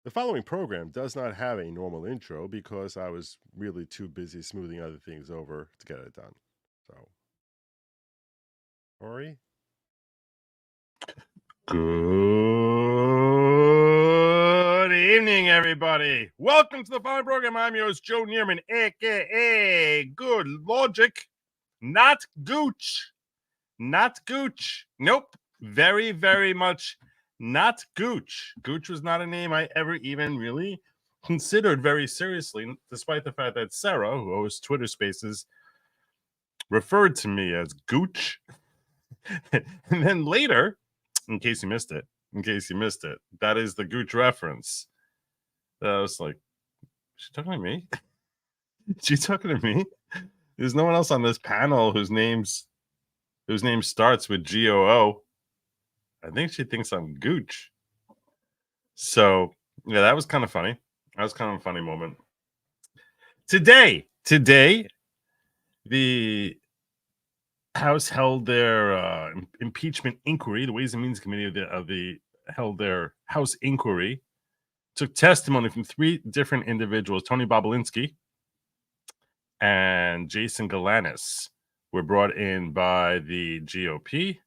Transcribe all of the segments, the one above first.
The following program does not have a normal intro because I was really too busy smoothing other things over to get it done. So, Ori? Good evening, everybody. Welcome to the following program. I'm your host, Joe Neerman, a.k.a. Good Logic. Not Gooch. Not Gooch. Nope. Very, very much not Gooch. Gooch was not a name I ever even really considered very seriously, despite the fact that Sarah, who hosts Twitter Spaces, referred to me as Gooch. And then later, in case you missed it, that is the Gooch reference. I was like, is she talking to me? Is she talking to me? There's no one else on this panel whose name starts with GOO. I think she thinks I'm Gooch. So yeah, that was kind of funny. That was kind of a funny moment. Today, the House held their impeachment inquiry. The Ways and Means Committee held their House inquiry. Took testimony from three different individuals. Tony Bobulinski and Jason Galanis were brought in by the GOP.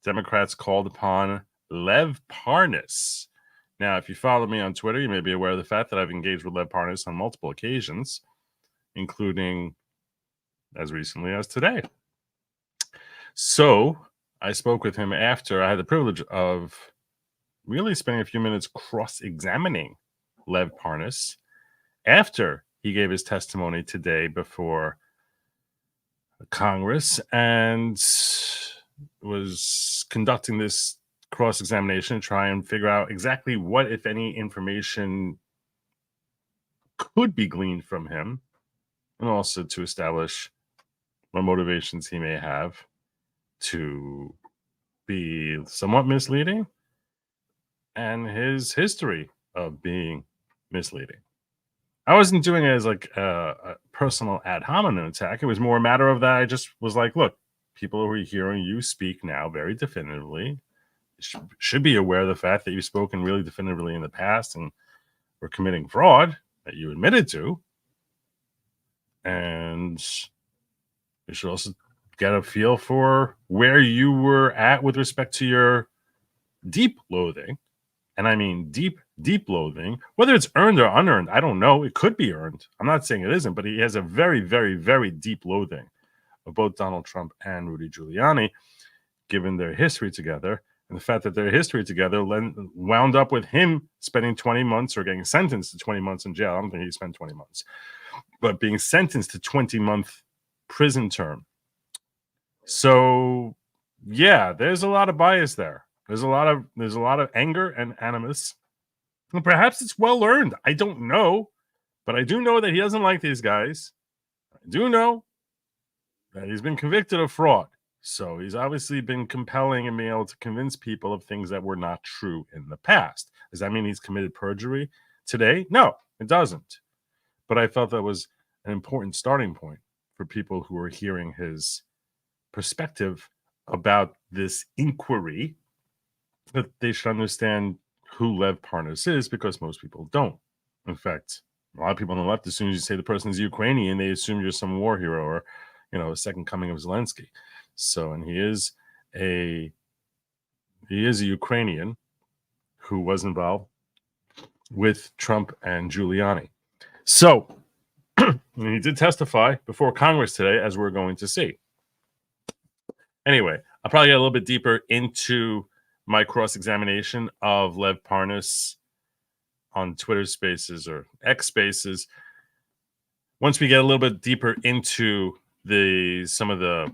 Democrats called upon Lev Parnas. Now, if you follow me on Twitter, you may be aware of the fact that I've engaged with Lev Parnas on multiple occasions, including as recently as today. So I spoke with him after I had the privilege of really spending a few minutes cross-examining Lev Parnas after he gave his testimony today before Congress and was conducting this cross-examination to try and figure out exactly what, if any, information could be gleaned from him, and also to establish what motivations he may have to be somewhat misleading and his history of being misleading. I wasn't doing it as like a personal ad hominem attack. It was more a matter of that I just was like, look, people who are hearing you speak now very definitively should be aware of the fact that you've spoken really definitively in the past and were committing fraud that you admitted to. And you should also get a feel for where you were at with respect to your deep loathing. And I mean deep, deep loathing, whether it's earned or unearned, I don't know. It could be earned. I'm not saying it isn't, but he has a very, very, very deep loathing of both Donald Trump and Rudy Giuliani, given their history together. And the fact that their history together wound up with him spending 20 months or getting sentenced to 20 months in jail. I don't think he spent 20 months, but being sentenced to 20-month prison term. So, yeah, there's a lot of bias there. There's a lot of anger and animus. And perhaps it's well earned. I don't know, but I do know that he doesn't like these guys. I do know that he's been convicted of fraud. So he's obviously been compelling and being able to convince people of things that were not true in the past. Does that mean he's committed perjury today? No, it doesn't. But I felt that was an important starting point for people who are hearing his perspective about this inquiry, that they should understand who Lev Parnas is, because most people don't. In fact, a lot of people on the left, as soon as you say the person is Ukrainian, they assume you're some war hero or, a second coming of Zelensky. So, and he is a Ukrainian who was involved with Trump and Giuliani. So he did testify before Congress today, as we're going to see. Anyway, I'll probably get a little bit deeper into my cross-examination of Lev Parnas on Twitter Spaces or X Spaces once we get a little bit deeper into some of the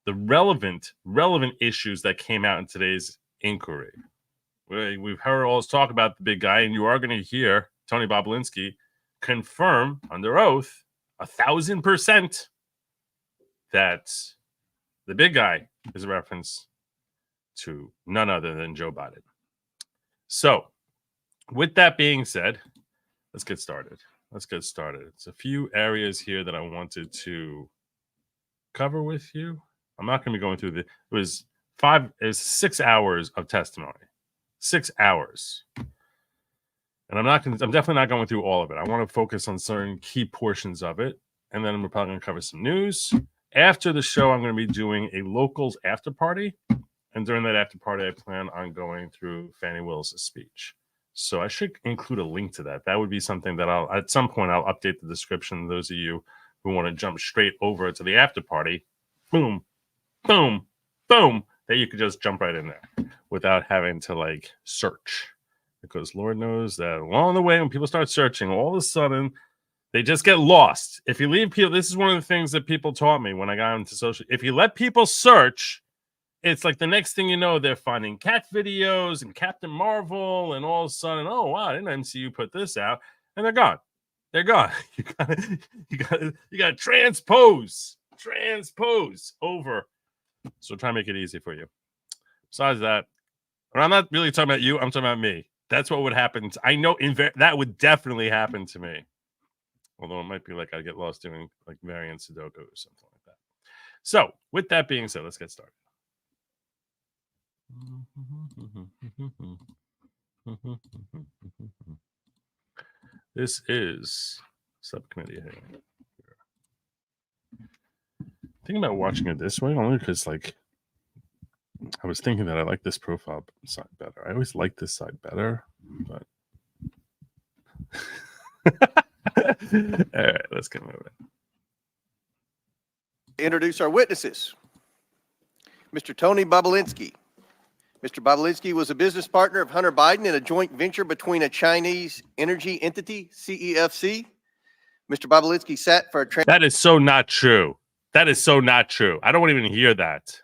relevant issues that came out in today's inquiry. We've heard all this talk about the big guy, and you are going to hear Tony Bobulinski confirm under oath 1,000% that the big guy is a reference to none other than Joe Biden. So, with that being said, let's get started. It's a few areas here that I wanted to cover with you. I'm not going to be going through it was 6 hours of testimony. 6 hours. And I'm definitely not going through all of it. I want to focus on certain key portions of it. And then we're probably going to cover some news. After the show, I'm going to be doing a locals after party. And during that after party, I plan on going through Fannie Willis' speech. So I should include a link to that. That would be something that at some point, I'll update the description. Those of you who want to jump straight over to the after party, boom, boom, boom, that you could just jump right in there without having to like search. Because Lord knows that along the way, when people start searching, all of a sudden, they just get lost. If you leave people, this is one of the things that people taught me when I got into social. If you let people search, it's like the next thing you know, they're finding cat videos and Captain Marvel, and all of a sudden, oh wow, didn't MCU put this out? And they're gone. They're gone. You gotta transpose over. So try to make it easy for you. Besides that, but I'm not really talking about you. I'm talking about me. That's what would happen. I know that would definitely happen to me. Although it might be like I get lost doing like variant Sudoku or something like that. So with that being said, let's get started. This is subcommittee hearing. Thinking about watching it this way only because like I was thinking that I like this profile side better. I always like this side better, but all right, let's get moving. Introduce our witnesses. Mr. Tony Bobulinski. Mr. Bobulinski was a business partner of Hunter Biden in a joint venture between a Chinese energy entity, CEFC. Mr. Bobulinski sat for a That is so not true. That is so not true. I don't want to even hear that.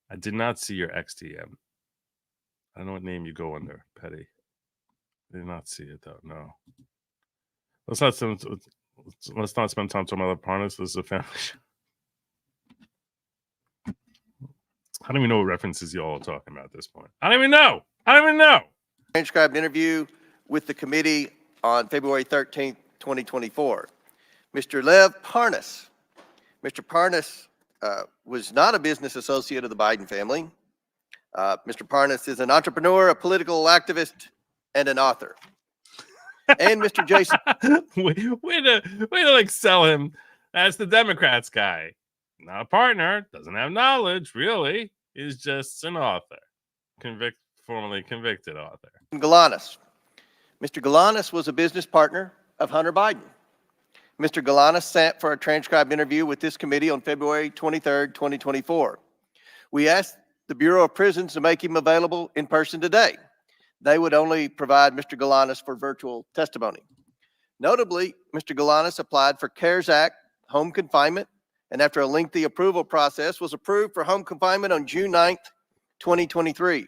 I did not see your XDM. I don't know what name you go under, Petty. I did not see it though. No. Let's not spend time talking about Lev Parnas. This is a family show. I don't even know what references y'all are talking about at this point. I don't even know. Transcribed interview with the committee on February 13th, 2024. Mr. Lev Parnas. Mr. Parnas was not a business associate of the Biden family. Mr. Parnas is an entrepreneur, a political activist, and an author. And Mr. Jason. way to like sell him as the Democrats guy. Not a partner, doesn't have knowledge, really. He's just an author. Formerly convicted author. Galanis. Mr. Galanis was a business partner of Hunter Biden. Mr. Galanis sat for a transcribed interview with this committee on February 23rd, 2024. We asked the Bureau of Prisons to make him available in person today. They would only provide Mr. Galanis for virtual testimony. Notably, Mr. Galanis applied for CARES Act home confinement, and after a lengthy approval process, was approved for home confinement on June 9th, 2023.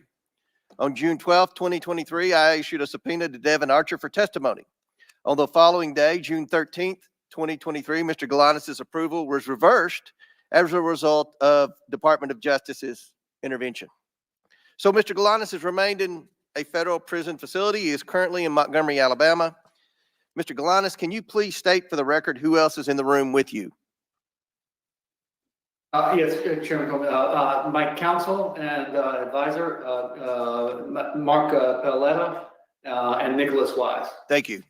On June 12th, 2023, I issued a subpoena to Devin Archer for testimony. On the following day, June 13th, 2023, Mr. Galanis' approval was reversed as a result of Department of Justice's intervention. So Mr. Galanis has remained in a federal prison facility. He is currently in Montgomery, Alabama. Mr. Galanis, can you please state for the record who else is in the room with you? Yes, Chairman, my counsel and advisor, Mark Paletta, and Nicholas Wise. Thank you.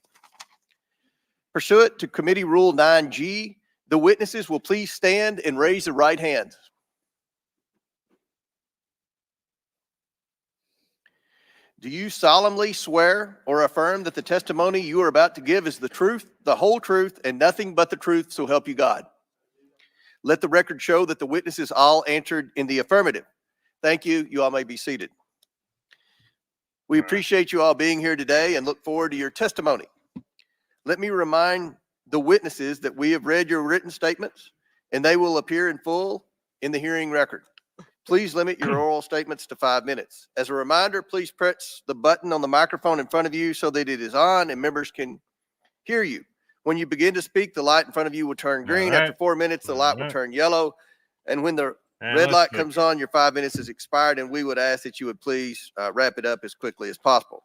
Pursuant to Committee Rule 9G, the witnesses will please stand and raise their right hands. Do you solemnly swear or affirm that the testimony you are about to give is the truth, the whole truth, and nothing but the truth, so help you God? Let the record show that the witnesses all answered in the affirmative. Thank you. You all may be seated. We appreciate you all being here today and look forward to your testimony. Let me remind the witnesses that we have read your written statements and they will appear in full in the hearing record. Please limit your oral statements to 5 minutes. As a reminder, please press the button on the microphone in front of you so that it is on and members can hear you. When you begin to speak, the light in front of you will turn green. After 4 minutes, the light will turn yellow. And when the red light comes on, your 5 minutes is expired, and we would ask that you would please wrap it up as quickly as possible.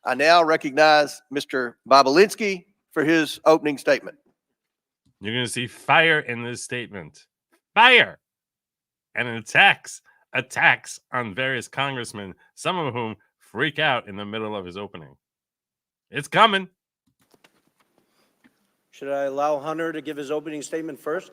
I now recognize Mr. Bobulinski for his opening statement. You're going to see fire in this statement. Fire! And attacks on various congressmen, some of whom freak out in the middle of his opening. It's coming. Should I allow Hunter to give his opening statement first?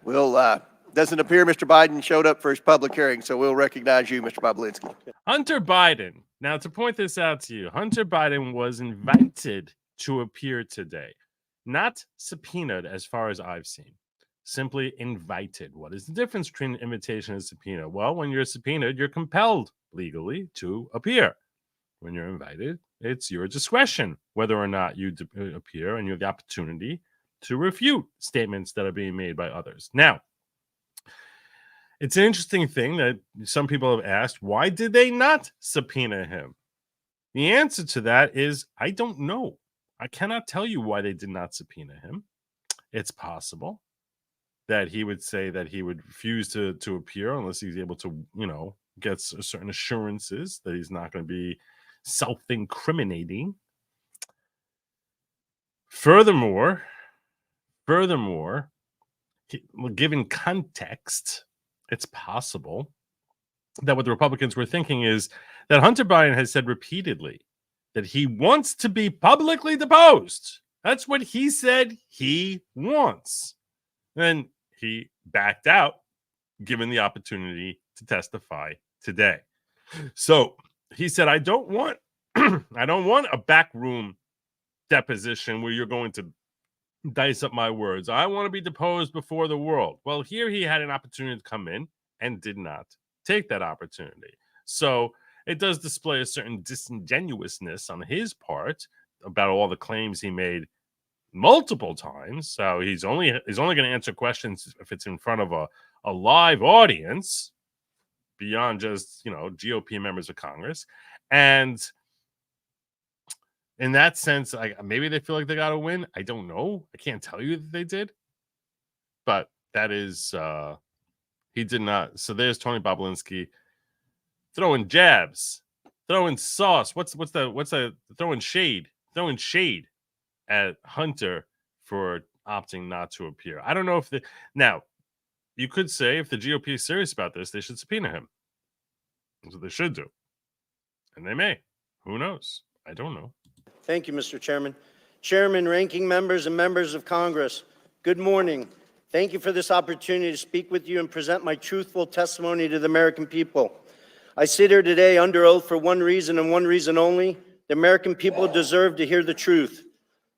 We'll, doesn't appear Mr. Biden showed up for his public hearing, so we'll recognize you, Mr. Bobulinski. Hunter Biden. Now, to point this out to you, Hunter Biden was invited to appear today, not subpoenaed as far as I've seen, simply invited. What is the difference between an invitation and a subpoena? Well, when you're subpoenaed, you're compelled legally to appear. When you're invited, it's your discretion whether or not you appear, and you have the opportunity to refute statements that are being made by others. Now, it's an interesting thing that some people have asked, why did they not subpoena him? The answer to that is, I don't know. I cannot tell you why they did not subpoena him. It's possible that he would say that he would refuse to appear unless he's able to, get certain assurances that he's not going to be self-incriminating. Furthermore, given context, it's possible that what the Republicans were thinking is that Hunter Biden has said repeatedly that he wants to be publicly deposed. That's what he said he wants. Then he backed out, given the opportunity to testify today. So he said, I don't want a backroom deposition where you're going to dice up my words. I want to be deposed before the world. Well, here he had an opportunity to come in and did not take that opportunity. So it does display a certain disingenuousness on his part about all the claims he made multiple times. So he's only going to answer questions if it's in front of a live audience beyond just, GOP members of Congress. And in that sense, maybe they feel like they got to win. I don't know. I can't tell you that they did. But that is, he did not. So there's Tony Bobulinski throwing jabs, throwing sauce. What's the throwing shade at Hunter for opting not to appear. I don't know if now you could say if the GOP is serious about this, they should subpoena him. That's what they should do. And they may. Who knows? I don't know. Thank you, Mr. Chairman. Chairman, ranking members, and members of Congress, good morning. Thank you for this opportunity to speak with you and present my truthful testimony to the American people. I sit here today under oath for one reason and one reason only. The American people deserve to hear the truth.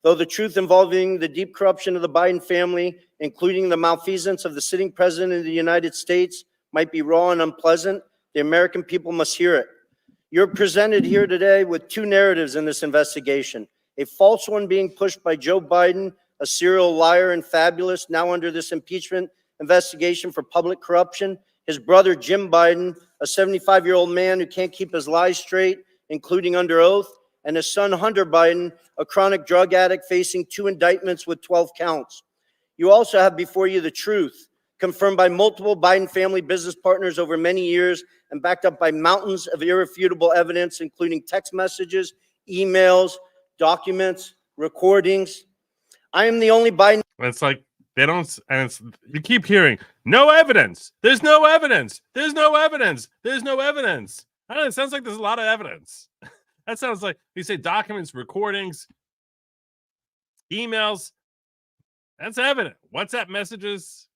Though the truth involving the deep corruption of the Biden family, including the malfeasance of the sitting president of the United States, might be raw and unpleasant, the American people must hear it. You're presented here today with two narratives in this investigation. A false one being pushed by Joe Biden, a serial liar and fabulous, now under this impeachment investigation for public corruption. His brother, Jim Biden, a 75-year-old man who can't keep his lies straight, including under oath. And his son, Hunter Biden, a chronic drug addict facing 2 indictments with 12 counts. You also have before you the truth, confirmed by multiple Biden family business partners over many years and backed up by mountains of irrefutable evidence, including text messages, emails, documents, recordings. I am the only Biden. It's like they don't, and you keep hearing, no evidence. There's no evidence. There's no evidence. There's no evidence. I don't know, it sounds like there's a lot of evidence. That sounds like you say documents, recordings, emails. That's evident. WhatsApp messages.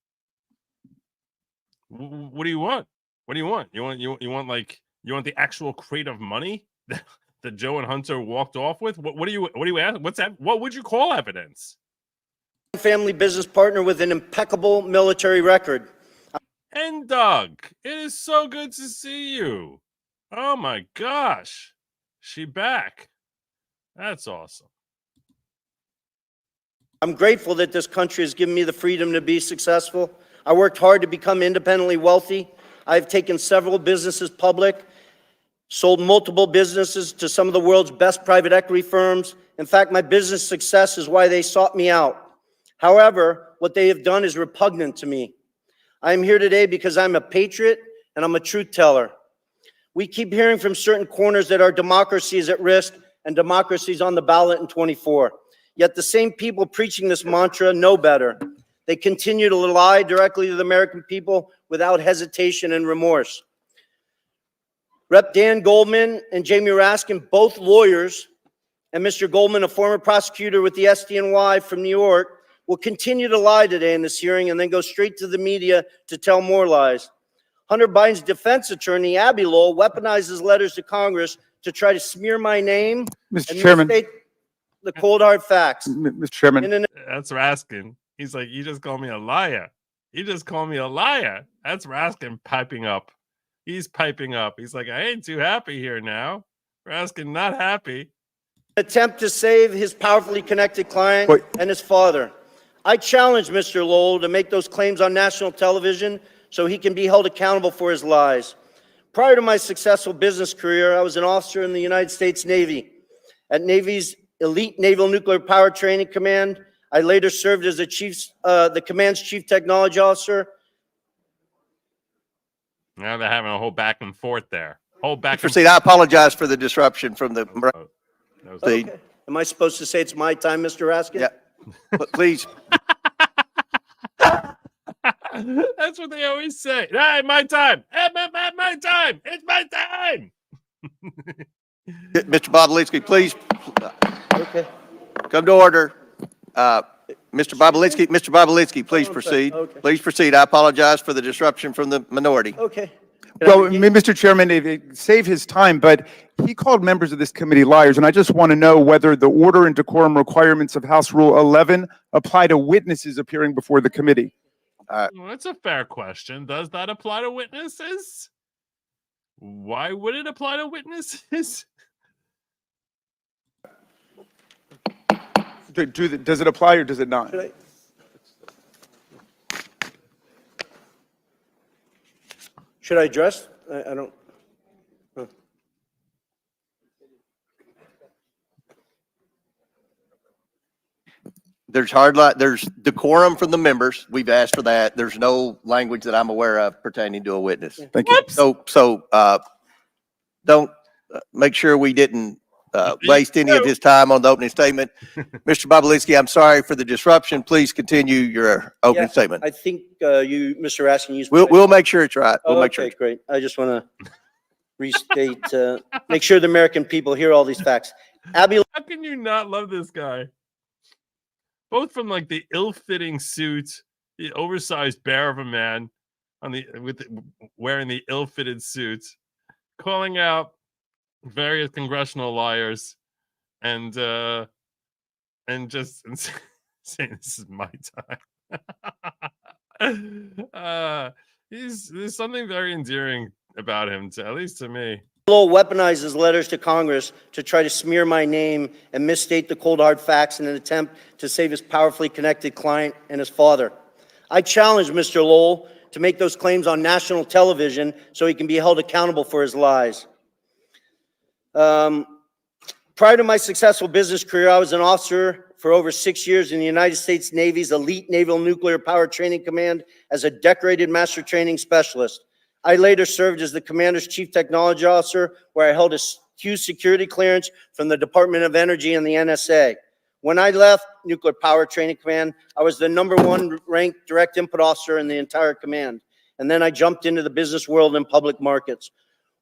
What do you want? What do you want? You want the actual crate of money that Joe and Hunter walked off with? What do you ask? What's that? What would you call evidence? Family business partner with an impeccable military record. And Doug, it is so good to see you. Oh my gosh. She back. That's awesome. I'm grateful that this country has given me the freedom to be successful. I worked hard to become independently wealthy. I've taken several businesses public, sold multiple businesses to some of the world's best private equity firms. In fact, my business success is why they sought me out. However, what they have done is repugnant to me. I am here today because I'm a patriot and I'm a truth teller. We keep hearing from certain corners that our democracy is at risk and democracy is on the ballot in 24. Yet the same people preaching this mantra know better. They continue to lie directly to the American people without hesitation and remorse. Rep. Dan Goldman and Jamie Raskin, both lawyers, and Mr. Goldman, a former prosecutor with the SDNY from New York, will continue to lie today in this hearing and then go straight to the media to tell more lies. Hunter Biden's defense attorney, Abby Lowell, weaponizes letters to Congress to try to smear my name Mr. and Chairman, misstate the cold hard facts. Mr. Chairman, In an That's Raskin. He's like, you just called me a liar. You just called me a liar. That's Raskin piping up. He's piping up. He's like, I ain't too happy here now. Raskin not happy. attempt to save his powerfully connected client Wait. and his father. I challenge Mr. Lowell to make those claims on national television so he can be held accountable for his lies. Prior to my successful business career, I was an officer in the United States Navy. At Navy's Elite Naval Nuclear Power Training Command, I later served as the command's chief technology officer. Now they're having a whole back and forth there. Whole back and Proceed. I apologize for the disruption from the. forth. That was- the- Okay. Am I supposed to say it's my time, Mr. Raskin? Yeah. But please, That's what they always say. Hey, my time. Hey, my time. It's my time. Mr. Bobulinski, please Okay. come to order. Mr. Bobulinski, please Oh, I'm sorry. proceed. Okay. Please proceed. I apologize for the disruption from the minority. Okay. well, Mr. Chairman, save his time, but he called members of this committee liars, and I just want to know whether the order and decorum requirements of House Rule 11 apply to witnesses appearing before the committee. Well, that's a fair question. Does that apply to witnesses? Why would it apply to witnesses? Does it apply or does it not? Should I address? I don't. There's decorum from the members. We've asked for that. There's no language that I'm aware of pertaining to a witness. Thank you. So don't make sure we didn't waste any of his time on the opening statement. Mr. Bobulinski, I'm sorry for the disruption. Please continue your opening Yeah, statement. I think you, Mr. Raskin, used. We'll make sure it's right. We'll make sure. Okay, great. I just want to restate, make sure the American people hear all these facts. Abby, How can you not love this guy? Both from like the ill-fitting suit, the oversized bear of a man, wearing the ill-fitted suit, calling out various congressional liars, and just saying this is my time. There's something very endearing about him, at least to me. Lowell weaponizes letters to Congress to try to smear my name and misstate the cold hard facts in an attempt to save his powerfully connected client and his father. I challenge Mr. Lowell to make those claims on national television so he can be held accountable for his lies. Prior to my successful business career, I was an officer for over 6 years in the United States Navy's Elite Naval Nuclear Power Training Command as a decorated master training specialist. I later served as the commander's chief technology officer, where I held a Q security clearance from the Department of Energy and the NSA. When I left Nuclear Power Training Command, I was the #1 ranked direct input officer in the entire command. And then I jumped into the business world and public markets.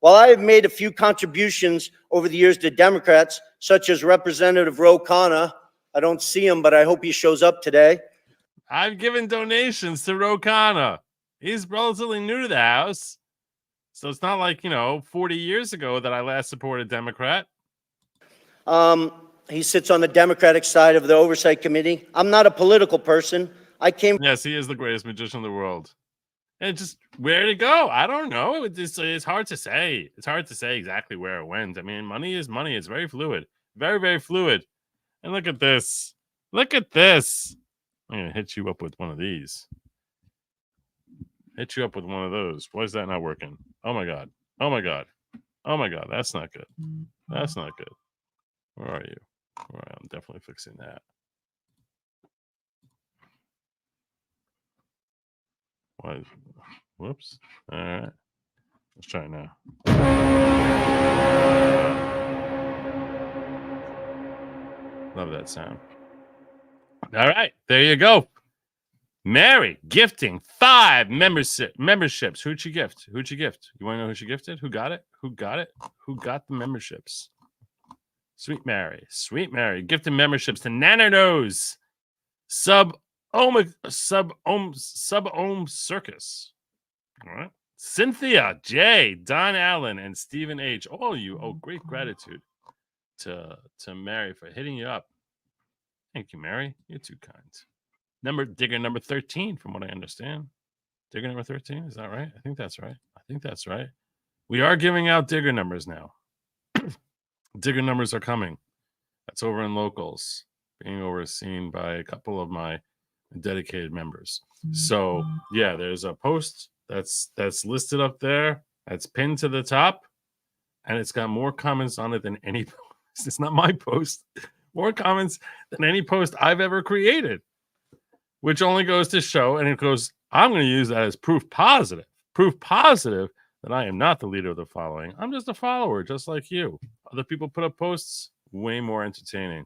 While I have made a few contributions over the years to Democrats, such as Representative Ro Khanna, I don't see him, but I hope he shows up today. I've given donations to Ro Khanna. He's relatively new to the House. So it's not like, 40 years ago that I last supported Democrat. He sits on the Democratic side of the Oversight Committee. I'm not a political person. Yes, he is the greatest magician in the world. And just where to go? I don't know. It's hard to say. It's hard to say exactly where it went. I mean, money is money. It's very fluid. Very, very fluid. And look at this. Look at this. I'm going to hit you up with one of these. Hit you up with one of those. Why is that not working? Oh, my God. Oh, my God. Oh, my God. That's not good. That's not good. Where are you? All right, I'm definitely fixing that. Why? Whoops. All right. Let's try it now. Love that sound. All right. There you go. Mary gifting 5 memberships. Who'd she gift? Who'd she gift? You want to know who she gifted? Who got it? Who got it? Who got the memberships? Sweet Mary, gifted memberships to Nanonose, Sub Ohm Circus. All right. Cynthia J, Don Allen, and Stephen H. All you owe great gratitude to Mary for hitting you up. Thank you, Mary. You're too kind. Digger number 13, from what I understand. Digger number 13, is that right? I think that's right. We are giving out digger numbers now. Digger numbers are coming. That's over in locals, being overseen by a couple of my dedicated members. So yeah, there's a post that's listed up there. That's pinned to the top, and it's got more comments on it than any post. It's not my post. More comments than any post I've ever created, which only goes to show, and it goes, I'm going to use that as proof positive that I am not the leader of the following. I'm just a follower, just like you. Other people put up posts, way more entertaining.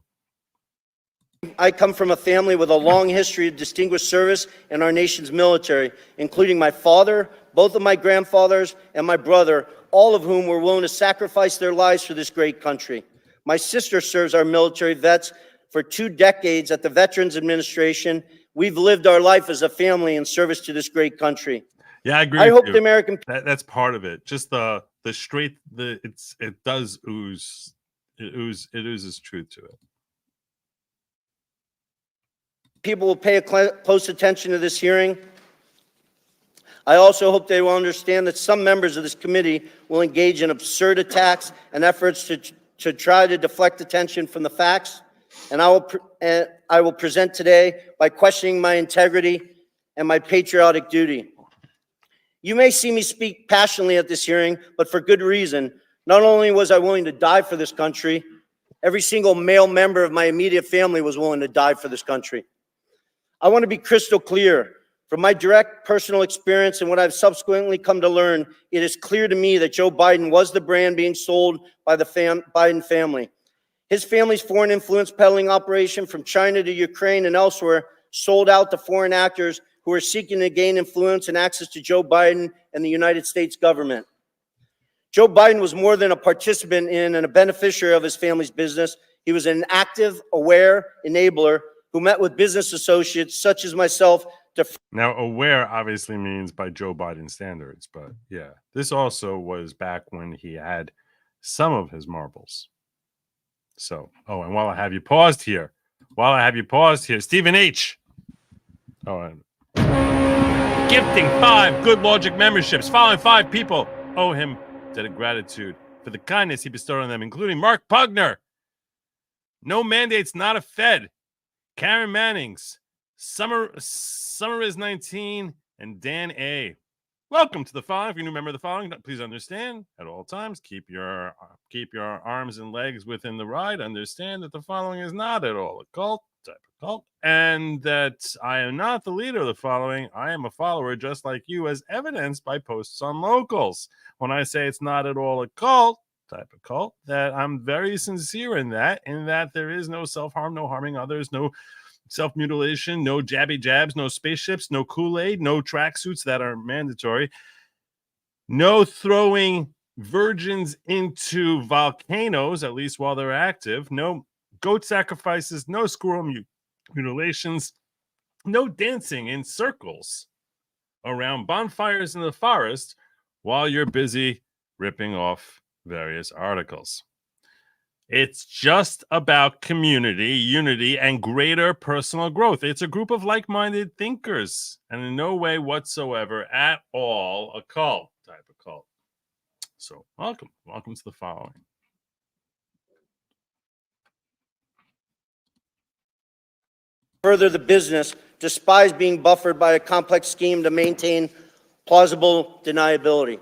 I come from a family with a long history of distinguished service in our nation's military, including my father, both of my grandfathers, and my brother, all of whom were willing to sacrifice their lives for this great country. My sister serves our military vets for 2 decades at the Veterans Administration. We've lived our life as a family in service to this great country. Yeah, I agree. I hope the American that's part of it. Just it does ooze. It oozes truth to it. people will pay close attention to this hearing. I also hope they will understand that some members of this committee will engage in absurd attacks and efforts to try to deflect attention from the facts. And I will present today by questioning my integrity and my patriotic duty. You may see me speak passionately at this hearing, but for good reason. Not only was I willing to die for this country, every single male member of my immediate family was willing to die for this country. I want to be crystal clear. From my direct personal experience and what I've subsequently come to learn, it is clear to me that Joe Biden was the brand being sold by the Biden family. His family's foreign influence peddling operation from China to Ukraine and elsewhere sold out to foreign actors who are seeking to gain influence and access to Joe Biden and the United States government. Joe Biden was more than a participant in and a beneficiary of his family's business. He was an active, aware enabler who met with business associates such as myself to... Now, aware obviously means by Joe Biden standards, but yeah, this also was back when he had some of his marbles. So, oh, and while I have you paused here, Stephen H. Oh, and gifting 5 good Lawgic memberships. Following 5 people owe him debt of gratitude for the kindness he bestowed on them, including Mark Pugner, No Mandates Not a Fed, Karen Mannings, Summer is 19, and Dan A. Welcome to the following. If you're a new member of the following, please understand at all times, keep your arms and legs within the ride. Understand that the following is not at all a cult, type of cult, and that I am not the leader of the following. I am a follower just like you, as evidenced by posts on locals. When I say it's not at all a cult, type of cult, that I'm very sincere in that there is no self-harm, no harming others, no self-mutilation, no jabby jabs, no spaceships, no Kool-Aid, no tracksuits that are mandatory, no throwing virgins into volcanoes, at least while they're active, no goat sacrifices, no squirrel mutilations, no dancing in circles around bonfires in the forest while you're busy ripping off various articles. It's just about community, unity, and greater personal growth. It's a group of like-minded thinkers, and in no way whatsoever at all a cult, type of cult. So welcome to the following. Further the business, despise being buffered by a complex scheme to maintain plausible deniability.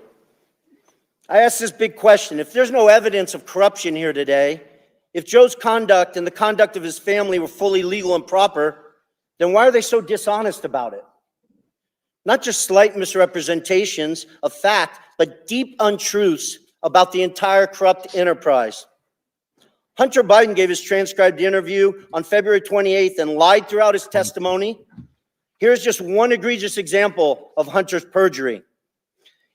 I ask this big question. If there's no evidence of corruption here today, if Joe's conduct and the conduct of his family were fully legal and proper, then why are they so dishonest about it? Not just slight misrepresentations of fact, but deep untruths about the entire corrupt enterprise. Hunter Biden gave his transcribed interview on February 28th and lied throughout his testimony. Here's just one egregious example of Hunter's perjury.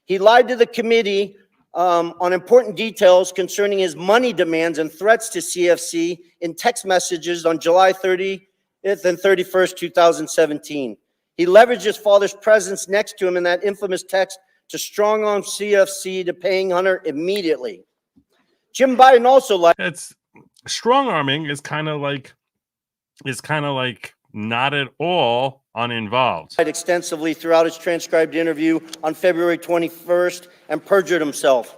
He lied to the committee on important details concerning his money demands and threats to CFC in text messages on July 30th and 31st, 2017. He leveraged his father's presence next to him in that infamous text to strong-arm CFC to paying Hunter immediately. Jim Biden also It's strong arming is kind of like not at all uninvolved. lied extensively throughout his transcribed interview on February 21st and perjured himself.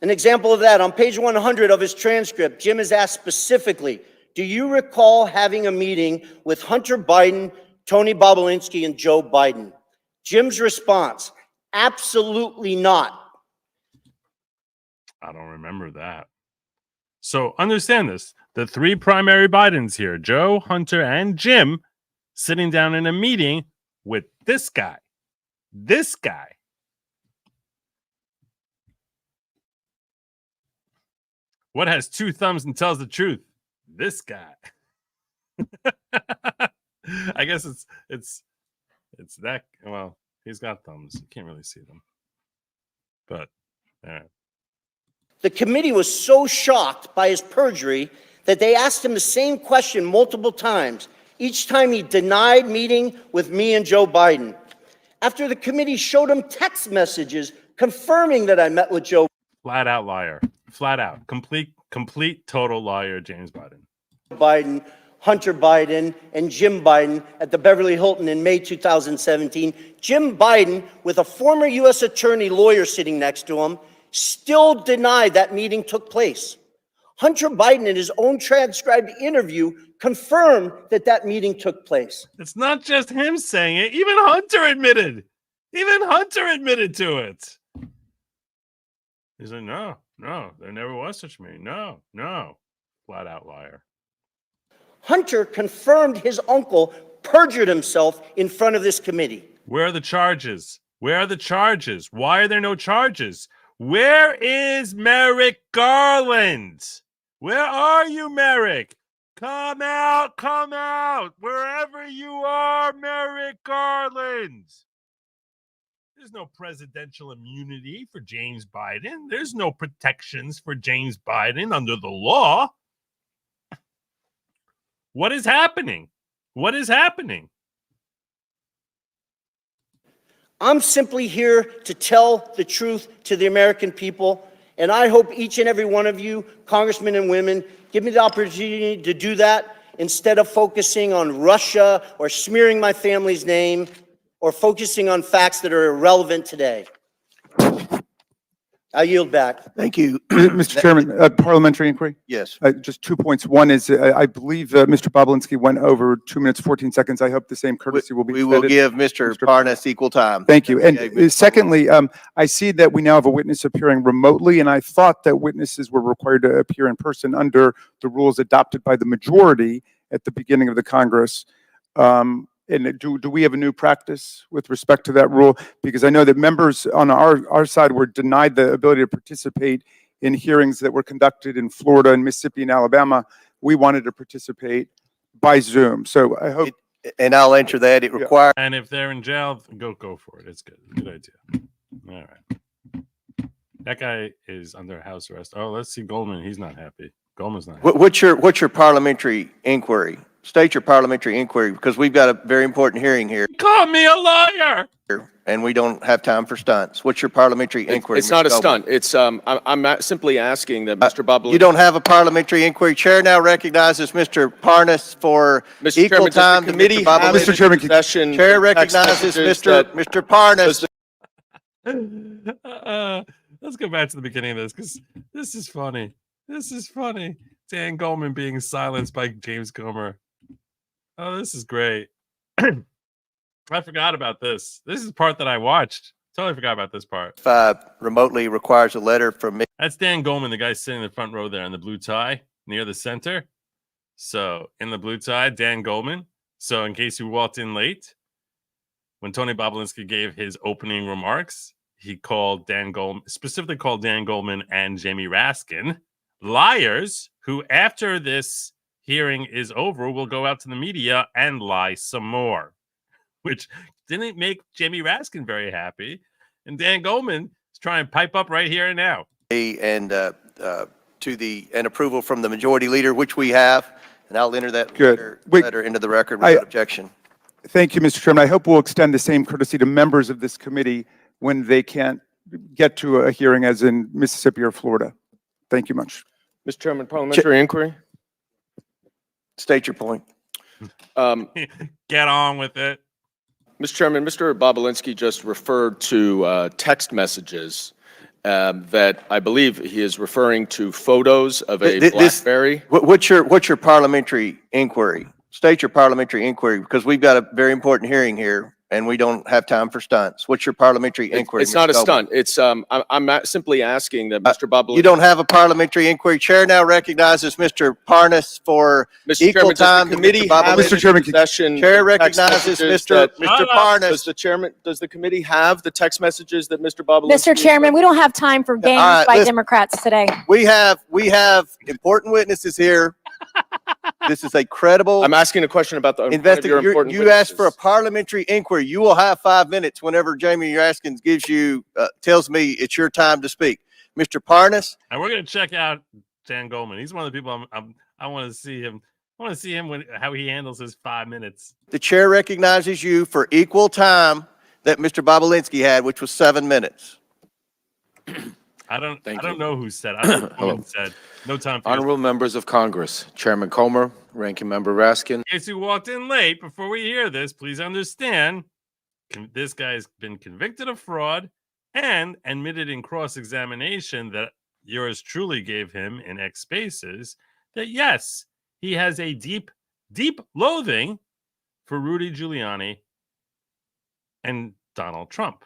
An example of that, on page 100 of his transcript, Jim is asked specifically, do you recall having a meeting with Hunter Biden, Tony Bobulinski, and Joe Biden? Jim's response, absolutely not. I don't remember that. So understand this. The three primary Bidens here, Joe, Hunter, and Jim, sitting down in a meeting with this guy. This guy. What has two thumbs and tells the truth? This guy. I guess it's that, well, he's got thumbs. You can't really see them. But all right. The committee was so shocked by his perjury that they asked him the same question multiple times. Each time he denied meeting with me and Joe Biden. After the committee showed him text messages confirming that I met with Joe Flat out liar. Flat out. Complete total liar, James Biden, Hunter Biden, and Jim Biden at the Beverly Hilton in May 2017. Jim Biden, with a former U.S. attorney lawyer sitting next to him, still denied that meeting took place. Hunter Biden, in his own transcribed interview, confirmed that that meeting took place. It's not just him saying it. Even Hunter admitted. Even Hunter admitted to it. He's like, no, there never was such a meeting. No. Flat out liar. Hunter confirmed his uncle perjured himself in front of this committee. Where are the charges? Where are the charges? Why are there no charges? Where is Merrick Garland? Where are you, Merrick? Come out, wherever you are, Merrick Garland. There's no presidential immunity for James Biden. There's no protections for James Biden under the law. What is happening? What is happening? I'm simply here to tell the truth to the American people, and I hope each and every one of you, congressmen and women, give me the opportunity to do that instead of focusing on Russia or smearing my family's name or focusing on facts that are irrelevant today. I yield back. Thank you. Mr. Chairman, parliamentary inquiry? Yes. Just 2 points. One is, I believe Mr. Bobulinski went over 2 minutes, 14 seconds. I hope the same courtesy will be We will extended. give Mr. Parnas equal time. Thank you. Okay, And secondly, I see that we now have a witness appearing remotely, and I thought that witnesses were required to appear in person under the rules adopted by the majority at the beginning of the Congress. And do we have a new practice with respect to that rule? Because I know that members on our side were denied the ability to participate in hearings that were conducted in Florida and Mississippi and Alabama. We wanted to participate by Zoom. So I hope. And I'll answer that. It requires. And if they're in jail, go for it. It's good. Good idea. All right. That guy is under house arrest. Oh, let's see Goldman. He's not happy. Goldman's not happy. What's your parliamentary inquiry? State your parliamentary inquiry, because we've got a very important hearing here, Call me a liar. and we don't have time for stunts. What's your parliamentary inquiry? It's not a Mr. Goldman? stunt. It's I'm simply asking that Mr. Bobulinski. You don't have a parliamentary inquiry. Chair now recognizes Mr. Parnas for Mr. equal Chairman, does the time to committee Mr. have Bobulinski. Mr. Chairman, possession Chair of text recognizes messages Mr. Parnas. Let's go back to the beginning of this, because this is funny. This is funny. Dan Goldman being silenced by James Comer. Oh, this is great. I forgot about this. This is the part that I watched. Totally forgot about this part. Remotely requires a letter from me. That's Dan Goldman, the guy sitting in the front row there in the blue tie near the center. So in the blue tie, Dan Goldman. So in case you walked in late, when Tony Bobulinski gave his opening remarks, he called Dan Goldman, specifically called Dan Goldman and Jamie Raskin liars who, after this hearing is over, will go out to the media and lie some more, which didn't make Jamie Raskin very happy. And Dan Goldman is try and pipe up right here and now. And approval from the majority leader, which we have, and I'll enter that Good. letter into the record without objection. Thank you, Mr. Chairman. I hope we'll extend the same courtesy to members of this committee when they can't get to a hearing, as in Mississippi or Florida. Thank you much. Mr. Chairman, parliamentary inquiry. State your point. Get on with it. Mr. Chairman, Mr. Bobulinski just referred to text messages that I believe he is referring to photos of a BlackBerry. What's your parliamentary inquiry? State your parliamentary inquiry, because we've got a very important hearing here and we don't have time for stunts. What's your parliamentary inquiry? It's not a stunt. It's I'm simply asking that Mr. Bobulinski. You don't have a parliamentary inquiry. Chair now recognizes Mr. Parnas for equal time. Mr. Chairman, Chair recognizes Mr. Parnas. Does the committee have the text messages that Mr. Bobulinski? Mr. Chairman, we don't have time for games by Democrats today. We have important witnesses here. This is a credible. I'm asking a question about the investigation. You asked for a parliamentary inquiry. You will have 5 minutes whenever Jamie Raskins gives you tells me it's your time to speak. Mr. Parnas. And we're going to check out Dan Goldman. He's one of the people I want to see him. I want to see him how he handles his 5 minutes. The chair recognizes you for equal time that Mr. Bobulinski had, which was 7 minutes. I don't know who said. I don't know who said. No time for Honorable members of Congress, Chairman Comer, Ranking Member Raskin. In case you walked in late, before we hear this, please understand this guy's been convicted of fraud and admitted in cross-examination that yours truly gave him in X Spaces that yes, he has a deep, deep loathing for Rudy Giuliani and Donald Trump.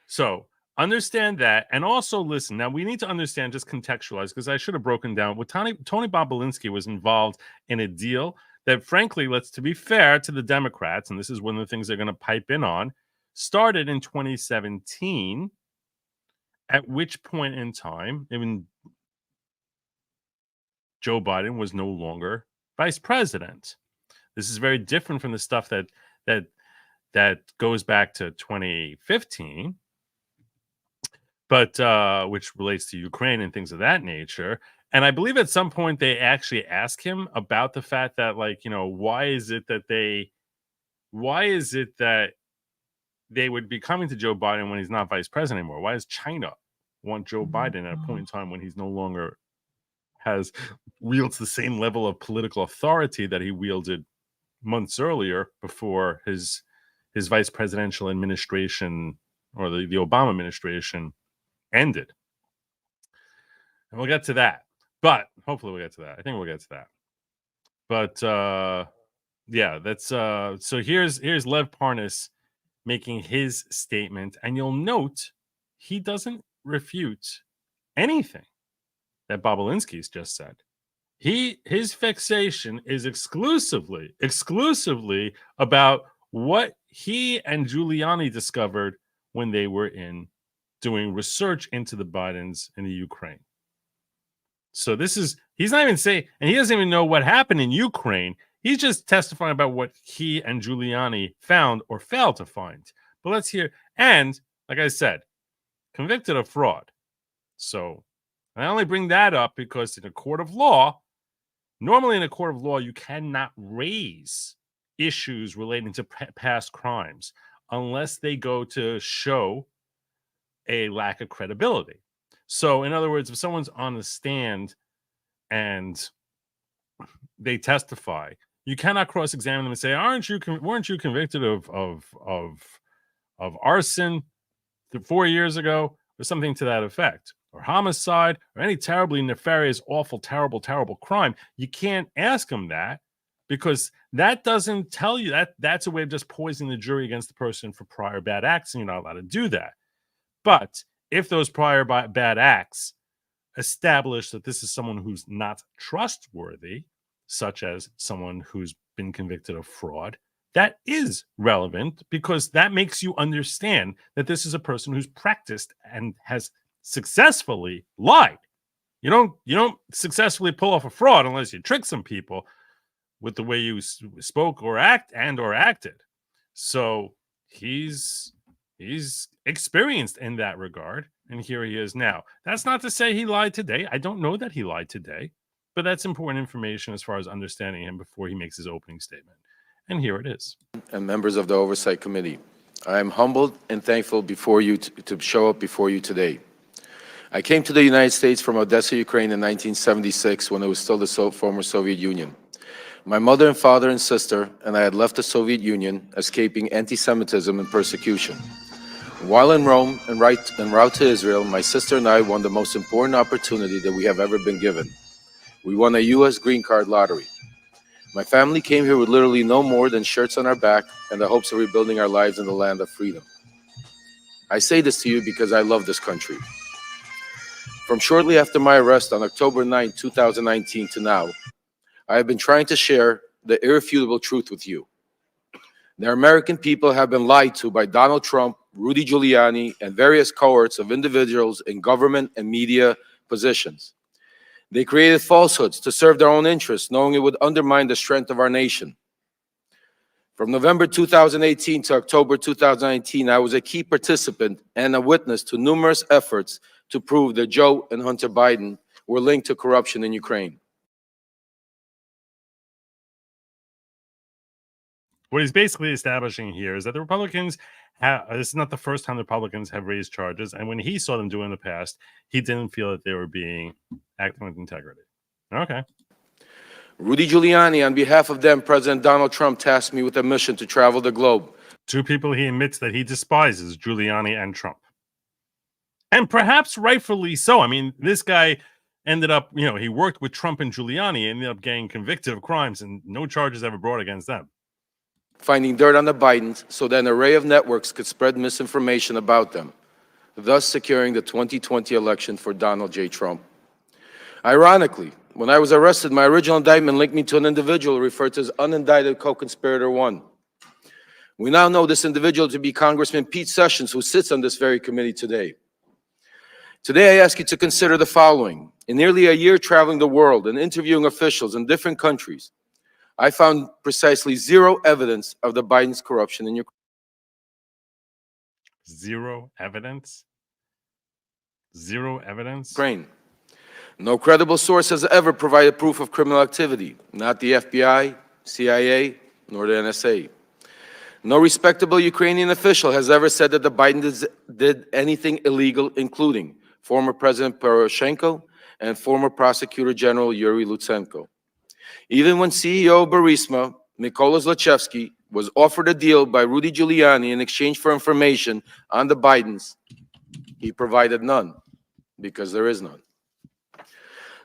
So understand that, and also listen. Now, we need to understand, just contextualize, because I should have broken down what Tony Bobulinski was involved in a deal that, frankly, to be fair to the Democrats, and this is one of the things they're going to pipe in on, started in 2017, at which point in time, even Joe Biden was no longer vice president. This is very different from the stuff that goes back to 2015. But which relates to Ukraine and things of that nature. And I believe at some point they actually asked him about the fact that, like, you know, why is it that they would be coming to Joe Biden when he's not vice president anymore? Why does China want Joe Biden at a point in time when he's no longer wields the same level of political authority that he wielded months earlier before his vice presidential administration, or the Obama administration, ended? And we'll get to that, but hopefully we'll get to that. I think we'll get to that. But yeah, that's so here's Lev Parnas making his statement, and you'll note he doesn't refute anything that Bobulinski's just said. His fixation is exclusively about what he and Giuliani discovered when they were doing research into the Bidens in the Ukraine. So he's not even saying, and he doesn't even know what happened in Ukraine. He's just testifying about what he and Giuliani found or failed to find. But let's hear, and like I said, convicted of fraud. So I only bring that up because in a court of law, normally in a court of law, you cannot raise issues relating to past crimes unless they go to show a lack of credibility. So in other words, if someone's on the stand and they testify, you cannot cross-examine them and say, weren't you convicted of arson 4 years ago, or something to that effect, or homicide, or any terribly nefarious, awful, terrible, terrible crime? You can't ask them that, because that doesn't tell you that's a way of just poisoning the jury against the person for prior bad acts, and you're not allowed to do that. But if those prior bad acts establish that this is someone who's not trustworthy, such as someone who's been convicted of fraud, that is relevant, because that makes you understand that this is a person who's practiced and has successfully lied. You don't successfully pull off a fraud unless you trick some people with the way you spoke or acted. So he's He's experienced in that regard. And here he is now. That's not to say he lied today. I don't know that he lied today, but that's important information as far as understanding him before he makes his opening statement. And here it is. And members of the Oversight Committee, I am humbled and thankful before you to show up before you today. I came to the United States from Odessa, Ukraine in 1976 when it was still the former Soviet Union. My mother and father and sister and I had left the Soviet Union, escaping anti-Semitism and persecution. While in Rome en route to Israel, my sister and I won the most important opportunity that we have ever been given. We won a U.S. green card lottery. My family came here with literally no more than shirts on our back and the hopes of rebuilding our lives in the land of freedom. I say this to you because I love this country. From shortly after my arrest on October 9, 2019 to now, I have been trying to share the irrefutable truth with you. The American people have been lied to by Donald Trump, Rudy Giuliani, and various cohorts of individuals in government and media positions. They created falsehoods to serve their own interests, knowing it would undermine the strength of our nation. From November 2018 to October 2019, I was a key participant and a witness to numerous efforts to prove that Joe and Hunter Biden were linked to corruption in Ukraine. What he's basically establishing here is that the Republicans this is not the first time the Republicans have raised charges, and when he saw them do in the past, he didn't feel that they were acting with integrity. Okay. Rudy Giuliani, on behalf of them, President Donald Trump tasked me with a mission to travel the globe. Two people he admits that he despises, Giuliani and Trump. And perhaps rightfully so. I mean, this guy ended up, he worked with Trump and Giuliani, ended up getting convicted of crimes, and no charges ever brought against them. Finding dirt on the Bidens so that an array of networks could spread misinformation about them, thus securing the 2020 election for Donald J. Trump. Ironically, when I was arrested, my original indictment linked me to an individual referred to as unindicted co-conspirator 1. We now know this individual to be Congressman Pete Sessions, who sits on this very committee today. Today, I ask you to consider the following. In nearly a year traveling the world and interviewing officials in different countries, I found precisely zero evidence of the Biden's corruption in Ukraine. Zero evidence? Zero evidence? Ukraine. No credible source has ever provided proof of criminal activity, not the FBI, CIA, nor the NSA. No respectable Ukrainian official has ever said that the Bidens did anything illegal, including former President Poroshenko and former Prosecutor General Yuri Lutsenko. Even when CEO of Burisma, Mykola Zlochevsky, was offered a deal by Rudy Giuliani in exchange for information on the Bidens, he provided none, because there is none.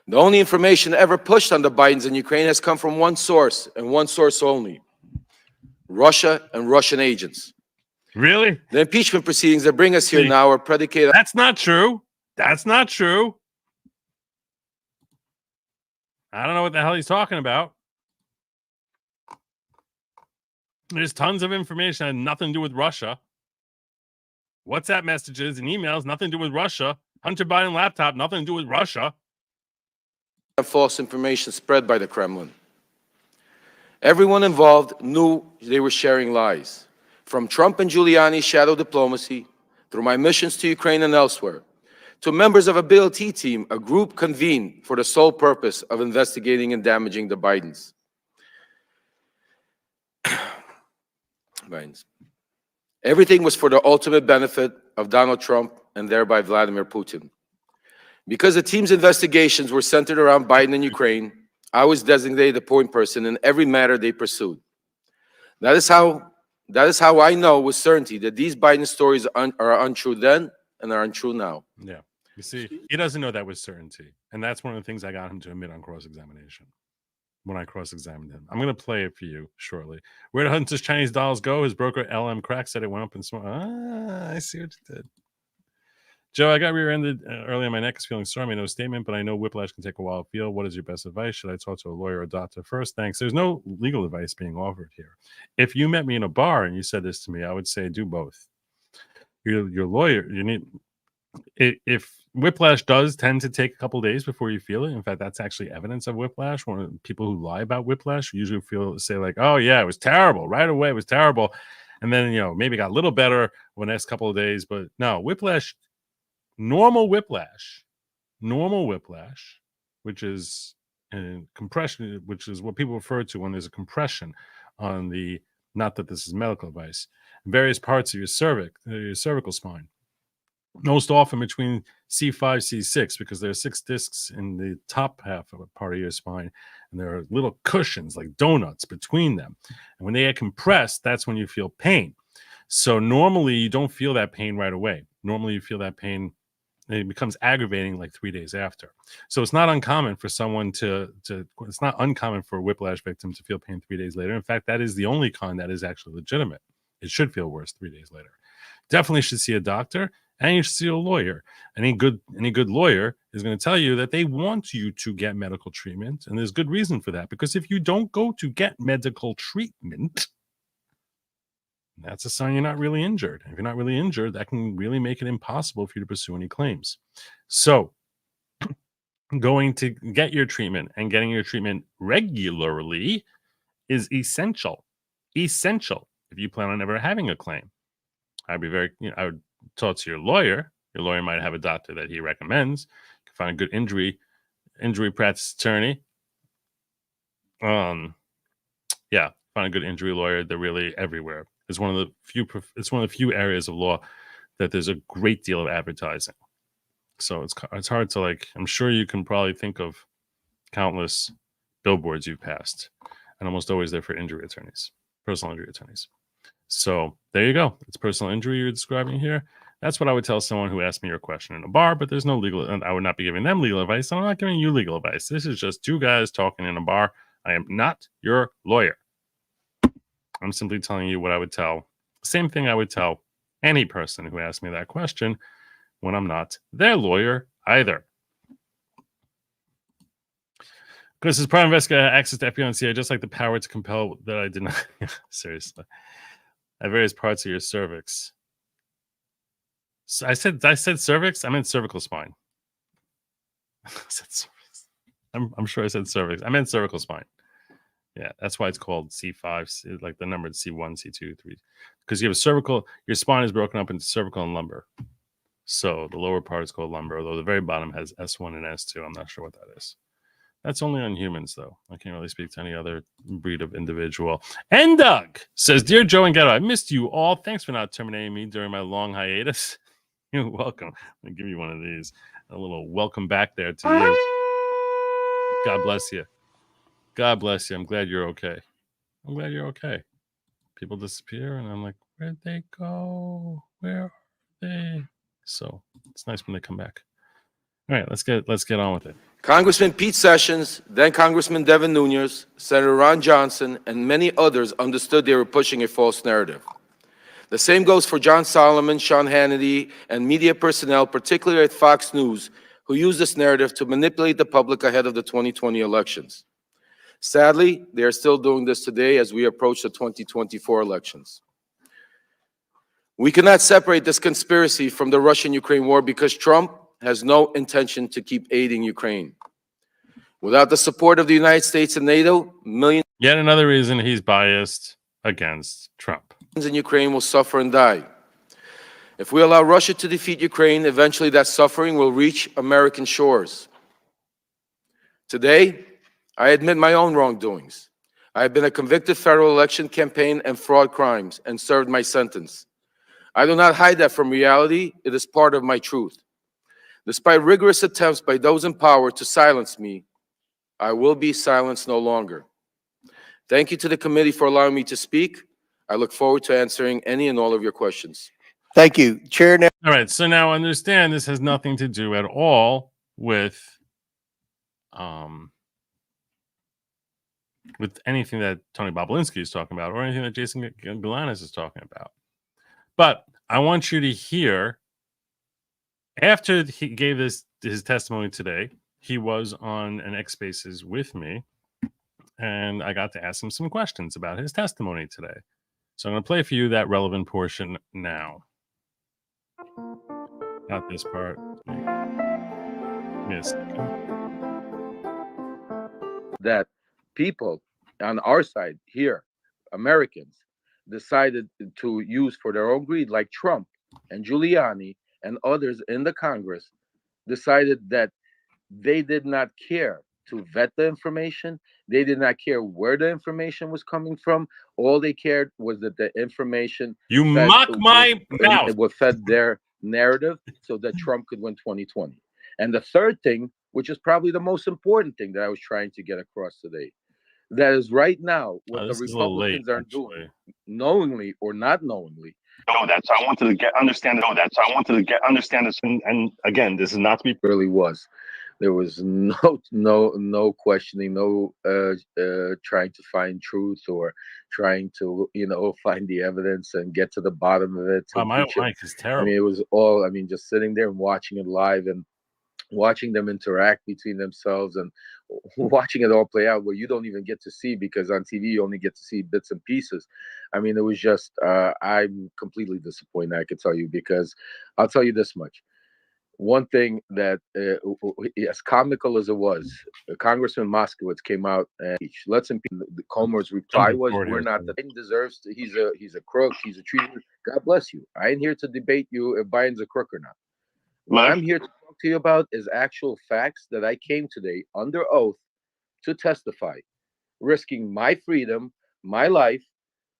The only information ever pushed on the Bidens in Ukraine has come from one source, and one source only: Russia and Russian agents. Really? The impeachment proceedings that bring us here now are predicated... That's not true. That's not true. I don't know what the hell he's talking about. There's tons of information that had nothing to do with Russia. WhatsApp messages and emails, nothing to do with Russia. Hunter Biden laptop, nothing to do with Russia. False information spread by the Kremlin. Everyone involved knew they were sharing lies. From Trump and Giuliani's shadow diplomacy, through my missions to Ukraine and elsewhere, to members of a BLT team, a group convened for the sole purpose of investigating and damaging the Bidens. Everything was for the ultimate benefit of Donald Trump and thereby Vladimir Putin. Because the team's investigations were centered around Biden and Ukraine, I was designated the point person in every matter they pursued. That is how I know with certainty that these Biden stories are untrue then and are untrue now. Yeah. You see, he doesn't know that with certainty. And that's one of the things I got him to admit on cross-examination. When I cross-examined him. I'm going to play it for you shortly. Where did Hunter's Chinese dolls go? His broker, LM Crack, said it went up in smoke. I see what you did. Joe, I got rear-ended early on my neck. Is feeling sore. I made no statement, but I know whiplash can take a while to feel. What is your best advice? Should I talk to a lawyer or doctor first? Thanks. There's no legal advice being offered here. If you met me in a bar and you said this to me, I would say do both. Your lawyer, you need... If whiplash does tend to take a couple days before you feel it. In fact, that's actually evidence of whiplash. When people who lie about whiplash usually say like, oh yeah, it was terrible. Right away, it was terrible. And then, maybe got a little better over the next couple of days. But no, whiplash, normal whiplash, which is compression, which is what people refer to when there's a compression on the, not that this is medical advice, various parts of your cervical spine. Most often between C5, C6, because there are 6 discs in the top half of a part of your spine, and there are little cushions like donuts between them. And when they get compressed, that's when you feel pain. So normally you don't feel that pain right away. Normally you feel that pain, and it becomes aggravating like 3 days after. So it's not uncommon for someone it's not uncommon for a whiplash victim to feel pain 3 days later. In fact, that is the only kind that is actually legitimate. It should feel worse 3 days later. Definitely should see a doctor, and you should see a lawyer. Any good lawyer is going to tell you that they want you to get medical treatment, and there's good reason for that, because if you don't go to get medical treatment, that's a sign you're not really injured. If you're not really injured, that can really make it impossible for you to pursue any claims. So going to get your treatment and getting your treatment regularly is essential. Essential if you plan on ever having a claim. I would talk to your lawyer. Your lawyer might have a doctor that he recommends. You can find a good injury practice attorney. Find a good injury lawyer. They're really everywhere. It's one of the few areas of law that there's a great deal of advertising. So it's hard to, I'm sure you can probably think of countless billboards you've passed, and almost always they're for injury attorneys, personal injury attorneys. So there you go. It's personal injury you're describing here. That's what I would tell someone who asked me your question in a bar, but there's no legal, and I would not be giving them legal advice. I'm not giving you legal advice. This is just two guys talking in a bar. I am not your lawyer. I'm simply telling you what I would tell. Same thing I would tell any person who asked me that question when I'm not their lawyer either. Because as private investigator, I have access to FBI and CIA, just like the power to compel that I did not. Seriously. At various parts of your cervix. So I said cervix? I meant cervical spine. I said cervix. I'm sure I said cervix. I meant cervical spine. Yeah, that's why it's called C5, like the number C1, C2, 3. Because you have a cervical, your spine is broken up into cervical and lumbar. So the lower part is called lumbar, although the very bottom has S1 and S2. I'm not sure what that is. That's only on humans, though. I can't really speak to any other breed of individual. And Doug says, Dear Joe and Ghetto, I missed you all. Thanks for not terminating me during my long hiatus. You're welcome. Let me give you one of these. A little welcome back there to you. God bless you. God bless you. I'm glad you're okay. I'm glad you're okay. People disappear, and I'm like, where'd they go? Where are they? So it's nice when they come back. All right, let's get on with it. Congressman Pete Sessions, then Congressman Devin Nunes, Senator Ron Johnson, and many others understood they were pushing a false narrative. The same goes for John Solomon, Sean Hannity, and media personnel, particularly at Fox News, who used this narrative to manipulate the public ahead of the 2020 elections. Sadly, they are still doing this today as we approach the 2024 elections. We cannot separate this conspiracy from the Russian-Ukraine war because Trump has no intention to keep aiding Ukraine. Without the support of the United States and NATO, millions Yet another reason he's biased against Trump. In Ukraine will suffer and die. If we allow Russia to defeat Ukraine, eventually that suffering will reach American shores. Today, I admit my own wrongdoings. I have been a convicted federal election campaign and fraud crimes and served my sentence. I do not hide that from reality. It is part of my truth. Despite rigorous attempts by those in power to silence me, I will be silenced no longer. Thank you to the committee for allowing me to speak. I look forward to answering any and all of your questions. Thank you. Chair now. All right, so now understand this has nothing to do at all with anything that Tony Bobulinski is talking about or anything that Jason Galanis is talking about. But I want you to hear, after he gave his testimony today, he was on an X Spaces with me, and I got to ask him some questions about his testimony today. So I'm going to play for you that relevant portion now. Not this part. Yes. That people on our side here, Americans, decided to use for their own greed, like Trump and Giuliani and others in the Congress, decided that they did not care to vet the information. They did not care where the information was coming from. All they cared was that the information You mock my mouth. it would fed their narrative so that Trump could win 2020. And the third thing, which is probably the most important thing that I was trying to get across today, that is right now what the Republicans are doing, knowingly or not knowingly. No, that's I wanted to get understand. No, that's I wanted to get understand this. And again, this is not to be. Really was. There was no questioning, no trying to find truth or trying to find the evidence and get to the bottom of it. My mic is terrible. I mean, it was all. I mean, just sitting there and watching it live and watching them interact between themselves and watching it all play out, where you don't even get to see, because on TV you only get to see bits and pieces. I mean, it was just I'm completely disappointed, I could tell you, because I'll tell you this much. One thing that, as comical as it was, Congressman Moskowitz came out and let's impeach. Comer's reply was, "We're not. The thing deserves. He's a crook. He's a traitor. God bless you. I ain't here to debate you if Biden's a crook or not. What I'm here to talk to you about is actual facts that I came today under oath to testify, risking my freedom, my life,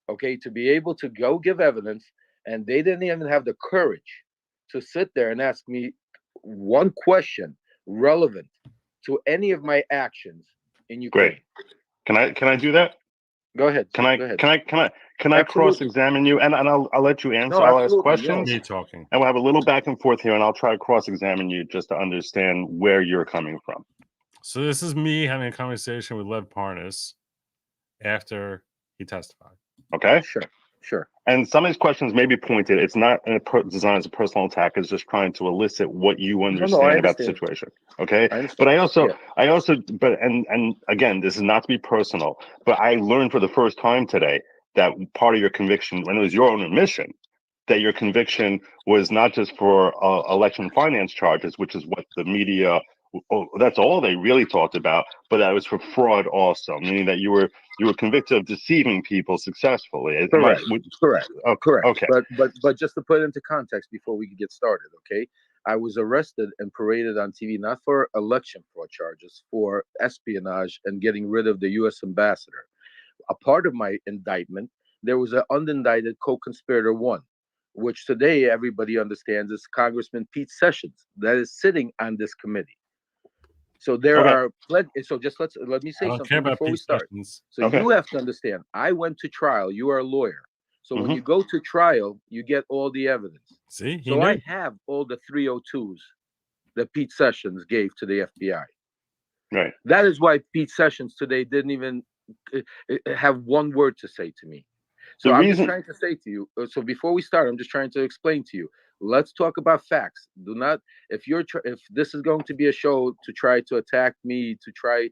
okay, to be able to go give evidence, and they didn't even have the courage to sit there and ask me one question relevant to any of my actions in Ukraine." Great. Can I do that? Go ahead. Can I cross-examine you? And I'll let you answer. I'll ask questions. Me talking. And we'll have a little back and forth here, and I'll try to cross-examine you just to understand where you're coming from. So this is me having a conversation with Lev Parnas after he testified. Okay? Sure. And some of these questions may be pointed. It's not designed as a personal attack. It's just trying to elicit what you understand about the situation. Okay. But and again, this is not to be personal, but I learned for the first time today that part of your conviction, when it was your own admission, that your conviction was not just for election finance charges, which is what the media, that's all they really talked about, but that was for fraud also, meaning that you were convicted of deceiving people successfully. Correct. Correct. Okay. But just to put it into context before we get started, okay? I was arrested and paraded on TV, not for election fraud charges, for espionage and getting rid of the U.S. ambassador. A part of my indictment, there was an unindicted co-conspirator one, which today everybody understands is Congressman Pete Sessions, that is sitting on this committee. So there are plenty. So just let me say something before we start. So you have to understand, I went to trial. You are a lawyer. So when you go to trial, you get all the evidence. See, so I have all the 302s that Pete Sessions gave to the FBI. Right. That is why Pete Sessions today didn't even have one word to say to me. So I'm just trying to say to you, so before we start, I'm just trying to explain to you, let's talk about facts. Do not, if this is going to be a show to try to attack me, to try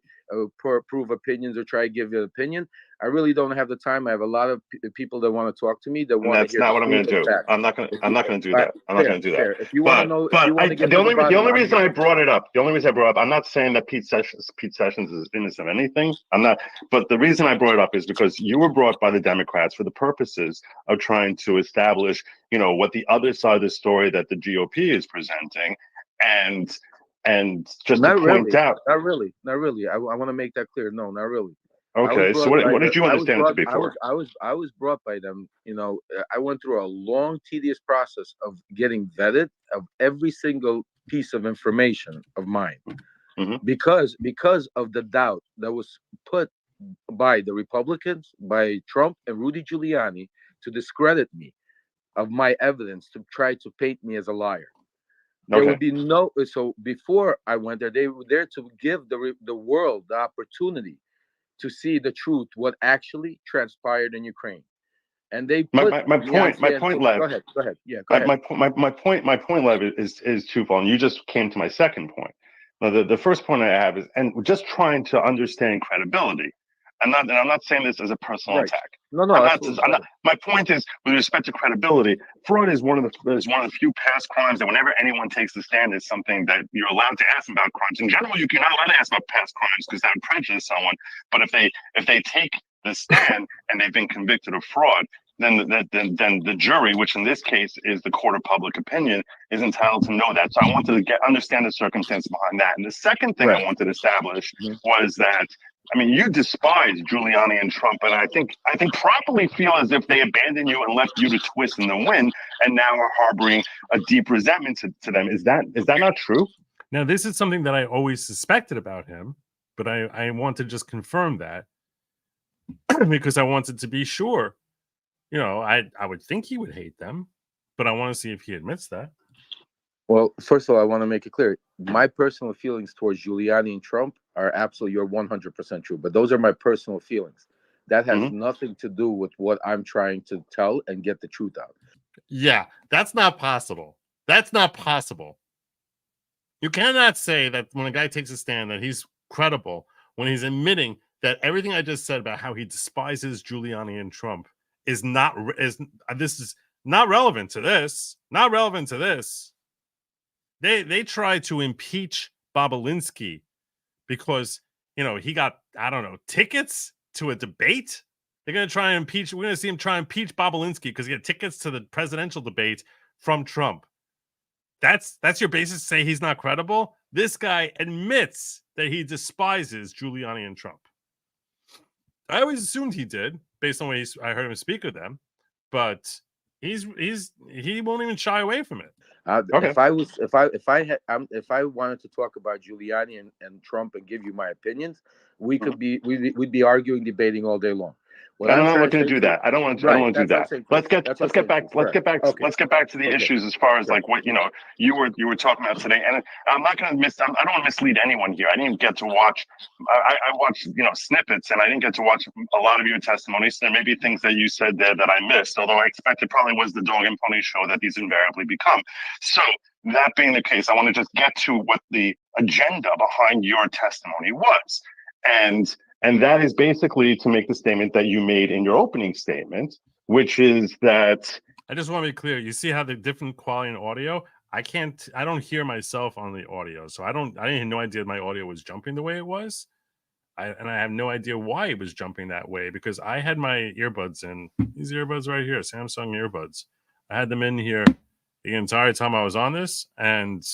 prove opinions or try to give you an opinion, I really don't have the time. I have a lot of people that want to talk to me that want to hear. That's not what I'm going to do. I'm not going to do that. I'm not going to do that. If you want to know, the only reason I brought it up, I'm not saying that Pete Sessions is innocent of anything. I'm not. But the reason I brought it up is because you were brought by the Democrats for the purposes of trying to establish, what the other side of the story that the GOP is presenting, and just to point out. Not really. I want to make that clear. No, not really. Okay, so what did you understand it to be for? I was brought by them. I went through a long, tedious process of getting vetted of every single piece of information of mine, because of the doubt that was put by the Republicans, by Trump and Rudy Giuliani, to discredit me of my evidence, to try to paint me as a liar. There would be no. So before I went there, they were there to give the world the opportunity to see the truth, what actually transpired in Ukraine, and they put my point, Lev. Go ahead. Yeah, go ahead. My point, Lev, is twofold. And you just came to my second point. Now, the first point I have is, and just trying to understand credibility. I'm not saying this as a personal attack. No. My point is, with respect to credibility, fraud is one of the few past crimes that whenever anyone takes the stand is something that you're allowed to ask about crimes. In general, you're not allowed to ask about past crimes because that would prejudice someone. But if they take the stand and they've been convicted of fraud, then the jury, which in this case is the court of public opinion, is entitled to know that. So I wanted to understand the circumstance behind that. And the second thing I wanted to establish was that, I mean, you despise Giuliani and Trump, and I think properly feel as if they abandoned you and left you to twist in the wind, and now are harboring a deep resentment to them. Is that not true? Now, this is something that I always suspected about him, but I want to just confirm that because I wanted to be sure. You know, I would think he would hate them, but I want to see if he admits that. Well, first of all, I want to make it clear. My personal feelings towards Giuliani and Trump are absolutely, you're 100% true, but those are my personal feelings. That has nothing to do with what I'm trying to tell and get the truth out. Yeah, that's not possible. That's not possible. You cannot say that when a guy takes a stand that he's credible when he's admitting that everything I just said about how he despises Giuliani and Trump is not relevant to this. Not relevant to this. They tried to impeach Bobulinski because, you know, he got, I don't know, tickets to a debate. They're going to try and impeach. We're going to see him try and impeach Bobulinski because he got tickets to the presidential debate from Trump. That's your basis to say he's not credible? This guy admits that he despises Giuliani and Trump. I always assumed he did, based on what I heard him speak with them, but he won't even shy away from it. Okay. If I wanted to talk about Giuliani and Trump and give you my opinions, we'd be arguing, debating all day long. I'm not looking to do that. I don't want to do that. Let's get back to the issues as far as like what you were talking about today. And I'm not going to I don't want to mislead anyone here. I didn't get to watch. I watched snippets, and I didn't get to watch a lot of your testimonies. There may be things that you said there that I missed, although I expect it probably was the dog and pony show that these invariably become. So that being the case, I want to just get to what the agenda behind your testimony was, and that is basically to make the statement that you made in your opening statement, which is that I just want to be clear. You see how the different quality in audio? I don't hear myself on the audio. So I didn't have no idea my audio was jumping the way it was. And I have no idea why it was jumping that way because I had my earbuds in. These earbuds right here, Samsung earbuds. I had them in here the entire time I was on this, and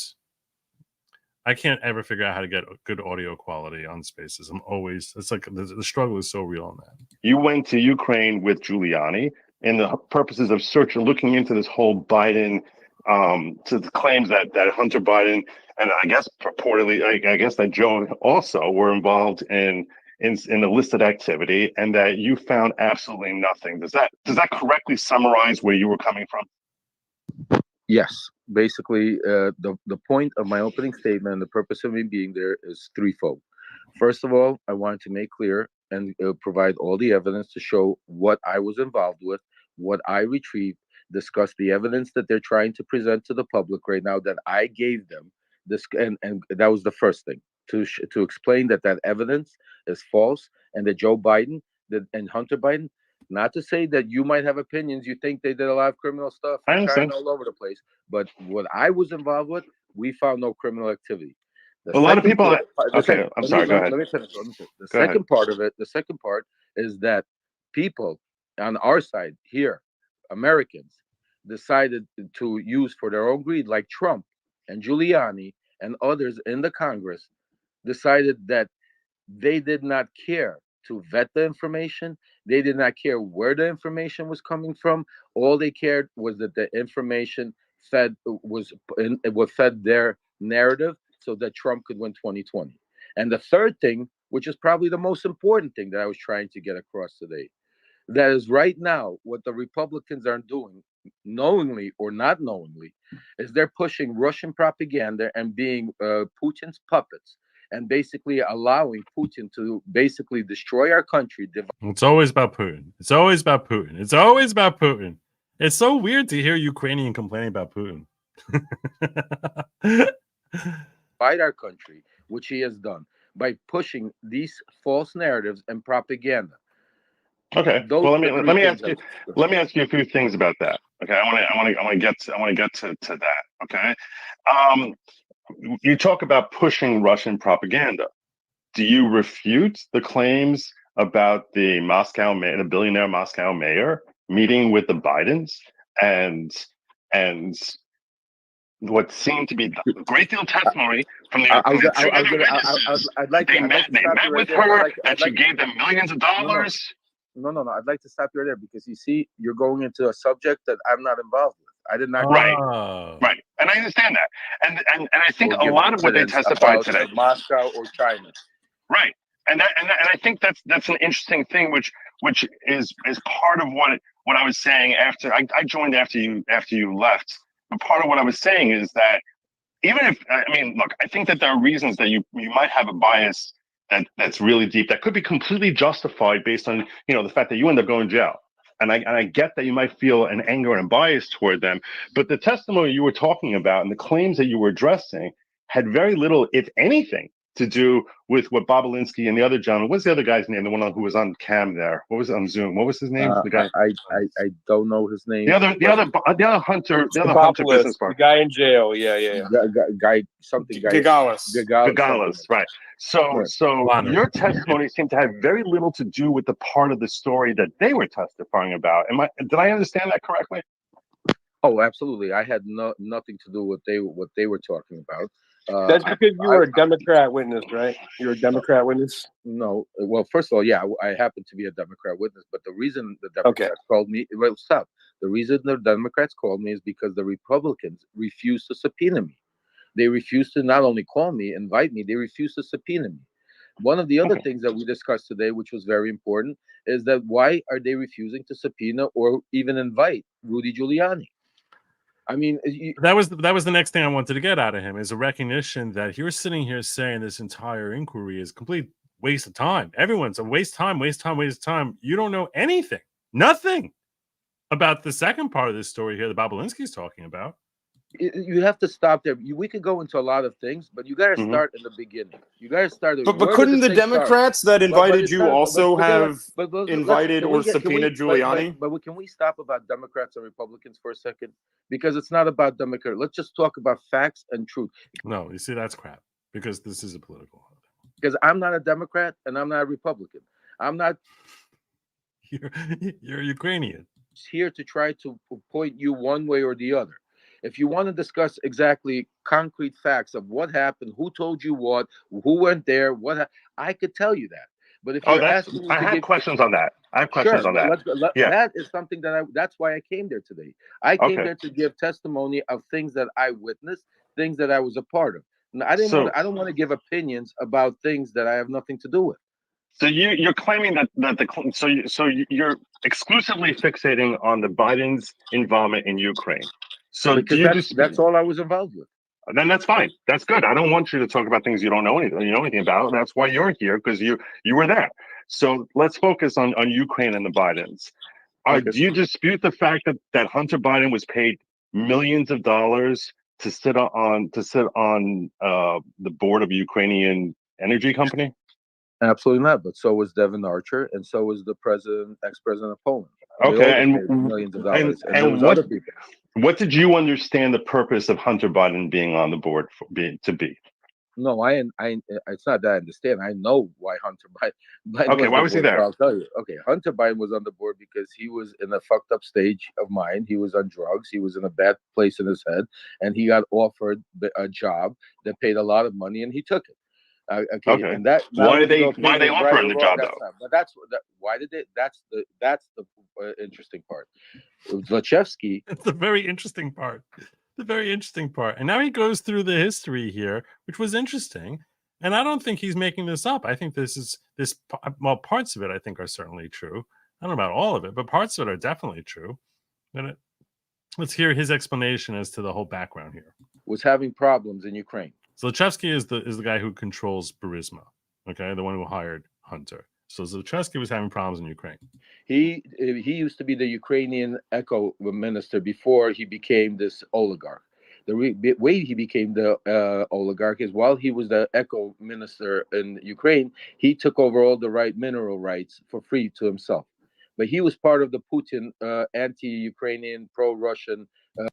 I can't ever figure out how to get good audio quality on Spaces. It's like the struggle is so real on that. You went to Ukraine with Giuliani in the purposes of looking into this whole Biden, to the claims that Hunter Biden and I guess purportedly, I guess that Joe also were involved in illicit activity, and that you found absolutely nothing. Does that correctly summarize where you were coming from? Yes. Basically, the point of my opening statement and the purpose of me being there is threefold. First of all, I wanted to make clear and provide all the evidence to show what I was involved with, what I retrieved, discuss the evidence that they're trying to present to the public right now that I gave them. And that was the first thing, to explain that evidence is false and that Joe Biden and Hunter Biden. Not to say that you might have opinions. You think they did a lot of criminal stuff and China all over the place. But what I was involved with, we found no criminal activity. A lot of people. Okay, I'm sorry. Go ahead. Let me finish. The second part of it. The second part is that people on our side here, Americans, decided to use for their own greed, like Trump and Giuliani and others in the Congress, decided that they did not care to vet the information. They did not care where the information was coming from. All they cared was that the information fed their narrative so that Trump could win 2020. And the third thing, which is probably the most important thing that I was trying to get across today, that is right now what the Republicans are doing, knowingly or not knowingly, is they're pushing Russian propaganda and being Putin's puppets, and basically allowing Putin to basically destroy our country. It's always about Putin. It's always about Putin. It's always about Putin. It's so weird to hear Ukrainian complaining about Putin. Fight our country, which he has done by pushing these false narratives and propaganda. Okay. Well, let me ask you a few things about that. Okay. I want to get to that. Okay. You talk about pushing Russian propaganda. Do you refute the claims about the billionaire Moscow mayor meeting with the Bidens and what seemed to be a great deal of testimony from the three other witnesses. They met with her, and she gave them millions of dollars. No. I'd like to stop you right there because you see, you're going into a subject that I'm not involved with. I did not. Right. And I understand that. And I think a lot of what they testified today, Moscow or China. right. And I think that's an interesting thing, which is part of what I was saying after I joined after you left. But part of what I was saying is that even if, I mean, look, I think that there are reasons that you might have a bias that's really deep that could be completely justified based on, the fact that you end up going to jail. And I get that you might feel an anger and bias toward them, but the testimony you were talking about and the claims that you were addressing had very little, if anything, to do with what Bobulinski and the other gentleman, what's the other guy's name? The one who was on cam there. What was it on Zoom? What was his name? The guy. I don't know his name. The other Hunter business partner. The guy in jail. Yeah. Guy something. Galanis, right. So your testimony seemed to have very little to do with the part of the story that they were testifying about. Did I understand that correctly? Oh, absolutely. I had nothing to do with what they were talking about. That's because you were a Democrat witness, right? You're a Democrat witness? No. Well, first of all, yeah, I happen to be a Democrat witness, but the reason the Democrats called me, well, stop. The reason the Democrats called me is because the Republicans refused to subpoena me. They refused to not only call me, invite me, they refused to subpoena me. One of the other things that we discussed today, which was very important, is that why are they refusing to subpoena or even invite Rudy Giuliani? I mean, that was the next thing I wanted to get out of him, is a recognition that you're sitting here saying this entire inquiry is complete waste of time. Everyone's a waste of time. You don't know anything, nothing about the second part of this story here that Bobulinski's talking about. You have to stop there. We could go into a lot of things, but you got to start in the beginning. You got to start. But couldn't the Democrats that invited you also have invited or subpoenaed Giuliani? But can we stop about Democrats and Republicans for a second? Because it's not about Democrat. Let's just talk about facts and truth. No, you see, that's crap, because this is a political. Because I'm not a Democrat and I'm not a Republican. I'm not. You're Ukrainian. Here to try to point you one way or the other. If you want to discuss exactly concrete facts of what happened, who told you what, who went there, I could tell you that. But if you're asking me I have questions on that. I have questions on that. That is something that's why I came there today. I came there to give testimony of things that I witnessed, things that I was a part of. And I don't want to give opinions about things that I have nothing to do with. So you're claiming so you're exclusively fixating on the Biden's involvement in Ukraine. So that's all I was involved with. Then that's fine. That's good. I don't want you to talk about things you don't know anything about. That's why you're here, because you were there. So let's focus on Ukraine and the Bidens. Do you dispute the fact that Hunter Biden was paid millions of dollars to sit on the board of a Ukrainian energy company? Absolutely not. But so was Devin Archer, and so was the ex-president of Poland. Okay, and millions of dollars. And other people. What did you understand the purpose of Hunter Biden being on the board to be? No, it's not that I understand. I know why Hunter Biden. Okay, why was he there? I'll tell you. Okay, Hunter Biden was on the board because he was in a fucked up stage of mind. He was on drugs. He was in a bad place in his head, and he got offered a job that paid a lot of money, and he took it. Okay. And that why they offer him the job though? But why did they? That's the interesting part. Zlochevsky. It's the very interesting part. The very interesting part. And now he goes through the history here, which was interesting. And I don't think he's making this up. I think parts of it I think are certainly true. I don't know about all of it, but parts of it are definitely true. And let's hear his explanation as to the whole background here. Was having problems in Ukraine. Zlochevsky is the guy who controls Burisma, okay, the one who hired Hunter. So Zlochevsky was having problems in Ukraine. He used to be the Ukrainian eco minister before he became this oligarch. The way he became the oligarch is while he was the eco minister in Ukraine, he took over all the mineral rights for free to himself. But he was part of the Putin anti-Ukrainian, pro-Russian. And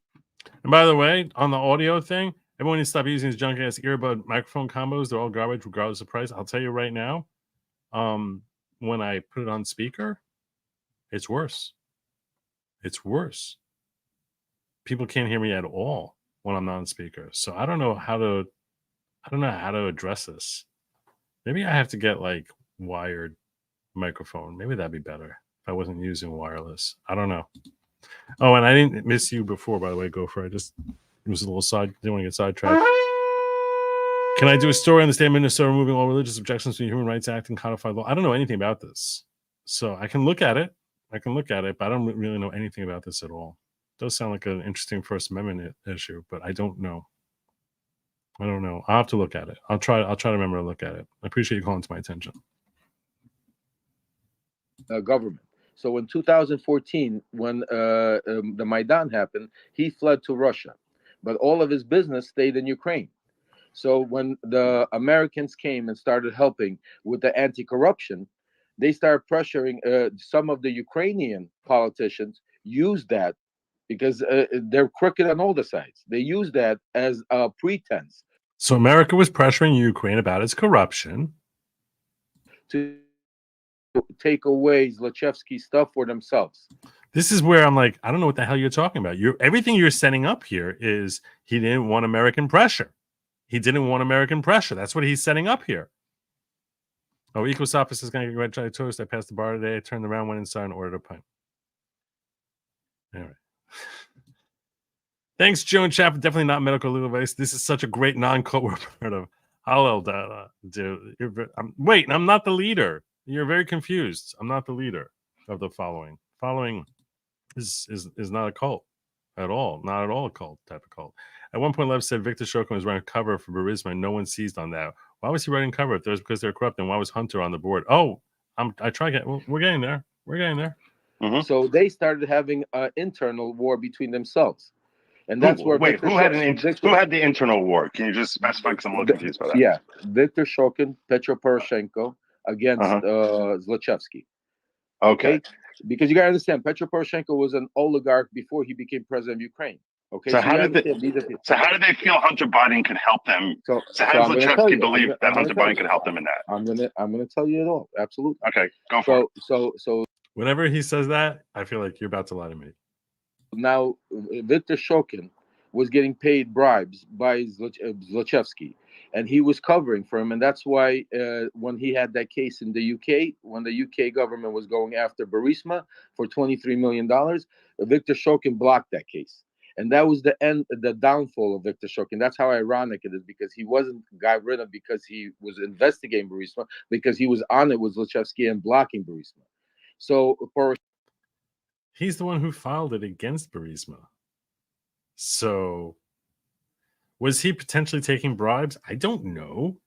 by the way, on the audio thing, everyone needs to stop using his junk ass earbud microphone combos. They're all garbage, regardless of price. I'll tell you right now, when I put it on speaker, it's worse. It's worse. People can't hear me at all when I'm not on speaker. So I don't know how to address this. Maybe I have to get like wired microphone. Maybe that'd be better if I wasn't using wireless. I don't know. Oh, and I didn't miss you before, by the way, Gopher. It was a little didn't want to get sidetracked. Can I do a story on the state of Minnesota removing all religious objections to the Human Rights Act and codified law? I don't know anything about this. So I can look at it. But I don't really know anything about this at all. It does sound like an interesting First Amendment issue, but I don't know. I'll have to look at it. I'll try to remember to look at it. I appreciate you calling to my attention. Government. So in 2014, when the Maidan happened, he fled to Russia, but all of his business stayed in Ukraine. So when the Americans came and started helping with the anti-corruption, they started pressuring some of the Ukrainian politicians use that because they're crooked on all the sides. They use that as a pretense. So America was pressuring Ukraine about its corruption to take away Zlochevsky's stuff for themselves. This is where I'm like, I don't know what the hell you're talking about. Everything you're setting up here is he didn't want American pressure. That's what he's setting up here. Oh, Ecosophists is going to get red chai toast. I passed the bar today. I turned around, went inside, and ordered a pint. All right. Thanks, Joe and Chap. Definitely not medical legal advice. This is such a great non-cult report of Hallel data, dude. Wait, I'm not the leader. You're very confused. I'm not the leader of the following. Following is not a cult at all. Not at all a cult type of cult. At one point, Lev said Victor Shokin was running cover for Burisma, and no one seized on that. Why was he running cover if it was because they're corrupt? And why was Hunter on the board? Oh, we're getting there. We're getting there. Mm-hmm. So they started having an internal war between themselves. And that's where who had the internal war? Can you just specify? Because I'm a little confused by that. Yeah, Viktor Shokin, Petro Poroshenko against Zlochevsky. Okay, because you got to understand, Petro Poroshenko was an oligarch before he became president of Ukraine. Okay, so how did they feel Hunter Biden could help them? So how does Zlochevsky believe that Hunter Biden could help them in that? I'm gonna tell you it all. Absolutely. Okay, go for it. So whenever he says that, I feel like you're about to lie to me. Now, Viktor Shokin was getting paid bribes by Zlochevsky, and he was covering for him. And that's why when he had that case in the UK, when the UK government was going after Burisma for $23 million, Viktor Shokin blocked that case. And that was the downfall of Viktor Shokin. That's how ironic it is, because he wasn't got rid of because he was investigating Burisma, because he was on it with Zlochevsky and blocking Burisma. So he's the one who filed it against Burisma. So was he potentially taking bribes? I don't know.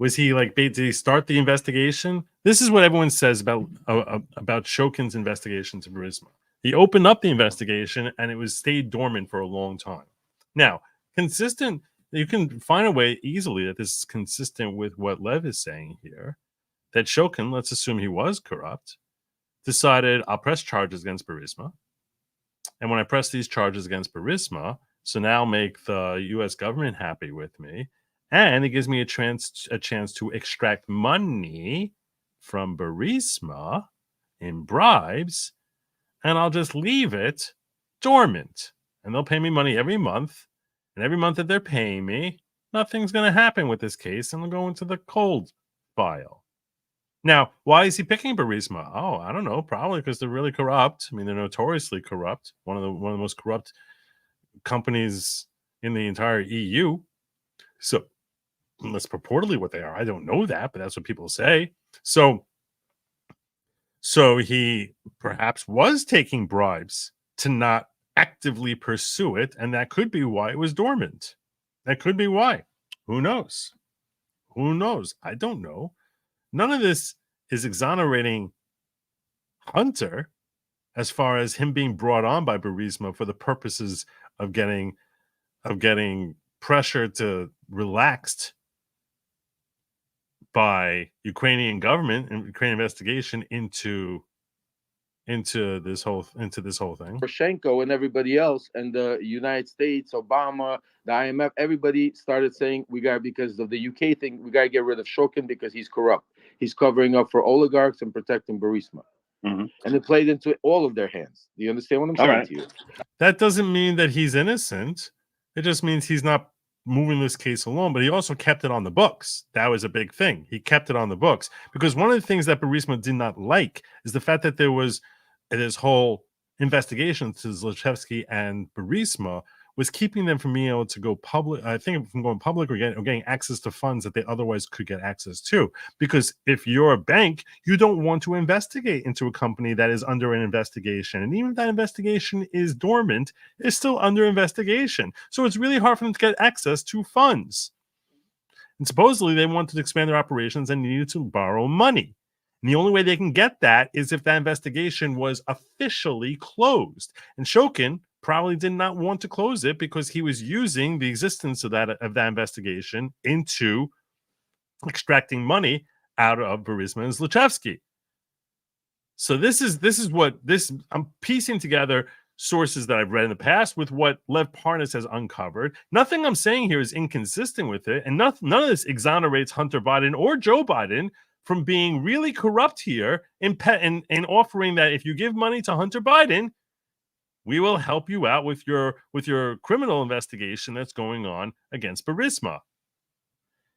Was he did he start the investigation? This is what everyone says about Shokin's investigation to Burisma. He opened up the investigation and it stayed dormant for a long time. Now, consistent, you can find a way easily that this is consistent with what Lev is saying here, that Shokin, let's assume he was corrupt, decided I'll press charges against Burisma. And when I press these charges against Burisma, so now make the U.S. government happy with me, and it gives me a chance to extract money from Burisma in bribes, and I'll just leave it dormant. And they'll pay me money every month, and every month that they're paying me, nothing's going to happen with this case, and they'll go into the cold file. Now, why is he picking Burisma? Oh, I don't know. Probably because they're really corrupt. I mean, they're notoriously corrupt. One of the most corrupt companies in the entire EU. So that's purportedly what they are. I don't know that, but that's what people say. So he perhaps was taking bribes to not actively pursue it, and that could be why it was dormant. That could be why. Who knows? Who knows? I don't know. None of this is exonerating Hunter as far as him being brought on by Burisma for the purposes of getting pressure to relaxed by Ukrainian government and Ukrainian investigation into this whole thing. Poroshenko and everybody else, and the United States, Obama, the IMF, everybody started saying because of the UK thing, we got to get rid of Shokin because he's corrupt. He's covering up for oligarchs and protecting Burisma. And it played into all of their hands. Do you understand what I'm saying to you? That doesn't mean that he's innocent. It just means he's not moving this case alone, but he also kept it on the books. That was a big thing. He kept it on the books because one of the things that Burisma did not like is the fact that there was this whole investigation to Zlochevsky and Burisma was keeping them from being able to go public. I think from going public or getting access to funds that they otherwise could get access to. Because if you're a bank, you don't want to investigate into a company that is under an investigation. And even if that investigation is dormant, it's still under investigation. So it's really hard for them to get access to funds. And supposedly they wanted to expand their operations and needed to borrow money. And the only way they can get that is if that investigation was officially closed. And Shokin probably did not want to close it because he was using the existence of that investigation into extracting money out of Burisma and Zlochevsky. So this is what I'm piecing together sources that I've read in the past with what Lev Parnas has uncovered. Nothing I'm saying here is inconsistent with it, and none of this exonerates Hunter Biden or Joe Biden from being really corrupt here in offering that if you give money to Hunter Biden, we will help you out with your criminal investigation that's going on against Burisma.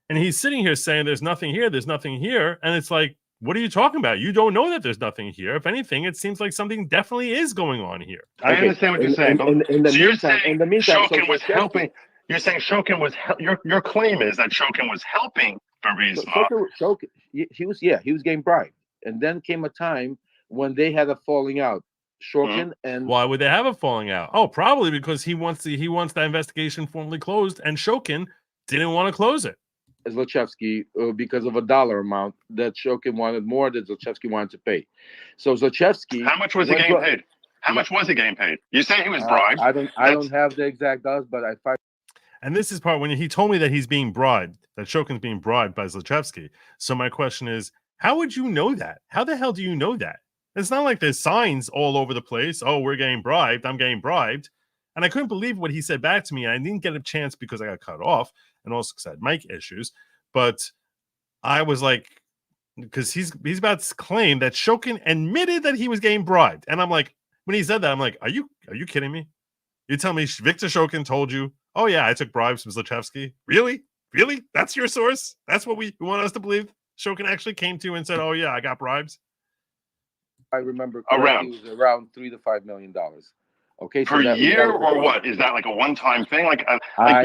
And he's sitting here saying there's nothing here, and it's like, what are you talking about? You don't know that there's nothing here. If anything, it seems like something definitely is going on here. I understand what you're saying. In the meantime, Shokin was helping. You're saying Shokin was your claim is that Shokin was helping Burisma. Shokin, he was getting bribed, and then came a time when they had a falling out. Shokin and why would they have a falling out? Oh, probably because he wants that investigation formally closed, and Shokin didn't want to close it. Zlochevsky because of a dollar amount that Shokin wanted more that Zlochevsky wanted to pay. So Zlochevsky, how much was he getting paid? How much was he getting paid? You say he was bribed. I don't have the exact dollars, but I find. And this is part when he told me that he's being bribed, that Shokin's being bribed by Zlochevsky. So my question is, how would you know that? How the hell do you know that? It's not like there's signs all over the place. Oh, we're getting bribed. I'm getting bribed. And I couldn't believe what he said back to me. I didn't get a chance because I got cut off and also because I had mic issues. But I was like, because he's about to claim that Shokin admitted that he was getting bribed. And I'm like, when he said that, I'm like, are you kidding me? You tell me Victor Shokin told you, oh yeah, I took bribes from Zlochevsky? Really? That's your source? That's what we want us to believe? Shokin actually came to you and said, oh yeah, I got bribes? I remember correctly, it was around $3 to $5 million. Okay, per year or what? Is that like a one-time thing? Like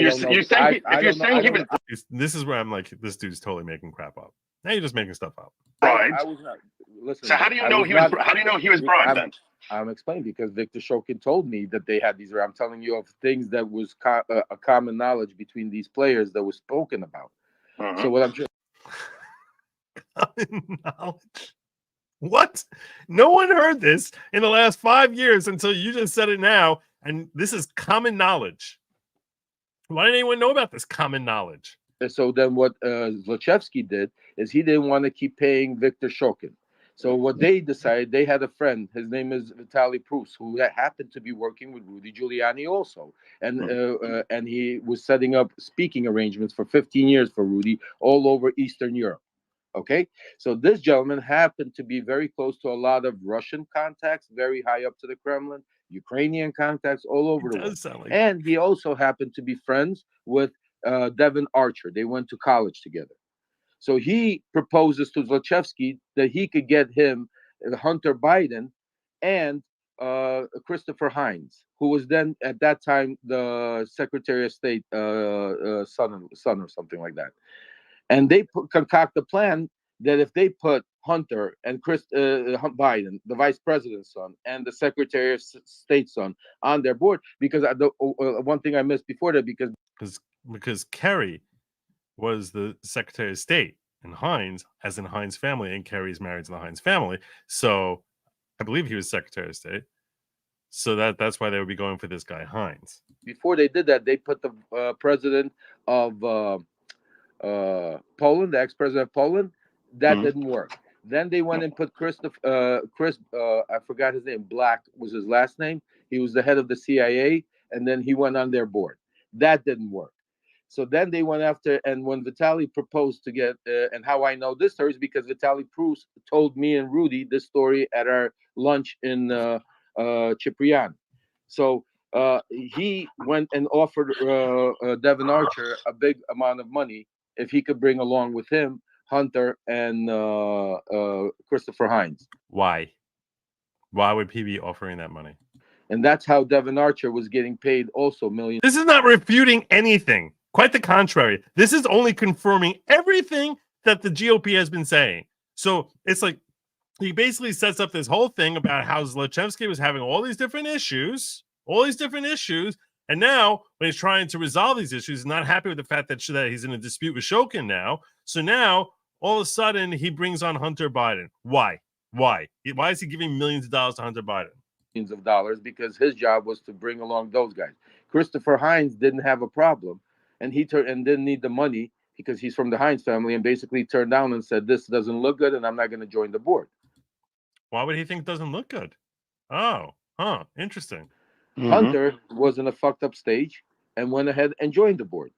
you're saying he was. This is where I'm like, this dude's totally making crap up. Now you're just making stuff up. Right. I was not. Listen. So how do you know he was? How do you know he was bribed then? I'm explaining because Victor Shokin told me that they had these. I'm telling you of things that was a common knowledge between these players that was spoken about. So what I'm saying. Common knowledge. What? No one heard this in the last 5 years until you just said it now. And this is common knowledge. Why didn't anyone know about this common knowledge? So then what Zlochevsky did is he didn't want to keep paying Victor Shokin. So what they decided, they had a friend, his name is Vitaly Prus, who happened to be working with Rudy Giuliani also. And he was setting up speaking arrangements for 15 years for Rudy all over Eastern Europe. Okay, so this gentleman happened to be very close to a lot of Russian contacts, very high up to the Kremlin, Ukrainian contacts all over the world. And he also happened to be friends with Devin Archer. They went to college together. So he proposes to Zlochevsky that he could get him Hunter Biden and Christopher Hines, who was then at that time the Secretary of State son or something like that. And they concoct a plan that if they put Hunter and Biden, the vice president's son, and the Secretary of State's son on their board, because one thing I missed before that, because Kerry was the Secretary of State and Hines, as in Hines family, and Kerry's married to the Hines family. So I believe he was Secretary of State. So that's why they would be going for this guy Hines. Before they did that, they put the president of Poland, the ex-president of Poland. That didn't work. Then they went and put Chris, I forgot his name, Black was his last name. He was the head of the CIA, and then he went on their board. That didn't work. So then they went after, and when Vitaly proposed to get, and how I know this story is because Vitaly Proust told me and Rudy this story at our lunch in Cipriani. So he went and offered Devin Archer a big amount of money if he could bring along with him Hunter and Christopher Hines. Why? Why would he be offering that money? And that's how Devin Archer was getting paid also millions. This is not refuting anything. Quite the contrary. This is only confirming everything that the GOP has been saying. So it's like he basically sets up this whole thing about how Zlochevsky was having all these different issues. And now when he's trying to resolve these issues, he's not happy with the fact that he's in a dispute with Shokin now. So now all of a sudden he brings on Hunter Biden. Why? Why is he giving millions of dollars to Hunter Biden? Millions of dollars because his job was to bring along those guys. Christopher Hines didn't have a problem, and he didn't need the money because he's from the Hines family, and basically turned down and said, "This doesn't look good, and I'm not going to join the board." Why would he think it doesn't look good? Oh, interesting. Hunter was in a fucked up stage and went ahead and joined the board.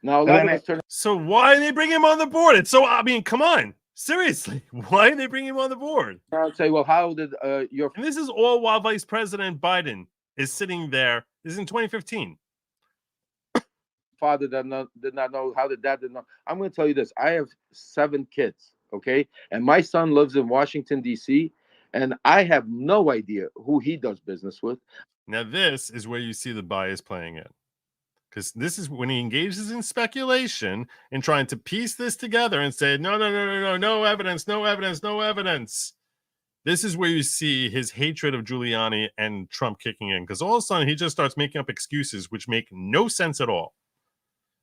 Now, a lot of us turn. So why did they bring him on the board? It's so, I mean, come on. Seriously, why did they bring him on the board? I'll say, well, how did your... And this is all while Vice President Biden is sitting there. This is in 2015. Father did not know, how did dad did not. I'm going to tell you this. I have 7 kids, okay? And my son lives in Washington, D.C., and I have no idea who he does business with. Now, this is where you see the bias playing in. Because this is when he engages in speculation and trying to piece this together and say, no evidence. This is where you see his hatred of Giuliani and Trump kicking in. Because all of a sudden, he just starts making up excuses which make no sense at all.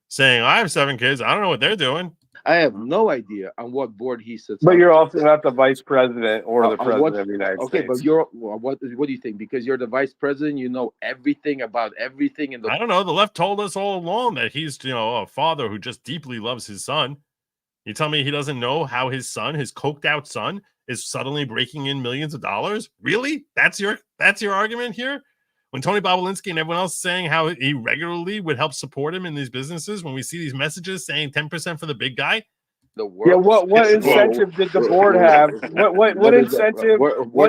Saying, I have 7 kids. I don't know what they're doing. I have no idea on what board he sits But on. you're also not the vice president or the president of the United States. Okay, but what do you think? Because you're the vice president, you know everything about everything. I don't know. The left told us all along that he's, a father who just deeply loves his son. You tell me he doesn't know how his son, his coked out son, is suddenly breaking in millions of dollars? Really? That's your argument here? When Tony Bobulinski and everyone else is saying how he regularly would help support him in these businesses, when we see these messages saying 10% for the big guy. Yeah, what incentive did the board have? What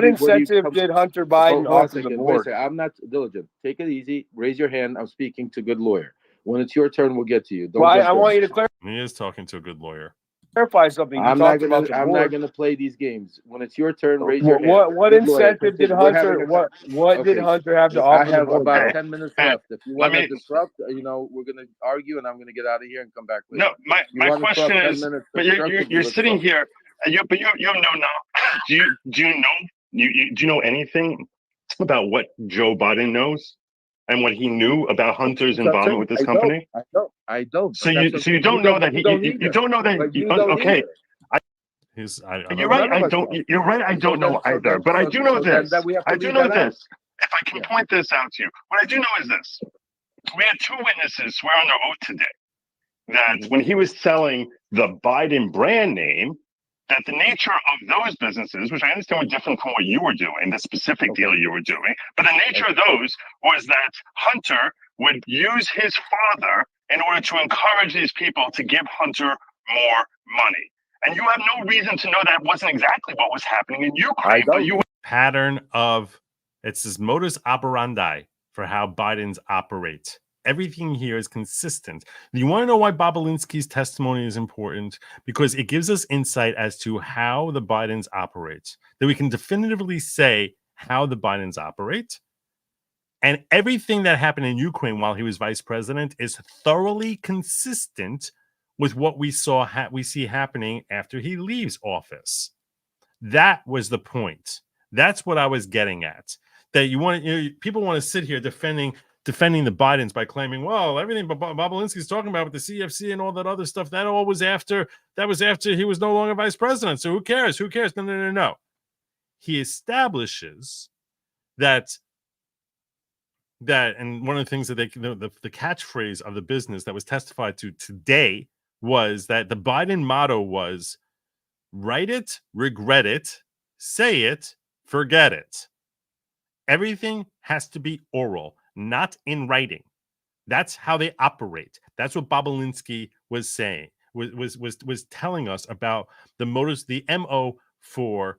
incentive did Hunter Biden offer the board? I'm not diligent. Take it easy. Raise your hand. I'm speaking to a good lawyer. When it's your turn, we'll get to you. I want you to clarify. He is talking to a good lawyer. Clarify something. I'm not going to play these games. When it's your turn, raise your hand. What incentive did Hunter? What did Hunter have to offer? I have about 10 minutes left. If you want to disrupt, we're going to argue, and I'm going to get out of here and come back later. No, my question is, but you're sitting here, but you have no knowledge. Do you know anything about what Joe Biden knows? And what he knew about Hunter's involvement with this company? I don't. So you don't know that you don't know that. Okay. You're right. I don't. You're right. I don't know either. But I do know this. I do know this. If I can point this out to you, what I do know is this: we had 2 witnesses swear under oath today that when he was selling the Biden brand name, that the nature of those businesses, which I understand were different from what you were doing, the specific deal you were doing, but the nature of those was that Hunter would use his father in order to encourage these people to give Hunter more money. And you have no reason to know that wasn't exactly what was happening in Ukraine. Pattern of, it's this modus operandi for how Biden's operate. Everything here is consistent. You want to know why Bobulinski's testimony is important? Because it gives us insight as to how the Bidens operate. That we can definitively say how the Bidens operate. And everything that happened in Ukraine while he was vice president is thoroughly consistent with what we see happening after he leaves office. That was the point. That's what I was getting at. That people want to sit here defending the Bidens by claiming, well, everything Bobulinski's talking about with the CFC and all that other stuff, that was after he was no longer vice president. So who cares? No. He establishes that, and one of the things that the catchphrase of the business that was testified to today was that the Biden motto was, write it, regret it, say it, forget it. Everything has to be oral, not in writing. That's how they operate. That's what Bobulinski was saying, was telling us about the motives, the MO for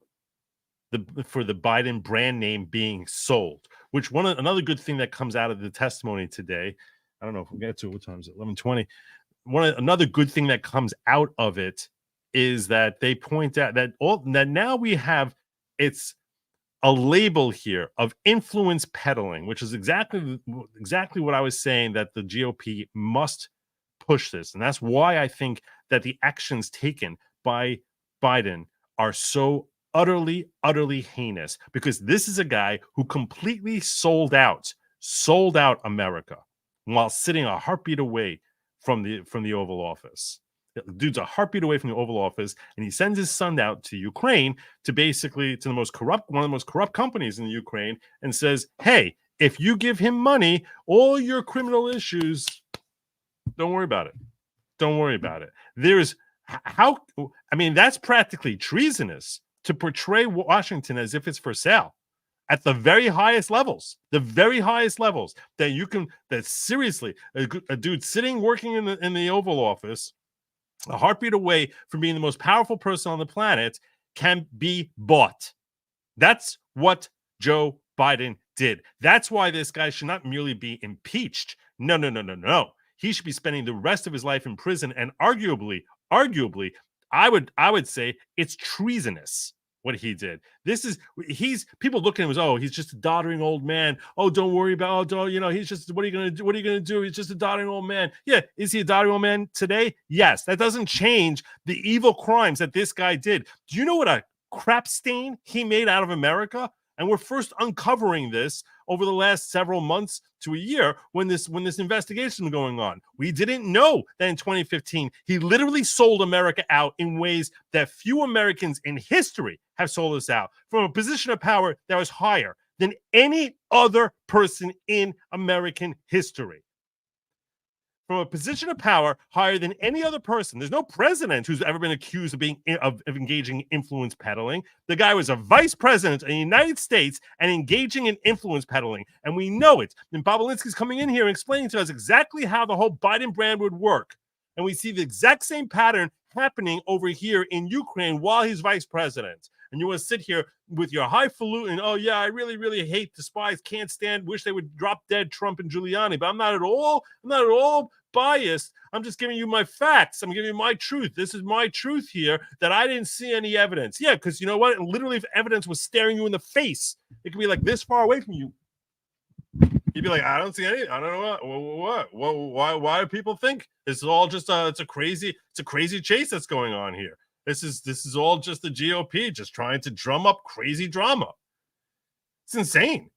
the Biden brand name being sold. Which another good thing that comes out of the testimony today, I don't know if we'll get to it. What time is it? 11:20. Another good thing that comes out of it is that they point out that now we have a label here of influence peddling, which is exactly what I was saying, that the GOP must push this. And that's why I think that the actions taken by Biden are so utterly heinous, because this is a guy who completely sold out America while sitting a heartbeat away from the Oval Office. The dude's a heartbeat away from the Oval Office, and he sends his son out to Ukraine to one of the most corrupt companies in the Ukraine, and says, "Hey, if you give him money, all your criminal issues, don't worry about it. Don't worry about it." That's practically treasonous to portray Washington as if it's for sale at the very highest levels, that seriously, a dude sitting working in the Oval Office, a heartbeat away from being the most powerful person on the planet, can be bought. That's what Joe Biden did. That's why this guy should not merely be impeached. No. He should be spending the rest of his life in prison, and arguably, I would say it's treasonous what he did. People looking at him as, oh, he's just a doddering old man. Oh, don't worry about, he's just, what are you going to do? What are you going to do? He's just a doddering old man. Yeah. Is he a doddering old man today? Yes. That doesn't change the evil crimes that this guy did. Do you know what a crap stain he made out of America? And we're first uncovering this over the last several months to a year when this investigation was going on. We didn't know that in 2015, he literally sold America out in ways that few Americans in history have sold us out, from a position of power that was higher than any other person in American history. From a position of power higher than any other person. There's no president who's ever been accused of engaging in influence peddling. The guy was a vice president of the United States and engaging in influence peddling. And we know it. And Bobulinski's coming in here and explaining to us exactly how the whole Biden brand would work. And we see the exact same pattern happening over here in Ukraine while he's vice president. And you want to sit here with your highfalutin, oh yeah, I really, really hate, despise, can't stand, wish they would drop dead Trump and Giuliani. But I'm not at all biased. I'm just giving you my facts. I'm giving you my truth. This is my truth here, that I didn't see any evidence. Yeah, because you know what? Literally, if evidence was staring you in the face, it could be like this far away from you. You'd be like, I don't see any. I don't know what. Why do people think this is all just it's a crazy chase that's going on here? This is all just the GOP just trying to drum up crazy drama. It's insane.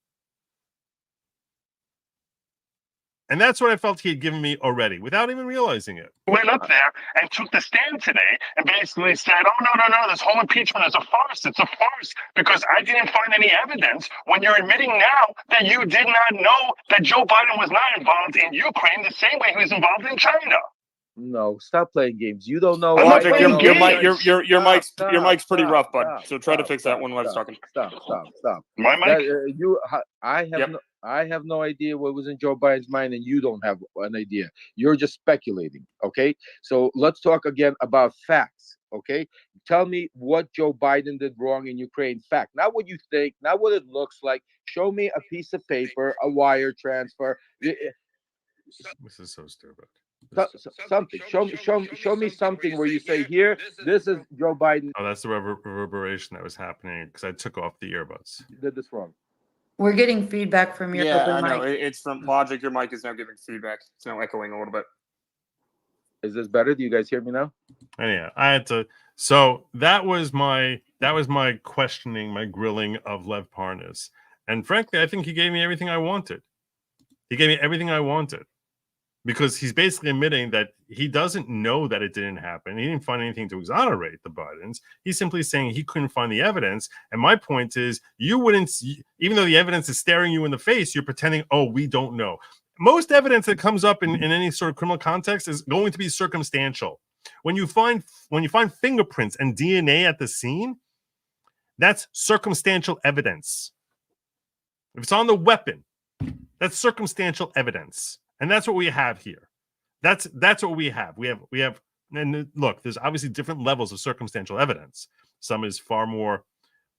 And that's what I felt he had given me already without even realizing it. Went up there and took the stand today and basically said, oh, no, this whole impeachment is a farce. It's a farce because I didn't find any evidence, when you're admitting now that you did not know that Joe Biden was not involved in Ukraine the same way he was involved in China. No, stop playing games. You don't know. Logic, your mic's pretty rough, bud. So try to fix that when Lev's talking. Stop. My mic? I have no idea what was in Joe Biden's mind, and you don't have an idea. You're just speculating, okay? So let's talk again about facts, okay? Tell me what Joe Biden did wrong in Ukraine. Fact, not what you think, not what it looks like. Show me a piece of paper, a wire transfer. This is so stupid. Something. Show me something where you say, here, this is Joe Biden. Oh, that's the reverberation that was happening because I took off the earbuds. You did this wrong. We're getting feedback from your I open know. mic. It's from Logic. Your mic is now giving feedback. It's now echoing a little bit. Is this better? Do you guys hear me now? Yeah, I had to. So that was my questioning, my grilling of Lev Parnas. And frankly, I think he gave me everything I wanted. Because he's basically admitting that he doesn't know that it didn't happen. He didn't find anything to exonerate the Bidens. He's simply saying he couldn't find the evidence. And my point is, you wouldn't, even though the evidence is staring you in the face, you're pretending, oh, we don't know. Most evidence that comes up in any sort of criminal context is going to be circumstantial. When you find fingerprints and DNA at the scene, that's circumstantial evidence. If it's on the weapon, that's circumstantial evidence. And that's what we have here. That's what we have. We have, and look, there's obviously different levels of circumstantial evidence. Some is far more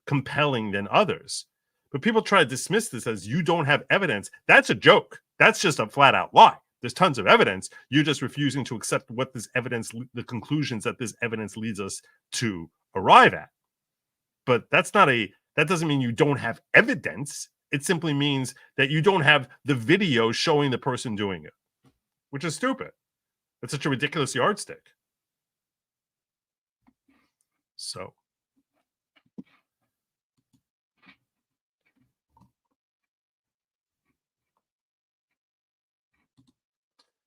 compelling than others. But people try to dismiss this as you don't have evidence. That's a joke. That's just a flat out lie. There's tons of evidence. You're just refusing to accept what this evidence, the conclusions that this evidence leads us to arrive at. But that doesn't mean you don't have evidence. It simply means that you don't have the video showing the person doing it, which is stupid. It's such a ridiculous yardstick. So.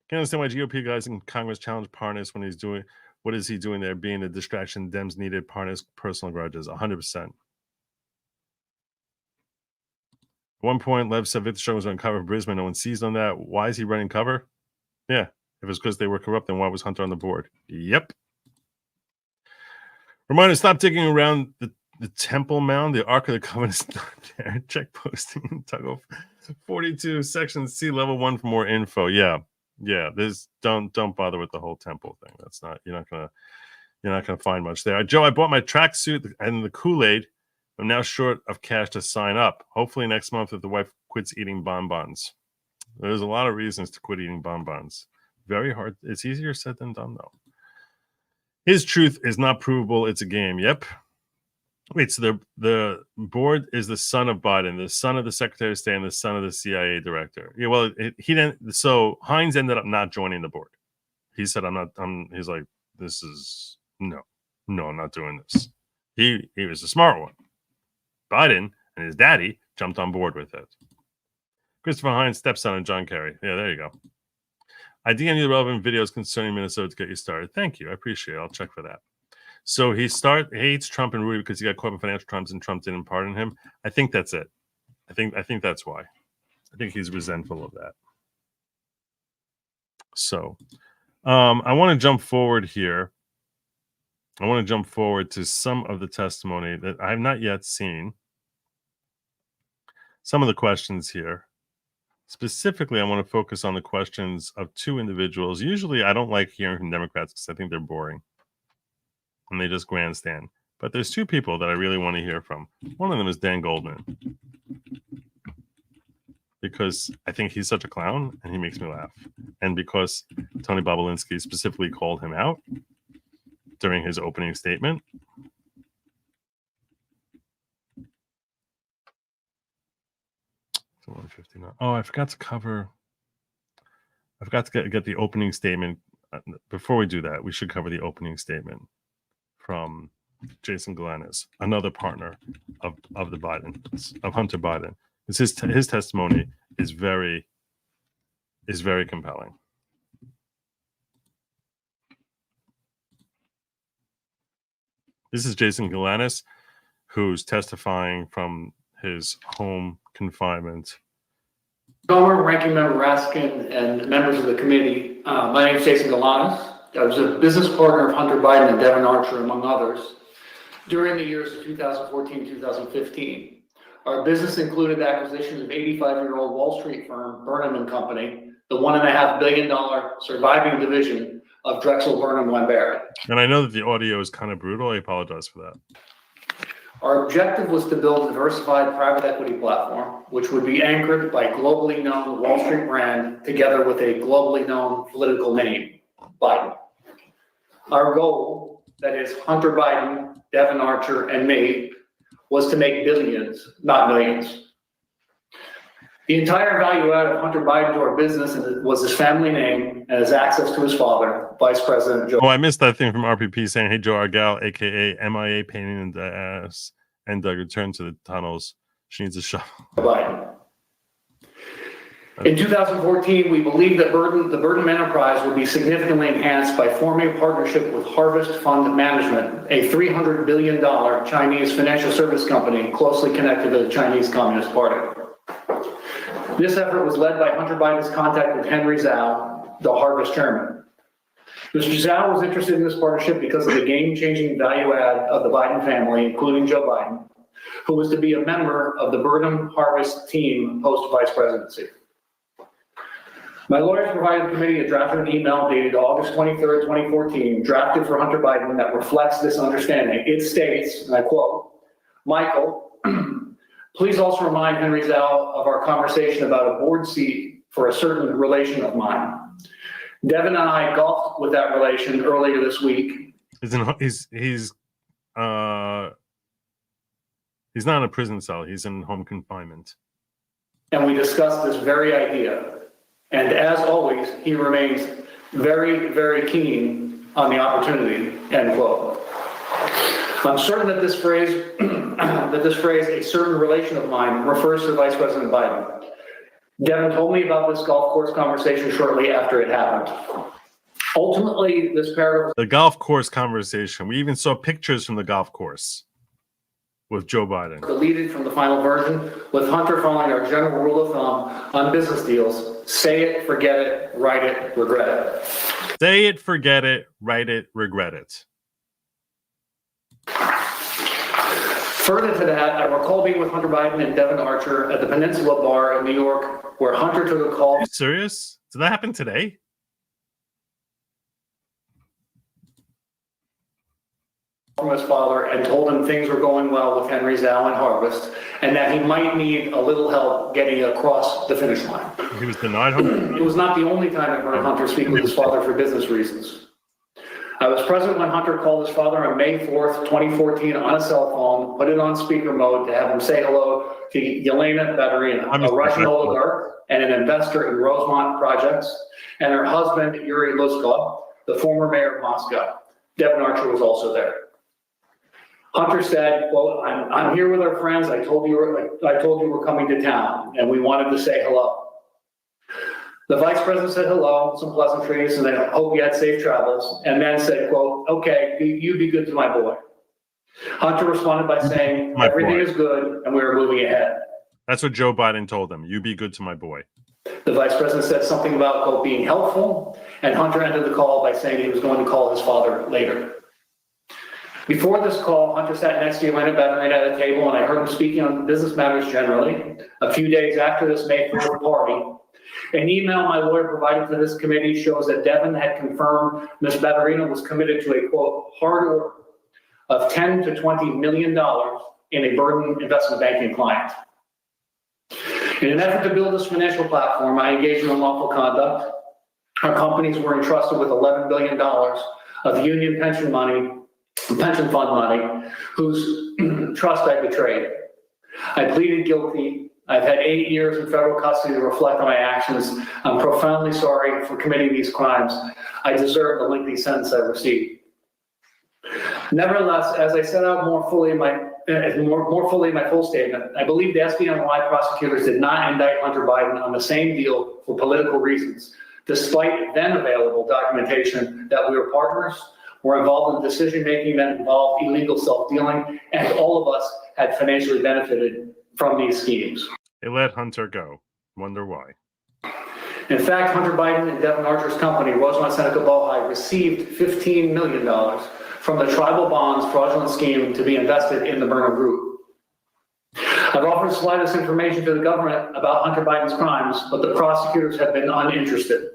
Can't understand why GOP guys in Congress challenge Parnas when he's doing, what is he doing there? Being a distraction Dems needed. Parnas' personal grudges, 100%. At one point, Lev said Victor Strong was on cover of Brisbane. No one seized on that. Why is he running cover? Yeah, if it's because they were corrupt, then why was Hunter on the board? Yep. Reminder, stop digging around the Temple Mound. The Ark of the Covenant is not there. Check posting. Toggle 42, section C, level 1 for more info. Yeah. There's don't bother with the whole temple thing. That's not, you're not gonna find much there. Joe, I bought my tracksuit and the Kool-Aid. I'm now short of cash to sign up. Hopefully next month if the wife quits eating bonbons. There's a lot of reasons to quit eating bonbons. Very hard. It's easier said than done though. His truth is not provable. It's a game. Yep. Wait, so the board is the son of Biden, the son of the Secretary of State, and the son of the CIA director. Yeah, well, he didn't. So Hines ended up not joining the board. He said, he's like, this is, no, I'm not doing this. He was the smart one. Biden and his daddy jumped on board with it. Christopher Hines, stepson of John Kerry. Yeah, there you go. I DM you the relevant videos concerning Minnesota to get you started. Thank you. I appreciate it. I'll check for that. So he hates Trump and Rudy because he got caught in financial crimes and Trump didn't pardon him. I think that's it. I think that's why. I think he's resentful of that. So I want to jump forward here. I want to jump forward to some of the testimony that I have not yet seen. Some of the questions here. Specifically, I want to focus on the questions of two individuals. Usually, I don't like hearing from Democrats because I think they're boring. And they just grandstand. But there's two people that I really want to hear from. One of them is Dan Goldman. Because I think he's such a clown and he makes me laugh. And because Tony Bobulinski specifically called him out during his opening statement. Oh, I forgot to get the opening statement. Before we do that, we should cover the opening statement from Jason Galanis, another partner of the Biden, of Hunter Biden. His testimony is very compelling. This is Jason Galanis, who's testifying from his home confinement. Gomer, Ranking Member Raskin, and members of the committee. My name is Jason Galanis. I was a business partner of Hunter Biden and Devin Archer, among others, during the years of 2014-2015. Our business included the acquisition of 85-year-old Wall Street firm Burnham and Company, the $1.5 billion surviving division of Drexel Burnham Lambert. And I know that the audio is kind of brutal. I apologize for that. Our objective was to build a diversified private equity platform, which would be anchored by globally known Wall Street brand together with a globally known political name, Biden. Our goal, that is Hunter Biden, Devin Archer, and me, was to make billions, not millions. The entire value add of Hunter Biden to our business was his family name and his access to his father, Vice President Joe. Oh, I missed that thing from RPP saying, "Hey, Joe Argal, aka MIA, pain in the ass, and Doug return to the tunnels. She needs a shovel." Biden. In 2014, we believed that the Burnham enterprise would be significantly enhanced by forming a partnership with Harvest Fund Management, a $300 billion Chinese financial service company closely connected to the Chinese Communist Party. This effort was led by Hunter Biden's contact with Henry Zhao, the Harvest chairman. Mr. Zhao was interested in this partnership because of the game-changing value add of the Biden family, including Joe Biden, who was to be a member of the Burnham Harvest team post-vice presidency. My lawyers provided the committee a drafted email dated August 23rd, 2014, drafted for Hunter Biden that reflects this understanding. It states, and I quote, Michael, please also remind Henry Zhao of our conversation about a board seat for a certain relation of mine. Devin and I golfed with that relation earlier this week. He's not in a prison cell. He's in home confinement. And we discussed this very idea. And as always, he remains very, very keen on the opportunity, end quote. I'm certain that this phrase, a certain relation of mine, refers to Vice President Biden. Devin told me about this golf course conversation shortly after it happened. Ultimately, this paragraph... The golf course conversation. We even saw pictures from the golf course with Joe Biden. Deleted from the final version, with Hunter following our general rule of thumb on business deals. Say it, forget it, write it, regret it. Say it, forget it, write it, regret it. Further to that, I recall being with Hunter Biden and Devin Archer at the Peninsula Bar in New York, where Hunter took a call. Are you serious? Did that happen today? From his father and told him things were going well with Henry Zhao and Harvest, and that he might need a little help getting across the finish line. He was denied hope. It was not the only time I heard Hunter speak with his father for business reasons. I was present when Hunter called his father on May 4th, 2014 on a cell phone, put it on speaker mode to have him say hello to Yelena Baturina, a Russian oligarch and an investor in Rosemont projects, and her husband, Yuri Luzkov, the former mayor of Moscow. Devin Archer was also there. Hunter said, quote, I'm here with our friends. I told you we're coming to town, and we wanted to say hello. The vice president said hello, some pleasantries, and then hope you had safe travels, and then said, quote, okay, you be good to my boy. Hunter responded by saying, everything is good, and we are moving ahead. That's what Joe Biden told him. You be good to my boy. The vice president said something about, quote, being helpful, and Hunter ended the call by saying he was going to call his father later. Before this call, Hunter sat next to Yelena Baturina at a table, and I heard him speaking on business matters generally. A few days after this May 4th party, an email my lawyer provided to this committee shows that Devin had confirmed Ms. Baturina was committed to a, quote, hard order of $10 to $20 million in a burden investment banking client. In an effort to build this financial platform, I engaged in unlawful conduct. Our companies were entrusted with $11 billion of union pension fund money, whose trust I betrayed. I pleaded guilty. I've had 8 years in federal custody to reflect on my actions. I'm profoundly sorry for committing these crimes. I deserve the lengthy sentence I received. Nevertheless, as I set out more fully in my full statement, I believe the SDNY prosecutors did not indict Hunter Biden on the same deal for political reasons, despite then available documentation that we were partners, were involved in decision-making that involved illegal self-dealing, and all of us had financially benefited from these schemes. They let Hunter go. Wonder why. In fact, Hunter Biden and Devin Archer's company, Rosemont Seneca Bohai, received $15 million from the tribal bonds fraudulent scheme to be invested in the Burnham Group. I've offered to supply this information to the government about Hunter Biden's crimes, but the prosecutors have been uninterested.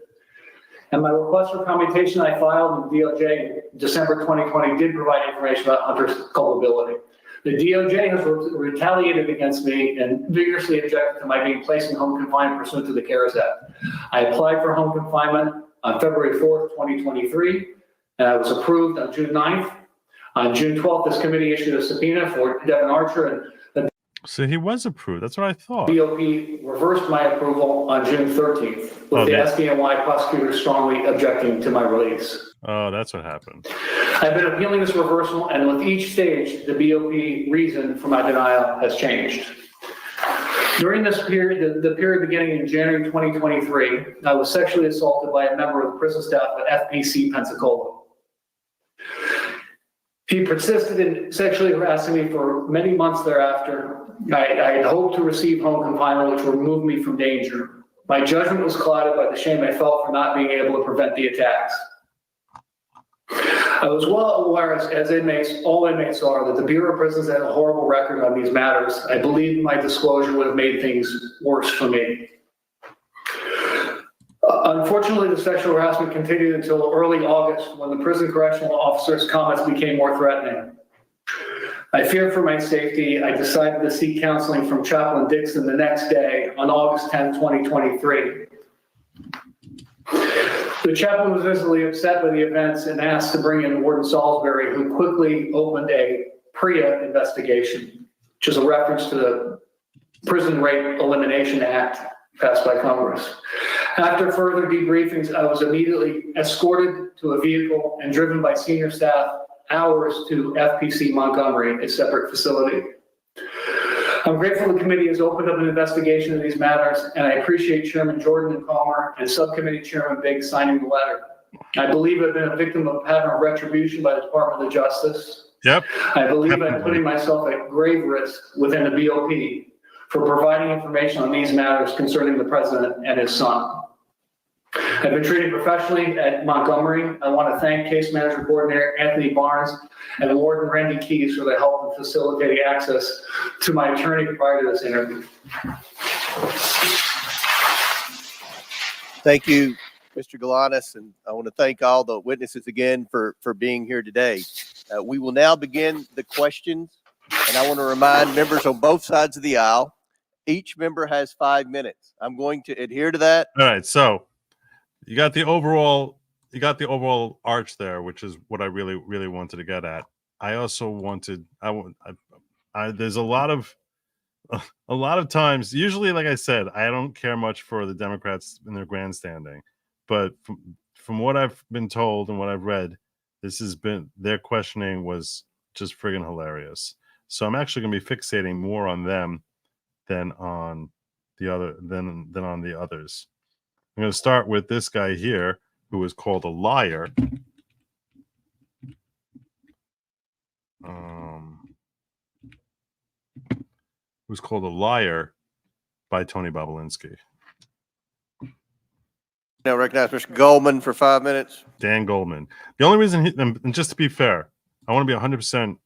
And my request for commutation I filed in DOJ in December 2020 did provide information about Hunter's culpability. The DOJ has retaliated against me and vigorously objected to my being placed in home confinement pursuant to the CARES Act. I applied for home confinement on February 4th, 2023, and I was approved on June 9th. On June 12th, this committee issued a subpoena for Devin Archer, and the So he was approved. That's what I thought. BOP reversed my approval on June 13th, with the SDNY prosecutors strongly objecting to my release. Oh, that's what happened. I've been appealing this reversal, and with each stage, the BOP reason for my denial has changed. During this period, the period beginning in January 2023, I was sexually assaulted by a member of the prison staff at FPC Pensacola. He persisted in sexually harassing me for many months thereafter. I had hoped to receive home confinement, which would remove me from danger. My judgment was clouded by the shame I felt for not being able to prevent the attacks. I was well aware, as inmates, all inmates are, that the Bureau of Prisons had a horrible record on these matters. I believe my disclosure would have made things worse for me. Unfortunately, the sexual harassment continued until early August when the prison correctional officer's comments became more threatening. I feared for my safety. I decided to seek counseling from Chaplain Dixon the next day on August 10, 2023. The chaplain was visibly upset by the events and asked to bring in Warden Salisbury, who quickly opened a PREA investigation, which is a reference to the Prison Rape Elimination Act passed by Congress. After further debriefings, I was immediately escorted to a vehicle and driven by senior staff hours to FPC Montgomery, a separate facility. I'm grateful the committee has opened up an investigation of these matters, and I appreciate Chairman Jordan and Palmer and Subcommittee Chairman Biggs signing the letter. I believe I've been a victim of a pattern of retribution by the Department of Justice. Yep. I believe I'm putting myself at grave risk within the BOP for providing information on these matters concerning the president and his son. I've been treated professionally at Montgomery. I want to thank Case Manager Coordinator Anthony Barnes and Warden Randy Keys for their help in facilitating access to my attorney prior to this interview. Thank you, Mr. Galanis, and I want to thank all the witnesses again for being here today. We will now begin the questions, and I want to remind members on both sides of the aisle, each member has 5 minutes. I'm going to adhere to that. All right, so you got the overall arch there, which is what I really wanted to get at. I also wanted there's a lot of times, usually, like I said, I don't care much for the Democrats in their grandstanding, but from what I've been told and what I've read, their questioning was just friggin' hilarious. So I'm actually going to be fixating more on them than on the others. I'm going to start with this guy here, who was called a liar. Who's called a liar by Tony Bobulinski. Now recognize Mr. Goldman for 5 minutes. Dan Goldman. The only reason, and just to be fair, I want to be 100%.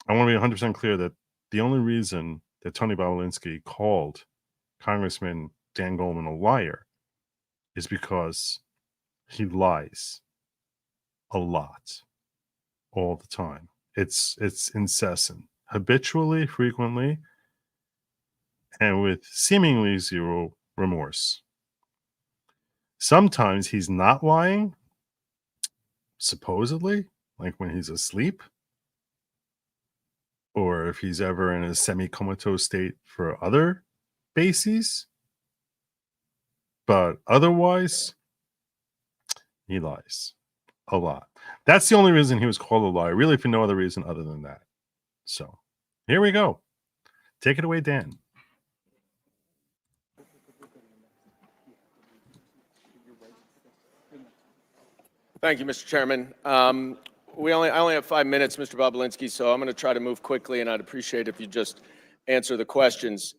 I want to be 100% clear that the only reason that Tony Bobulinski called Congressman Dan Goldman a liar is because he lies a lot, all the time. It's incessant, habitually, frequently, and with seemingly zero remorse. Sometimes he's not lying, supposedly, like when he's asleep, or if he's ever in a semi-comatose state for other bases. But otherwise, he lies a lot. That's the only reason he was called a liar, really, for no other reason other than that. So here we go. Take it away, Dan. Thank you, Mr. Chairman. I only have 5 minutes, Mr. Bobulinski, so I'm going to try to move quickly, and I'd appreciate if you just answer the questions.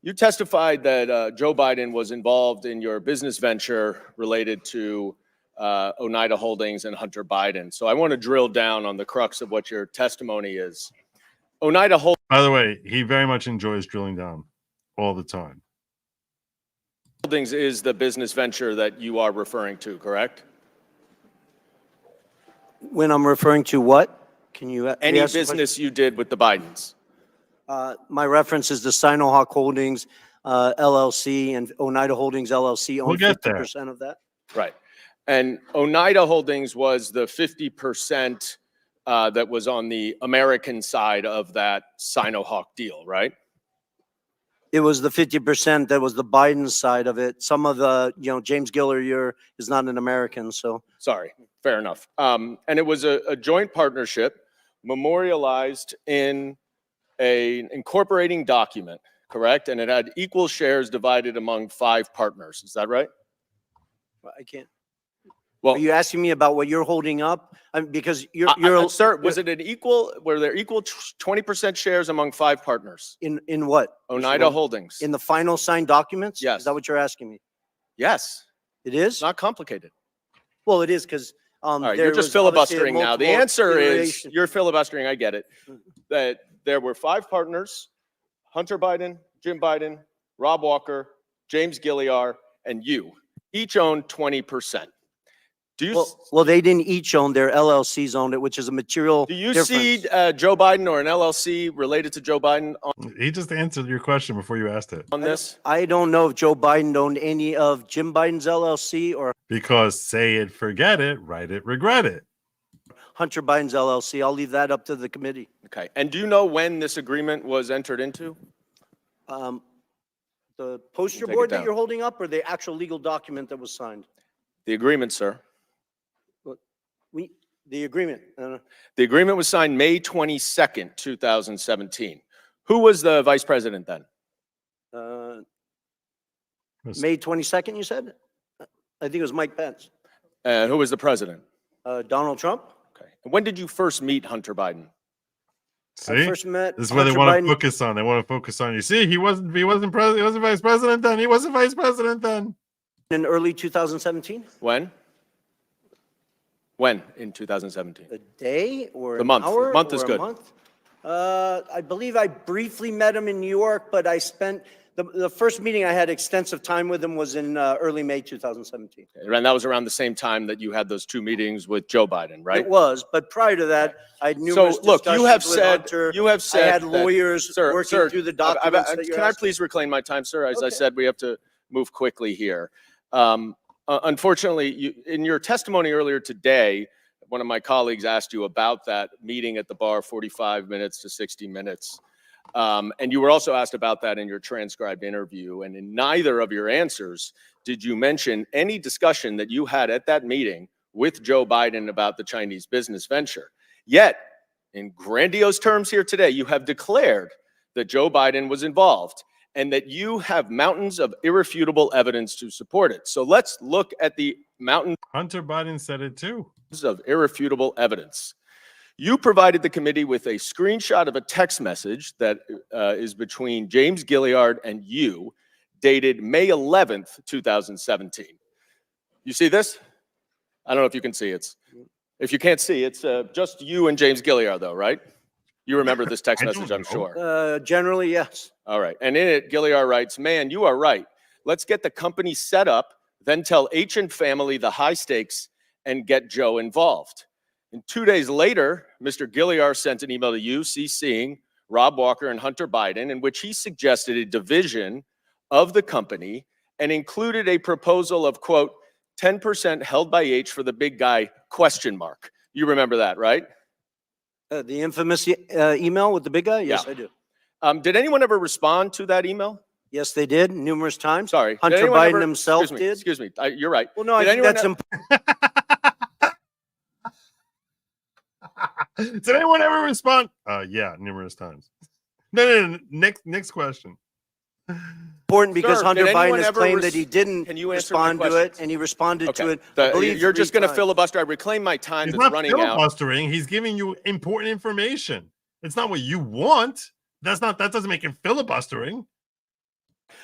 You testified that Joe Biden was involved in your business venture related to Oneida Holdings and Hunter Biden. So I want to drill down on the crux of what your testimony is. Oneida Holdings. By the way, he very much enjoys drilling down all the time. Holdings is the business venture that you are referring to, correct? When I'm referring to what? Can you Any business you did with the Bidens? My reference is the Sinohawk Holdings LLC and Oneida Holdings LLC own 50% of that. Right. And Oneida Holdings was the 50% that was on the American side of that Sinohawk deal, right? It was the 50% that was the Biden side of it. Some of the, James Gilliar is not an American, so. Sorry, fair enough. And it was a joint partnership memorialized in an incorporating document, correct? And it had equal shares divided among 5 partners. Is that right? I can't. Well, are you asking me about what you're holding up? Because sir, was it an equal? Were there equal 20% shares among 5 partners? In what? Oneida Holdings. In the final signed documents? Yes. Is that what you're asking me? Yes. It is? It's not complicated. Well, it is because. All right, you're just filibustering now. The answer is you're filibustering. I get it. That there were 5 partners: Hunter Biden, Jim Biden, Rob Walker, James Gilliar, and you each own 20%. Do you Well, they didn't each own, their LLCs owned it, which is a material do you difference. see Joe Biden or an LLC related to Joe Biden He just answered your question before you asked it. on this? I don't know if Joe Biden owned any of Jim Biden's LLC or Because say it, forget it, write it, regret it. Hunter Biden's LLC. I'll leave that up to the committee. Okay. And do you know when this agreement was entered into? The poster Take it board that down. you're holding up or the actual legal document that was signed? The agreement, sir. The agreement. The agreement was signed May 22nd, 2017. Who was the vice president then? May 22nd, you said? I think it was Mike Pence. And who was the president? Donald Trump. Okay. And when did you first meet Hunter Biden? See, first met this is where they Hunter want Biden- to focus on. They want to focus on you. See, he wasn't president. He wasn't vice president then. He wasn't vice president then. In early 2017? When? When in 2017? A day or The an month. hour Month is or a good. month? I believe I briefly met him in New York, but I spent, the first meeting I had extensive time with him was in early May 2017. And that was around the same time that you had those two meetings with Joe Biden, right? It was, but prior to that, I had So numerous look, you have discussions with said, Hunter. you have said I had that- lawyers Sir, working through the documents that you're Can I asking. please reclaim my time, sir? As I Okay. said, we have to move quickly here. Unfortunately, in your testimony earlier today, one of my colleagues asked you about that meeting at the bar, 45 minutes to 60 minutes. And you were also asked about that in your transcribed interview. And in neither of your answers did you mention any discussion that you had at that meeting with Joe Biden about the Chinese business venture. Yet, in grandiose terms here today, you have declared that Joe Biden was involved and that you have mountains of irrefutable evidence to support it. So let's look at the mountains Hunter Biden said it too. of irrefutable evidence. You provided the committee with a screenshot of a text message that is between James Gilliard and you, dated May 11th, 2017. You see this? I don't know if you can see it. If you can't see, it's just you and James Gilliard, though, right? You remember this text I message, don't I'm know. sure. Generally, yes. All right. And in it, Gilliard writes, "Man, you are right. Let's get the company set up, then tell H and family the high stakes and get Joe involved." And 2 days later, Mr. Gilliard sent an email to you, CCing Rob Walker and Hunter Biden, in which he suggested a division of the company and included a proposal of, quote, 10% held by H for the big guy, question mark. You remember that, right? The infamous email with the big guy? Yes, Yeah. I do. Did anyone ever respond to that email? Yes, they did numerous times. Sorry. Did Hunter anyone Biden ever- himself did. Excuse me. You're right. Well, no, I Did think anyone that's e- important. Did anyone ever respond? Yeah, numerous times. No. Next question. Important because Sir, Hunter did anyone Biden has ever claimed that he didn't Can you answer my respond to it, questions? and he responded to Okay. it. I believe You're just 3 going to times. filibuster. I reclaim my time He's that's not running out. filibustering. He's giving you important information. It's not what you want. That doesn't make him filibustering.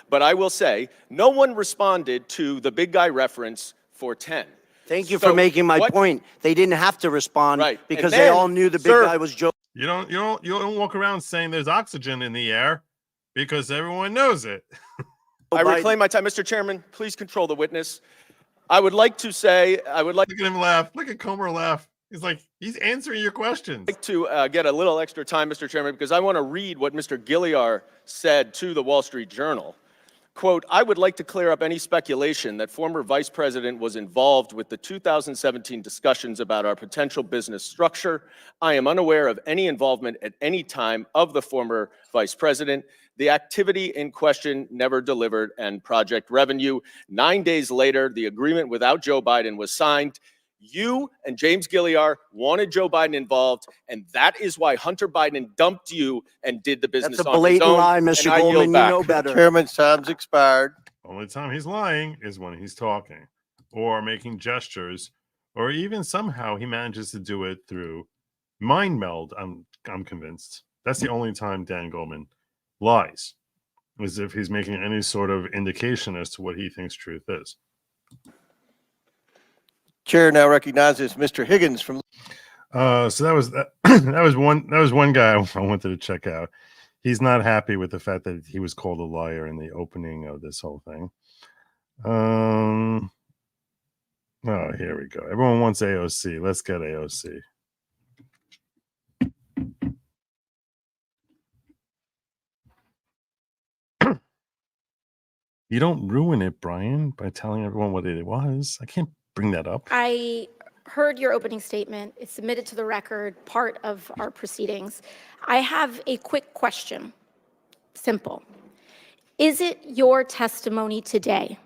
But I will say, no one responded to the big guy reference for 10. Thank you So for making my what- point. They didn't have to respond Right. And because they then, all knew the big sir- guy was Joe. You don't walk around saying there's oxygen in the air because everyone knows it. I Biden. reclaim my time. Mr. Chairman, please control the witness. I would like to say, Look at him laugh. Look at Comer laugh. He's answering your questions. to get a little extra time, Mr. Chairman, because I want to read what Mr. Gilliard said to the Wall Street Journal. Quote, "I would like to clear up any speculation that former Vice President was involved with the 2017 discussions about our potential business structure. I am unaware of any involvement at any time of the former Vice President. The activity in question never delivered and project revenue. 9 days later, the agreement without Joe Biden was signed. You and James Gilliard wanted Joe Biden involved, and that is why Hunter Biden dumped you and did the business That's a on his blatant own. lie, And Mr. I yield Goldman. You back. know better. Chairman's time's expired. Only time he's lying is when he's talking or making gestures, or even somehow he manages to do it through mind meld. I'm convinced that's the only time Dan Goldman lies, as if he's making any sort of indication as to what he thinks truth is. Chair now recognizes Mr. Higgins from. So that was that was one guy I wanted to check out. He's not happy with the fact that he was called a liar in the opening of this whole thing. Oh, here we go. Everyone wants AOC. Let's get AOC. You don't ruin it, Brian, by telling everyone what it was. I can't bring that up. I heard your opening statement. It's submitted to the record, part of our proceedings. I have a quick question. Simple. Is it your testimony today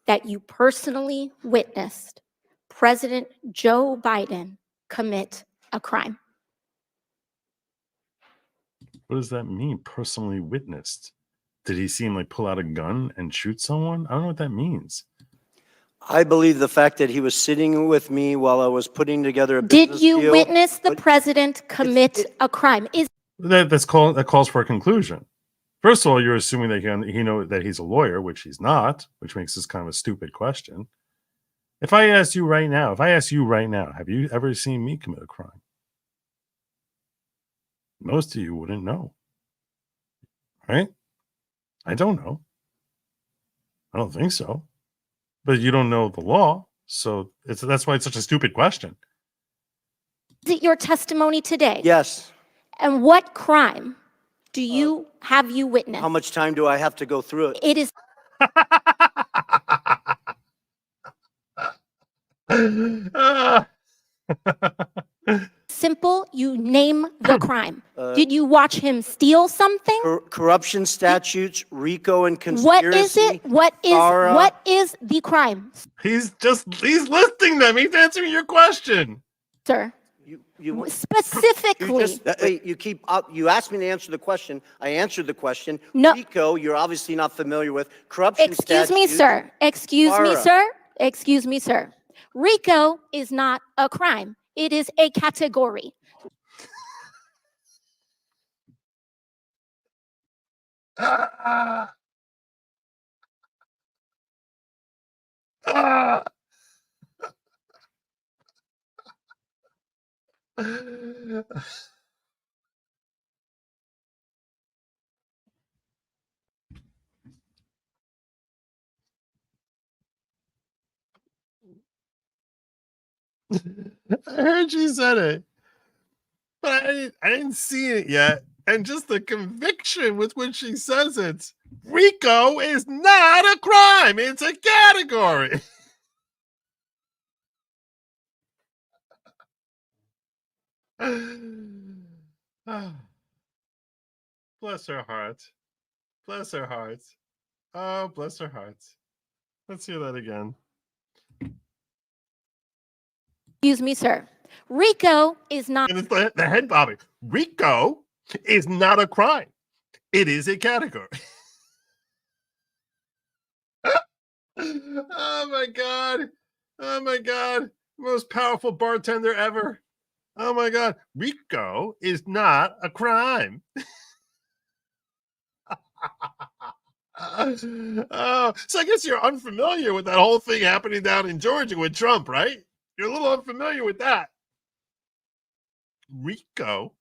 that you personally witnessed President Joe Biden commit a crime? What does that mean? Personally witnessed? Did he see him like pull out a gun and shoot someone? I don't know what that means. I believe the fact that he was sitting with me while I was putting together a business Did you deal, witness the president commit a crime? That calls for a conclusion. First of all, you're assuming that he knows that he's a lawyer, which he's not, which makes this kind of a stupid question. If I ask you right now, have you ever seen me commit a crime? Most of you wouldn't know. Right? I don't know. I don't think so. But you don't know the law, so that's why it's such a stupid question. Is it your testimony today? yes. And what crime have you witnessed? How much time do I have to go through it? It is simple. You name the crime. Did you watch him steal something? Corruption statutes, RICO and conspiracy. What is it? What is the crime? He's listing them. He's answering your question. Sir. You specifically. You asked me to answer the question. I answered the question. No. RICO, you're obviously not familiar with. Corruption Excuse me, sir. Excuse me, sir. Excuse me, sir. RICO is not a crime. It is a category. I heard you said it, but I didn't see it yet. And just the conviction with which she says it, RICO is not a crime. It's a category. Bless her heart. Bless her heart. Oh, bless her heart. Let's hear that again. Excuse me, sir. RICO is not. And it's the head bobbing. RICO is not a crime. It is a category. Oh my God. Oh my God. Most powerful bartender ever. Oh my God. RICO is not a crime. Oh, so I guess you're unfamiliar with that whole thing happening down in Georgia with Trump, right? You're a little unfamiliar with that. RICO.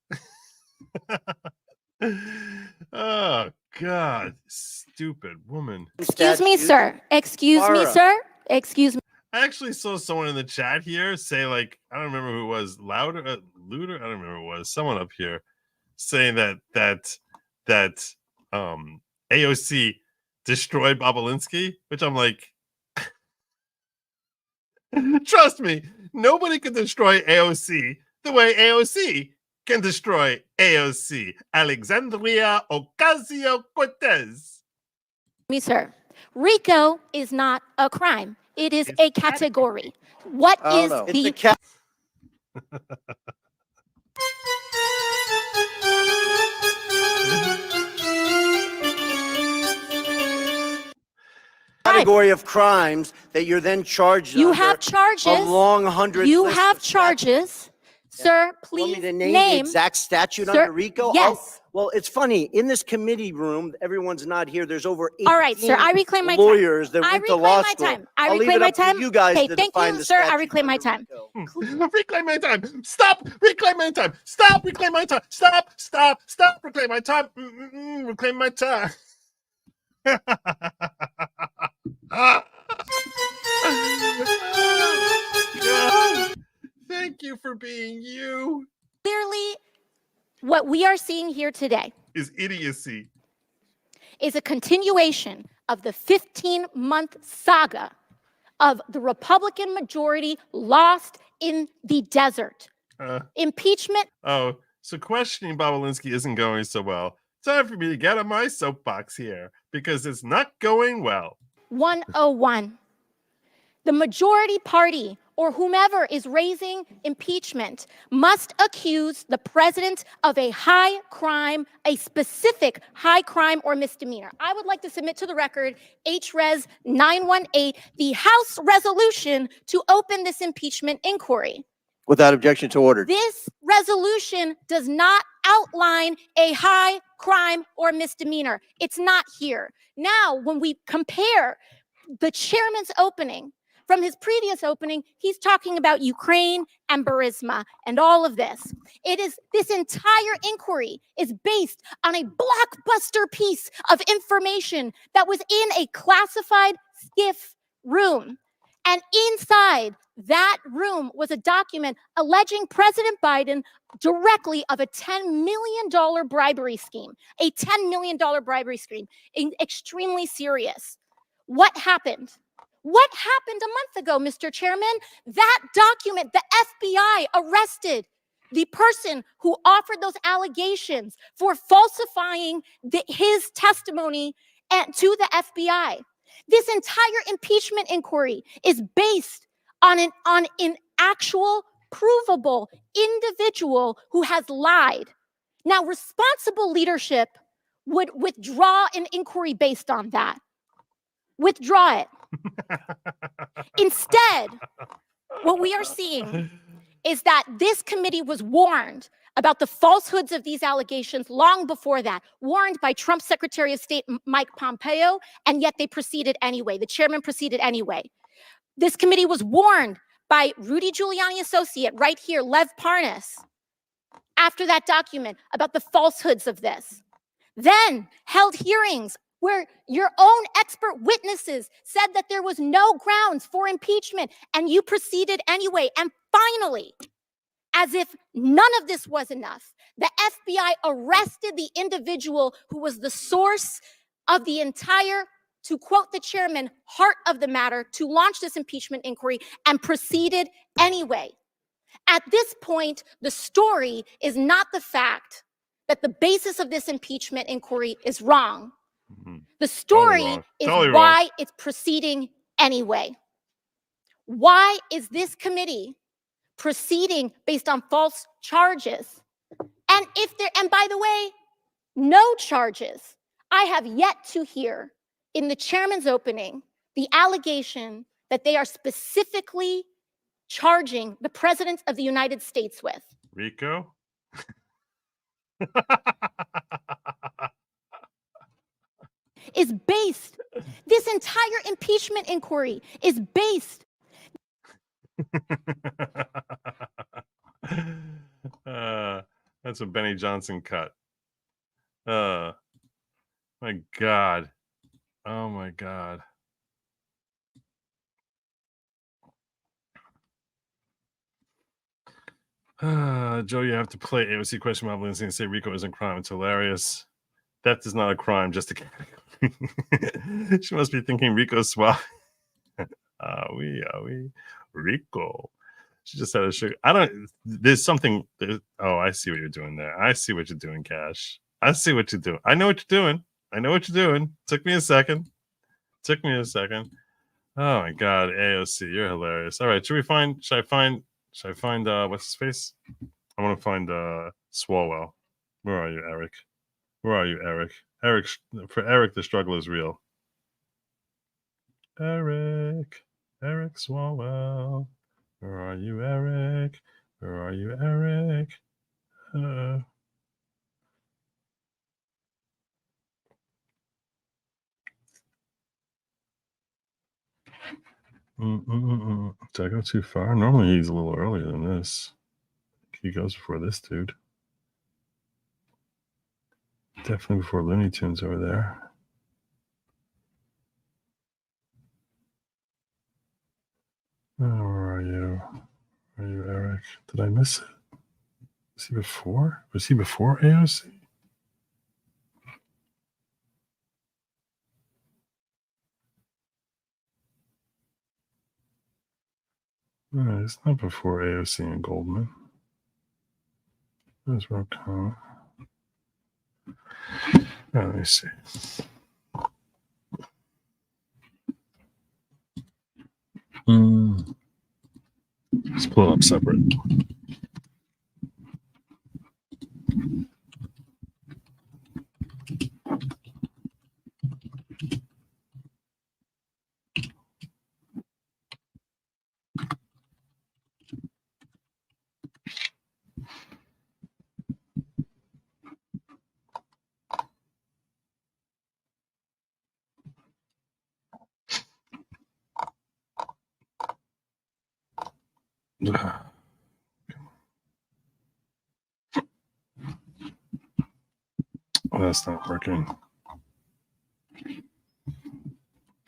Oh, God. Stupid woman. Excuse me, sir. Excuse me, sir. Excuse me. I actually saw someone in the chat here say, like, I don't remember who it was, Looter, I don't remember who it was, someone up here saying that AOC destroyed Bobulinski, which I'm like, trust me, nobody can destroy AOC the way AOC can destroy AOC, Alexandria Ocasio-Cortez. Me, sir. RICO is not a crime. It is a category. What is the category of crimes that you're then charged You under have charges. a long 100 You list have of charges. Sir, You want please me to name the exact statute Sir, under RICO? yes. Well, it's funny. In this committee room, everyone's not here. There's over 18 All right, sir. I reclaim my lawyers time. that I went to reclaim law my school. time. I I'll leave reclaim it my up to time. you guys Okay, to thank define you, the sir. I statute reclaim my under time. RICO. Reclaim my time. Stop. Reclaim my time. Stop. Reclaim my time. Stop. Stop. Stop. Reclaim my time. Reclaim my time. God. Thank you for being you. Clearly, what we are seeing here today Is idiocy. is a continuation of the 15-month saga of the Republican majority lost in the desert. Impeachment. Oh, so questioning Bobulinski isn't going so well. Time for me to get on my soapbox here because it's not going well. 101. The majority party or whomever is raising impeachment must accuse the president of a high crime, a specific high crime or misdemeanor. I would like to submit to the record HRes 918, the House resolution to open this impeachment inquiry. Without objection to order. This resolution does not outline a high crime or misdemeanor. It's not here. Now, when we compare the chairman's opening from his previous opening, he's talking about Ukraine and Burisma and all of this. This entire inquiry is based on a blockbuster piece of information that was in a classified SCIF room. And inside that room was a document alleging President Biden directly of a $10 million bribery scheme, a $10 million bribery scheme, extremely serious. What happened? What happened a month ago, Mr. Chairman? That document, the FBI arrested the person who offered those allegations for falsifying his testimony to the FBI. This entire impeachment inquiry is based on an actual, provable individual who has lied. Now, responsible leadership would withdraw an inquiry based on that. Withdraw it. Instead, what we are seeing is that this committee was warned about the falsehoods of these allegations long before that, warned by Trump's Secretary of State, Mike Pompeo, and yet they proceeded anyway. The chairman proceeded anyway. This committee was warned by Rudy Giuliani associate right here, Lev Parnas, after that document about the falsehoods of this. Then held hearings where your own expert witnesses said that there was no grounds for impeachment, and you proceeded anyway. And finally, as if none of this was enough, the FBI arrested the individual who was the source of the entire, to quote the chairman, heart of the matter, to launch this impeachment inquiry, and proceeded anyway. At this point, the story is not the fact that the basis of this impeachment inquiry is wrong. The story is why it's proceeding anyway. Why is this committee proceeding based on false charges? And by the way, no charges. I have yet to hear in the chairman's opening the allegation that they are specifically charging the president of the United States with. Rico? Is based, this entire impeachment inquiry is based. That's a Benny Johnson cut. My God. Oh my God. Joe, you have to play AOC question Bobulinski and say Rico isn't crime. It's hilarious. Theft is not a crime, just a category. She must be thinking Rico's swap. Are we? Rico. She just had a sugar. There's something. Oh, I see what you're doing there. I see what you're doing, Cash. I see what you're doing. I know what you're doing. Took me a second. Oh my God, AOC, you're hilarious. All right, should I find what's his face? I want to find Swalwell. Where are you, Eric? For Eric, the struggle is real. Eric Swalwell. Where are you, Eric? Did I go too far? Normally he's a little earlier than this. He goes before this dude. Definitely before Looney Tunes over there. Did I miss it? Was he before? Was he before AOC? No, it's not before AOC and Goldman. There's Rokana. Let me see. Let's pull it up separate. That's not working.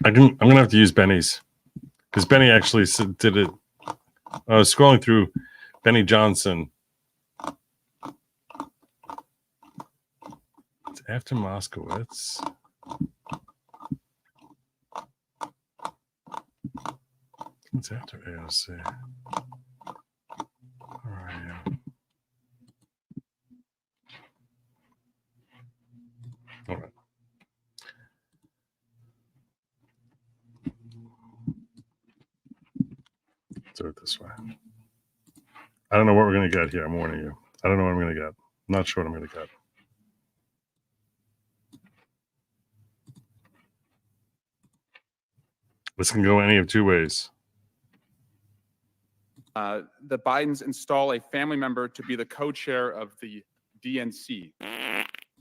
I'm gonna have to use Benny's because Benny actually did it. I was scrolling through Benny Johnson. It's after Moskowitz. It's after AOC. All right. All right. Do it this way. I don't know what we're going to get here. I'm warning you. I don't know what I'm going to get. I'm not sure what I'm going to get. This can go any of two ways. The Bidens install a family member to be the co-chair of the DNC.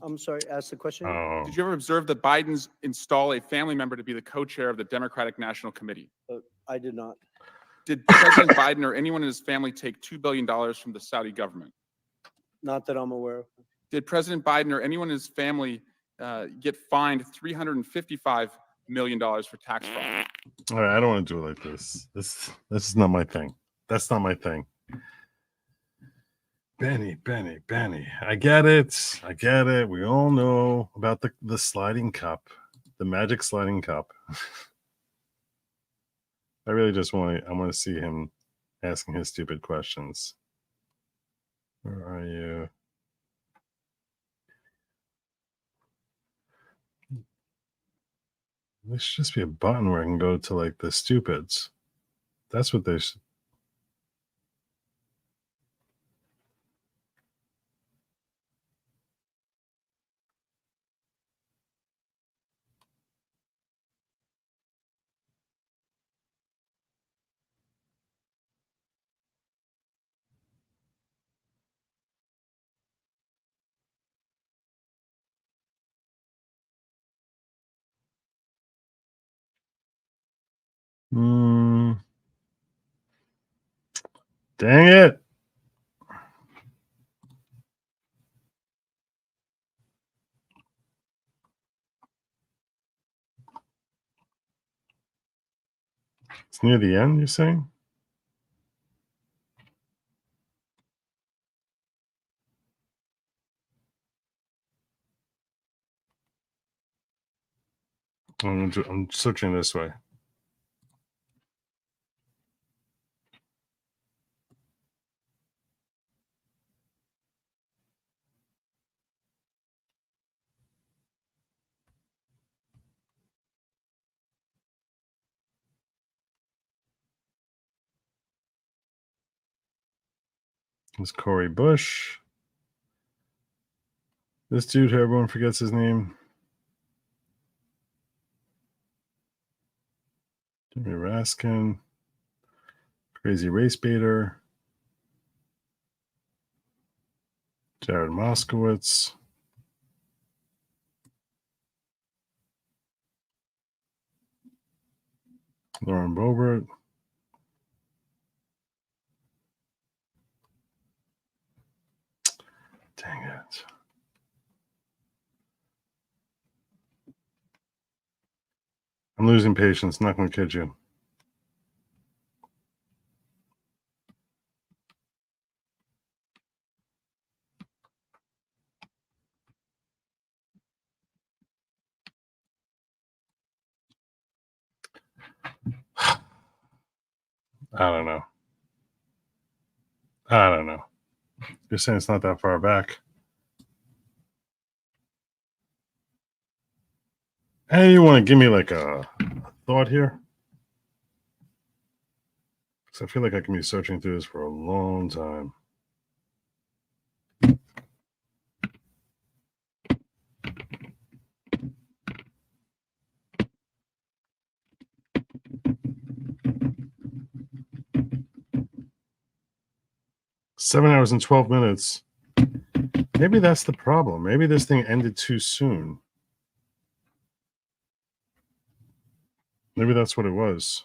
I'm sorry, ask the question. Oh. Did you ever observe the Bidens install a family member to be the co-chair of the Democratic National Committee? I did not. Did President Biden or anyone in his family take $2 billion from the Saudi government? Not that I'm aware of. Did President Biden or anyone in his family get fined $355 million for tax fraud? All right, I don't want to do it like this. This is not my thing. That's not my thing. Benny. I get it. We all know about the sliding cup, the magic sliding cup. I really just want to see him asking his stupid questions. Where are you? There should just be a button where I can go to like the stupids. That's what they should. Dang it. It's near the end, you're saying? I'm searching this way. It's Corey Bush. This dude who everyone forgets his name. Jimmy Raskin. Crazy Race Baiter. Jared Moskowitz. Lauren Boebert. Dang it. I'm losing patience. Not going to kid you. I don't know. I don't know. You're saying it's not that far back. Hey, you want to give me like a thought here? Because I feel like I can be searching through this for a long time. Seven hours and 12 minutes. Maybe that's the problem. Maybe this thing ended too soon. Maybe that's what it was.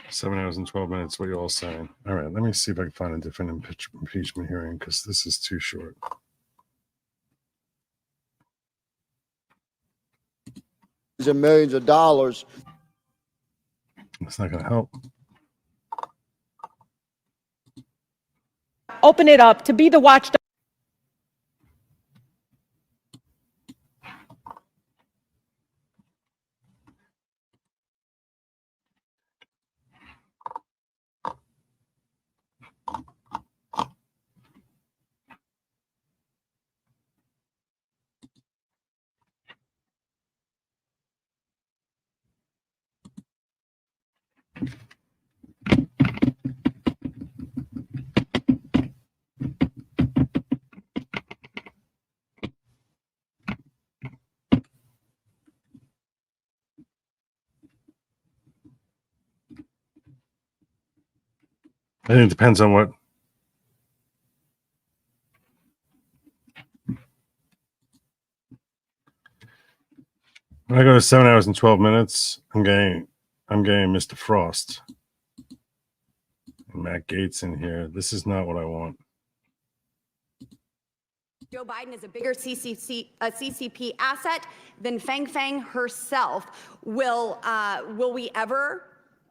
Seven hours and 12 minutes. What are you all saying? All right, let me see if I can find a different impeachment hearing because this is too short. And millions of dollars. That's not going to help. Open it up to be the watchdog. I think it depends on what. When I go to 7 hours and 12 minutes, I'm getting Mr. Frost. And Matt Gaetz in here. This is not what I want. Joe Biden is a bigger CCP asset than Fang Fang herself. Will we ever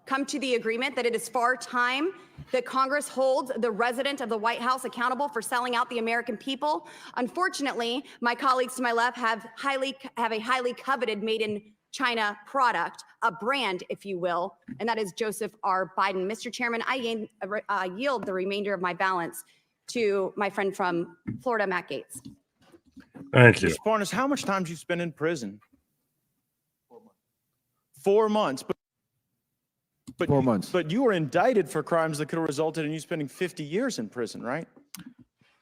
come to the agreement that it is far time that Congress holds the resident of the White House accountable for selling out the American people? Unfortunately, my colleagues to my left have a highly coveted made in China product, a brand, if you will, and that is Joseph R. Biden. Mr. Chairman, I yield the remainder of my balance to my friend from Florida, Matt Gaetz. Thank you. Mr. Parnas, how much time did you spend in prison? 4 months. 4 months. But you were indicted for crimes that could have resulted in you spending 50 years in prison, right?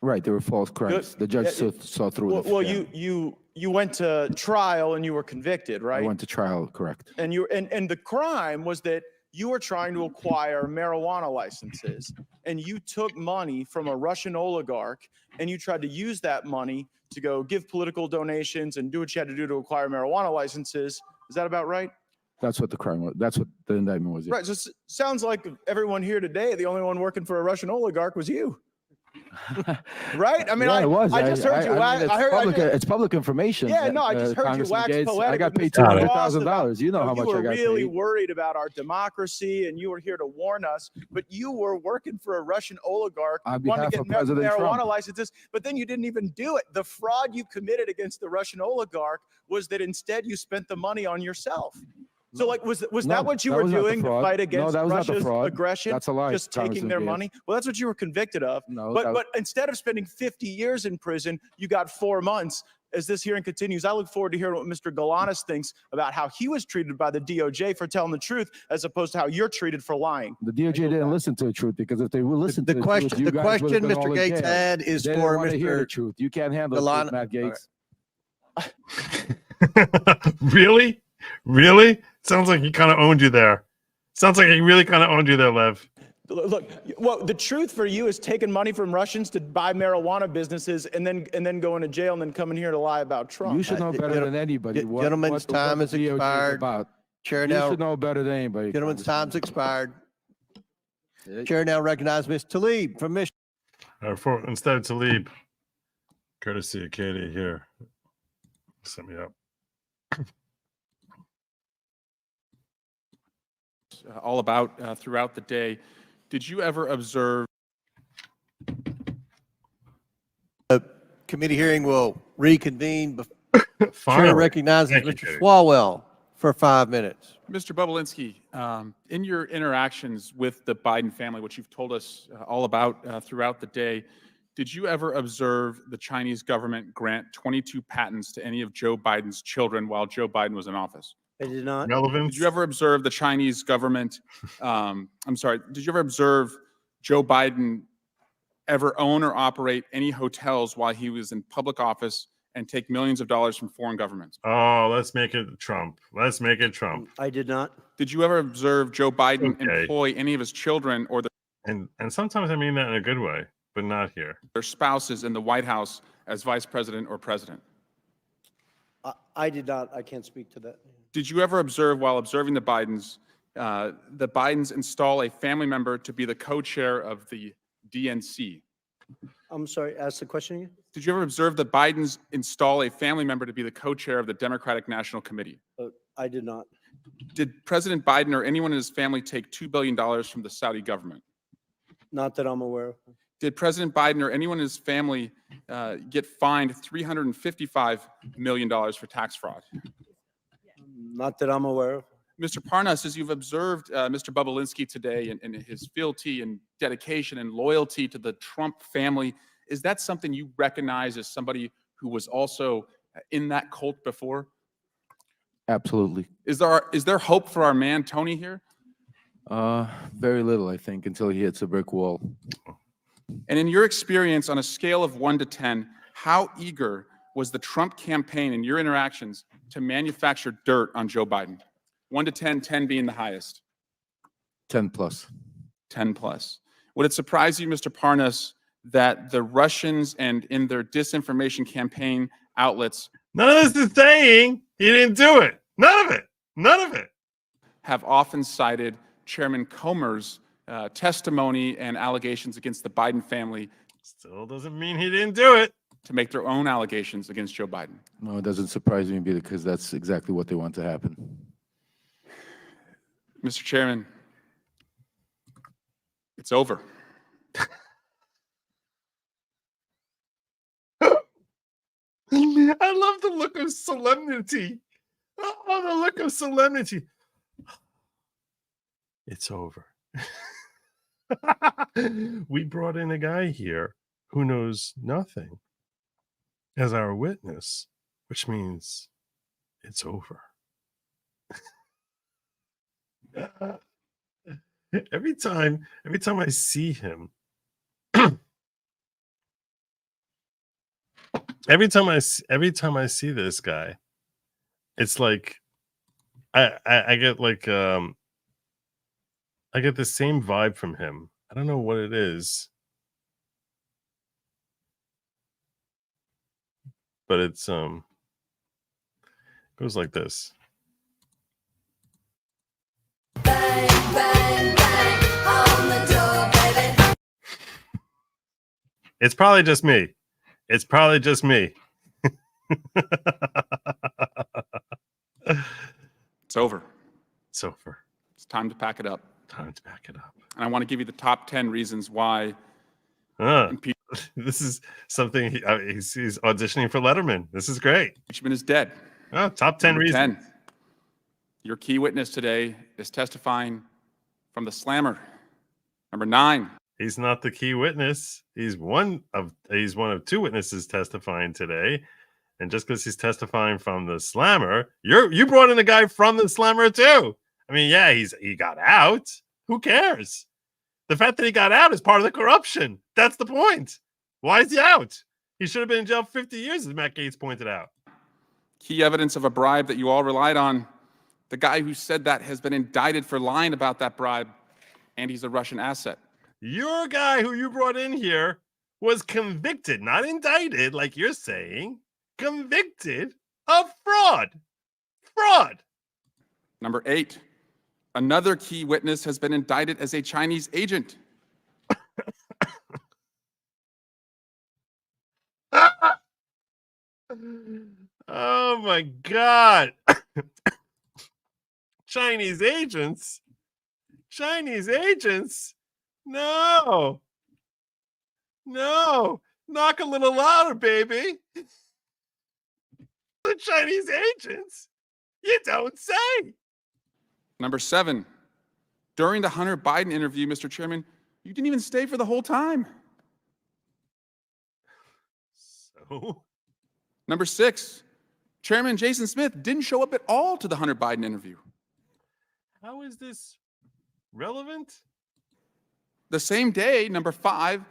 Right, they were false crimes. The judge saw through it. Well, you went to trial and you were convicted, right? I went to trial, correct. And the crime was that you were trying to acquire marijuana licenses, and you took money from a Russian oligarch, and you tried to use that money to go give political donations and do what you had to do to acquire marijuana licenses. Is that about right? That's what the crime was. That's what the indictment was. Right. So it sounds like everyone here today, the only one working for a Russian oligarch was you. Right? I mean, yeah, it was. I just heard you. It's public information. Yeah, no, I just heard you wax poetic. I got paid $200,000. You know how much I got paid. You were really worried about our democracy, and you were here to warn us. But you were working for a Russian oligarch, wanting to get marijuana licenses, but then you didn't even do it. The fraud you committed against the Russian oligarch was that instead you spent the money on yourself. So, like, was that what you were doing to fight against Russia's aggression? That's a lie. Just taking their money? Well, that's what you were convicted of. No, but instead of spending 50 years in prison, you got 4 months. As this hearing continues, I look forward to hearing what Mr. Galanis thinks about how he was treated by the DOJ for telling the truth, as opposed to how you're treated for lying. The DOJ didn't listen to the truth, because if they would listen to the truth, the question Mr. Gaetz had is they for Mr. Hear the truth. You can't handle the truth, Matt Gaetz. Really? Sounds like he kind of owned you there. Sounds like he really kind of owned you there, Lev. Look, well, the truth for you is taking money from Russians to buy marijuana businesses and then going to jail and then coming here to lie about Trump. You should know better than anybody. Gentlemen's time has expired. Chair now. You should know better than anybody. Gentlemen's time's expired. Chair now recognizes Ms. Tlaib from Michigan. Instead of Tlaib, courtesy of Katie here. Set me up. All about throughout the day. Did you ever observe? Committee hearing will reconvene. Chair Finally. recognizes Thank you, Mr. Katie. Swalwell for 5 minutes. Mr. Bobulinski, in your interactions with the Biden family, which you've told us all about throughout the day, did you ever observe the Chinese government grant 22 patents to any of Joe Biden's children while Joe Biden was in office? I did not. Relevance? Did you ever observe the Chinese government, did you ever observe Joe Biden ever own or operate any hotels while he was in public office and take millions of dollars from foreign governments? Oh, let's make it Trump. Let's make it Trump. I did not. Did you ever observe Joe Biden employ any of his children or And sometimes I mean that in a good way, but not here. their spouses in the White House as vice president or president? I did not. I can't speak to that. Did you ever observe, while observing the Bidens install a family member to be the co-chair of the DNC? I'm sorry, ask the question again? Did you ever observe the Bidens install a family member to be the co-chair of the Democratic National Committee? I did not. Did President Biden or anyone in his family take $2 billion from the Saudi government? Not that I'm aware of. Did President Biden or anyone in his family get fined $355 million for tax fraud? Not that I'm aware of. Mr. Parnas, as you've observed Mr. Bobulinski today and his fealty and dedication and loyalty to the Trump family, is that something you recognize as somebody who was also in that cult before? Absolutely. Is there hope for our man Tony here? Very little, I think, until he hits a brick wall. And in your experience, on a scale of 1 to 10, how eager was the Trump campaign in your interactions to manufacture dirt on Joe Biden? 1 to 10, 10 being the highest. 10 plus. 10 plus. Would it surprise you, Mr. Parnas, that the Russians and in their disinformation campaign outlets, none of this is saying he didn't do it. None of it. None of it. Have often cited Chairman Comer's testimony and allegations against the Biden family? Still doesn't mean he didn't do it. To make their own allegations against Joe Biden. No, it doesn't surprise me because that's exactly what they want to happen. Mr. Chairman, it's over. I love the look of solemnity. Oh, the look of solemnity. It's over. We brought in a guy here who knows nothing as our witness, which means it's over. Every time I see him, every time I see this guy, it's like I get like I get the same vibe from him. I don't know what it is, but it's goes like this. Bang, bang, bang on the door, baby. It's probably just me. It's probably just me. It's over. It's over. It's time to pack it up. Time to pack it up. And I want to give you the top 10 reasons why. This is something he's auditioning for Letterman. This is great. Impeachment is dead. Oh, top 10 reasons. 10. Your key witness today is testifying from the slammer. Number 9. He's not the key witness. He's one of two witnesses testifying today. And just because he's testifying from the slammer, you brought in a guy from the slammer too. I mean, yeah, he got out. Who cares? The fact that he got out is part of the corruption. That's the point. Why is he out? He should have been in jail for 50 years, as Matt Gaetz pointed out. Key evidence of a bribe that you all relied on. The guy who said that has been indicted for lying about that bribe, and he's a Russian asset. Your guy who you brought in here was convicted, not indicted, like you're saying, convicted of fraud. Fraud. Number 8. Another key witness has been indicted as a Chinese agent. Oh my God. Chinese agents? Chinese agents? No. No. Knock a little louder, baby. The Chinese agents? You don't say. Number 7, during the Hunter Biden interview, Mr. Chairman, you didn't even stay for the whole time. So? Number 6, Chairman Jason Smith didn't show up at all to the Hunter Biden interview. How is this relevant? The same day, number 5,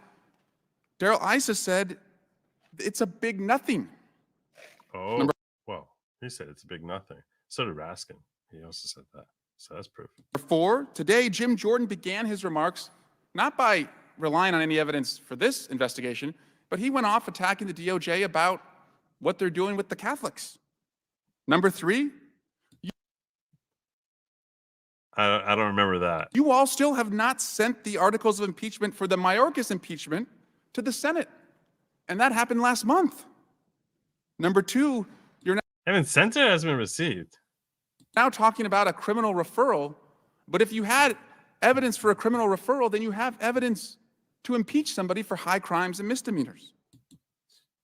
Daryl Issa said it's a big nothing. Oh, well, he said it's a big nothing. So did Raskin. He also said that. So that's proof. Number 4, today Jim Jordan began his remarks not by relying on any evidence for this investigation, but he went off attacking the DOJ about what they're doing with the Catholics. Number 3, I don't remember that. you all still have not sent the articles of impeachment for the Mayorkas impeachment to the Senate. And that happened last month. Number 2, you're haven't sent it, it hasn't been received. now talking about a criminal referral. But if you had evidence for a criminal referral, then you have evidence to impeach somebody for high crimes and misdemeanors.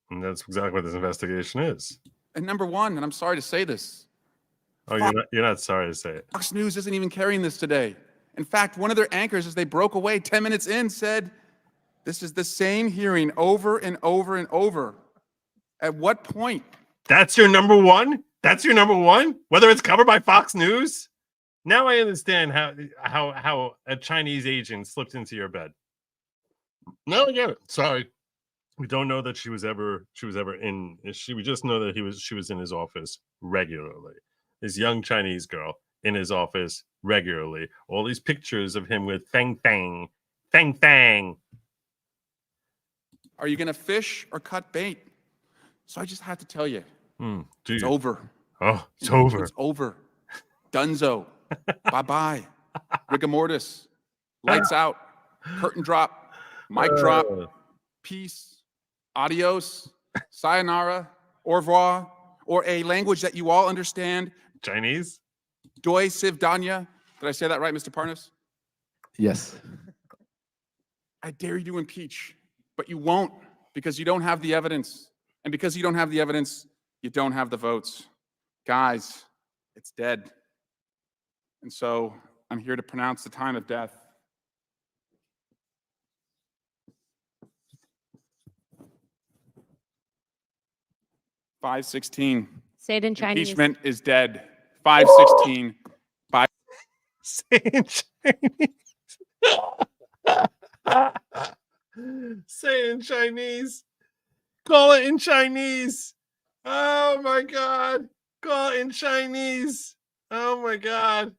And that's exactly what this investigation is. And number 1, and I'm sorry to say this, Oh, you're not sorry to say it. Fox News isn't even carrying this today. In fact, one of their anchors, as they broke away 10 minutes in, said, this is the same hearing over and over and over. At what point? That's your number one? That's your number one? Whether it's covered by Fox News? Now I understand how a Chinese agent slipped into your bed. No, I get it. Sorry. We don't know that she was ever in. We just know that she was in his office regularly. This young Chinese girl in his office regularly. All these pictures of him with Fang Fang. Fang Fang. Are you going to fish or cut bait? So I just have to tell you, it's you? over. Oh, it's over. It's over. Dunzo. Bye-bye. Rigor mortis. Lights out. Curtain drop. Mic drop. Peace. Adios. Sayonara. Au revoir. Or a language that you all understand. Chinese? Doi Siv Danya. Did I say that right, Mr. Parnas? Yes. I dare you to impeach, but you won't because you don't have the evidence. And because you don't have the evidence, you don't have the votes. Guys, it's dead. And so I'm here to pronounce the time of death. $5:16. Say it in Chinese. Impeachment is dead. 5:16. Say it in Chinese. Say it in Chinese. Call it in Chinese. Oh my God. Call it in Chinese. Oh my God.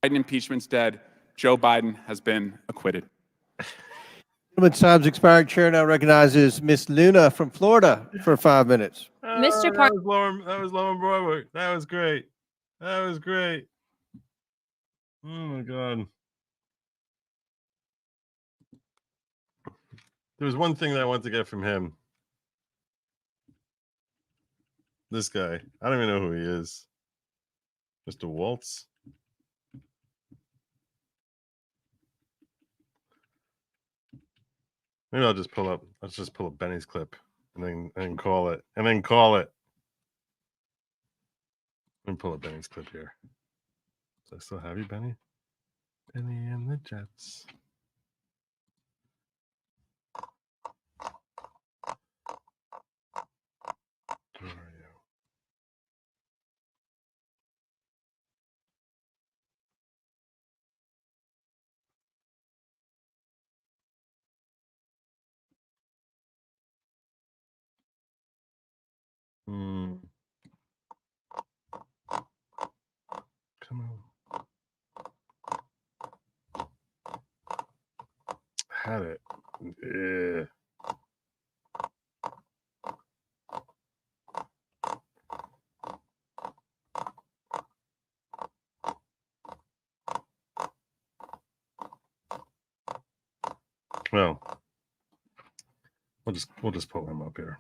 Biden impeachment's dead. Joe Biden has been acquitted. Gentleman's time's expired. Chair now recognizes Miss Luna from Florida for 5 minutes. Mr. Parnas. That was Lauren Broadway. That was great. That was great. Oh my God. There was one thing that I wanted to get from him. This guy. I don't even know who he is. Mr. Waltz. Maybe I'll just pull up. Let's just pull up Benny's clip and then call it. And then call it. Let me pull up Benny's clip here. Does I still have you, Benny? Benny and the Jets. Where are you? Come on. Had it. Yeah. Well, we'll just pull him up here.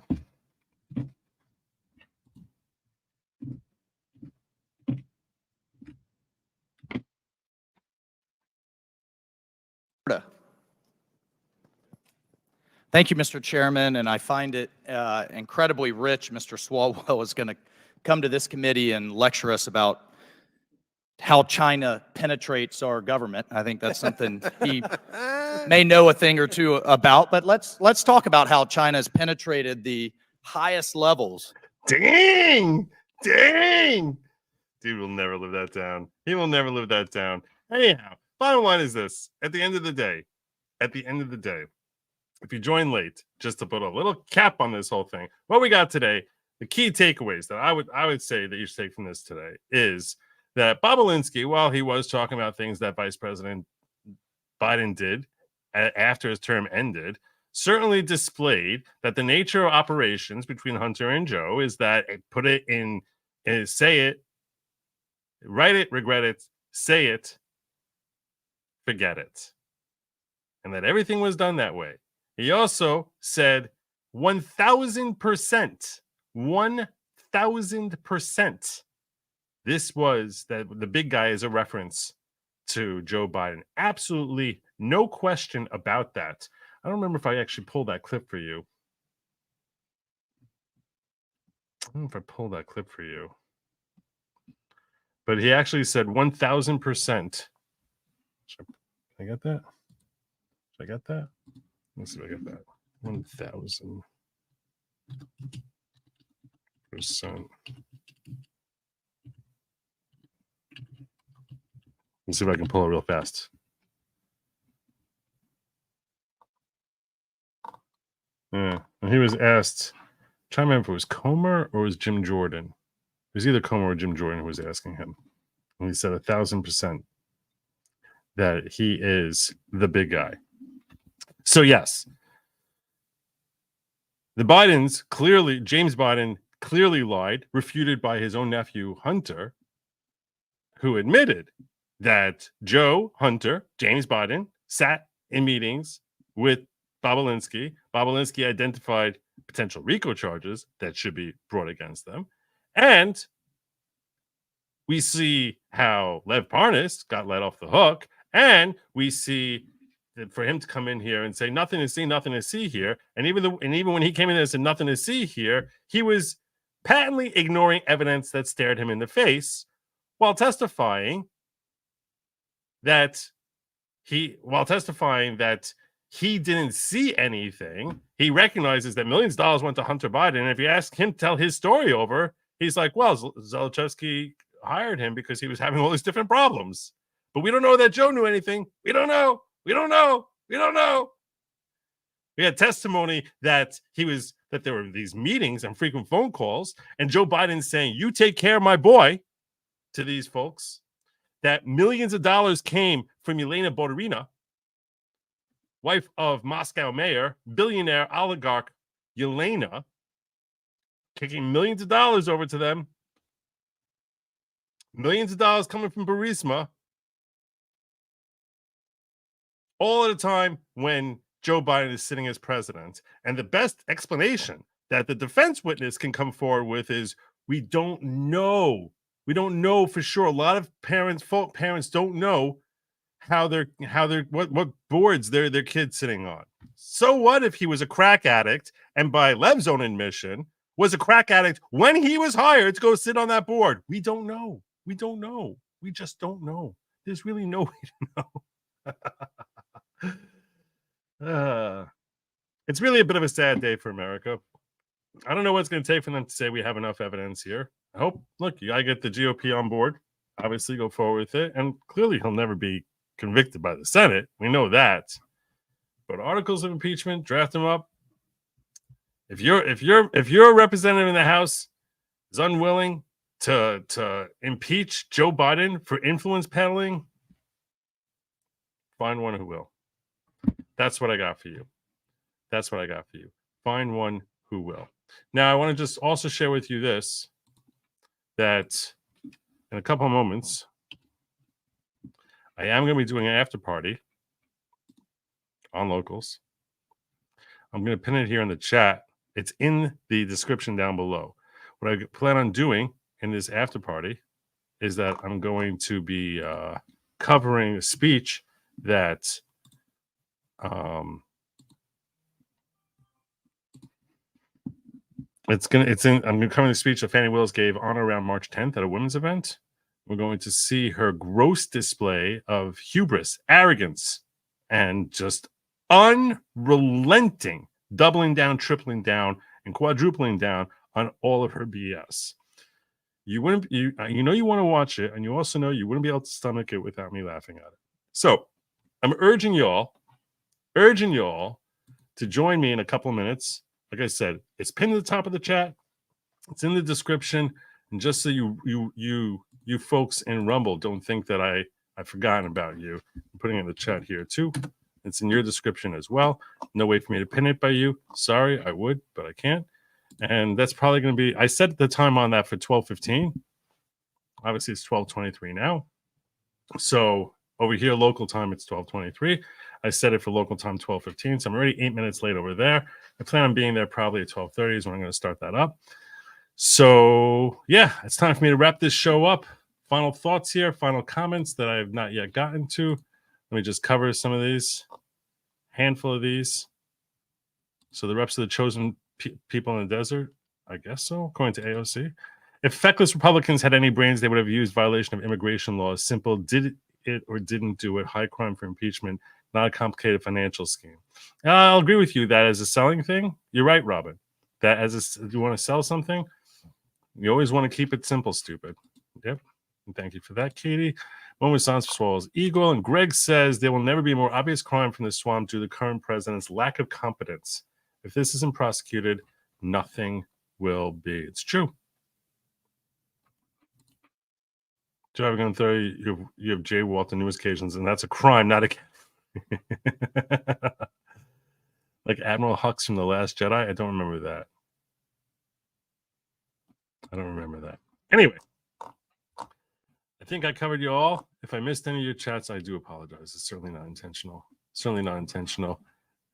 Thank you, Mr. Chairman, and I find it incredibly rich. Mr. Swalwell is going to come to this committee and lecture us about how China penetrates our government. I think that's something he may know a thing or two about, but let's talk about how China has penetrated the highest levels. Dang! Dang! Dude will never live that down. He will never live that down. Anyhow, bottom line is this. At the end of the day, if you join late, just to put a little cap on this whole thing, what we got today, the key takeaways that I would say that you should take from this today is that Bobulinski, while he was talking about things that Vice President Biden did after his term ended, certainly displayed that the nature of operations between Hunter and Joe is that put it in, say it, write it, regret it, say it, forget it. And that everything was done that way. He also said 1,000%, 1,000%. This was that the big guy is a reference to Joe Biden. Absolutely no question about that. I don't remember if I actually pulled that clip for you. I don't know if I pulled that clip for you. But he actually said 1,000%. I got that? Did I get that? Let's see if I got that. 1,000%. Let's see if I can pull it real fast. Yeah. And he was asked, I'm trying to remember if it was Comer or it was Jim Jordan. It was either Comer or Jim Jordan who was asking him. And he said 1,000% that he is the big guy. So yes, the Bidens clearly, James Biden clearly lied, refuted by his own nephew, Hunter, who admitted that Joe, Hunter, James Biden sat in meetings with Bobulinski. Bobulinski identified potential RICO charges that should be brought against them. And we see how Lev Parnas got let off the hook. And we see that for him to come in here and say nothing to see, nothing to see here. And even when he came in and said nothing to see here, he was patently ignoring evidence that stared him in the face while testifying that he didn't see anything. He recognizes that millions of dollars went to Hunter Biden. And if you ask him to tell his story over, he's like, well, Zlochevsky hired him because he was having all these different problems. But we don't know that Joe knew anything. We don't know. We don't know. We don't know. We had testimony that there were these meetings and frequent phone calls, and Joe Biden saying, you take care of my boy to these folks, that millions of dollars came from Elena Boturina, wife of Moscow mayor, billionaire oligarch Elena, kicking millions of dollars over to them. Millions of dollars coming from Burisma. All at a time when Joe Biden is sitting as president. And the best explanation that the defense witness can come forward with is, we don't know. We don't know for sure. A lot of parents don't know what boards their kid's sitting on. So what if he was a crack addict and by Lev's own admission was a crack addict when he was hired to go sit on that board? We don't know. We don't know. We just don't know. There's really no way to know. It's really a bit of a sad day for America. I don't know what it's going to take for them to say we have enough evidence here. I hope, look, you got to get the GOP on board. Obviously, go forward with it. And clearly, he'll never be convicted by the Senate. We know that. But articles of impeachment, draft them up. If your representative in the House is unwilling to impeach Joe Biden for influence peddling, find one who will. That's what I got for you. That's what I got for you. Find one who will. Now, I want to just also share with you this, that in a couple of moments, I am going to be doing an after party on Locals. I'm going to pin it here in the chat. It's in the description down below. What I plan on doing in this after party is that I'm going to be covering a speech that I'm going to cover the speech that Fannie Willis gave on or around March 10th at a women's event. We're going to see her gross display of hubris, arrogance, and just unrelenting doubling down, tripling down, and quadrupling down on all of her BS. You want to watch it, and you also know you wouldn't be able to stomach it without me laughing at it. So I'm urging y'all to join me in a couple of minutes. Like I said, it's pinned at the top of the chat. It's in the description. And just so you folks in Rumble don't think that I've forgotten about you, I'm putting it in the chat here too. It's in your description as well. No way for me to pin it by you. Sorry, I would, but I can't. And that's probably going to be, I set the time on that for 12:15. Obviously, it's 12:23 now. So over here, local time, it's 12:23. I set it for local time 12:15. So I'm already 8 minutes late over there. I plan on being there probably at 12:30 is when I'm going to start that up. So yeah, it's time for me to wrap this show up. Final thoughts here, final comments that I have not yet gotten to. Let me just cover some of these, handful of these. So the reps of the chosen people in the desert, I guess so, according to AOC. If feckless Republicans had any brains, they would have used violation of immigration laws. Simple, did it or didn't do it. High crime for impeachment, not a complicated financial scheme. I'll agree with you that as a selling thing, you're right, Robin. That if you want to sell something, you always want to keep it simple, stupid. Yep. And thank you for that, Katie. One response swallows eagle. And Greg says there will never be a more obvious crime from the swamp due to the current president's lack of competence. If this isn't prosecuted, nothing will be. It's true. Joe, I'm going to throw you have Jay Walter news occasions, and that's a crime, not a like Admiral Hux from The Last Jedi. I don't remember that. Anyway, I think I covered you all. If I missed any of your chats, I do apologize. It's certainly not intentional.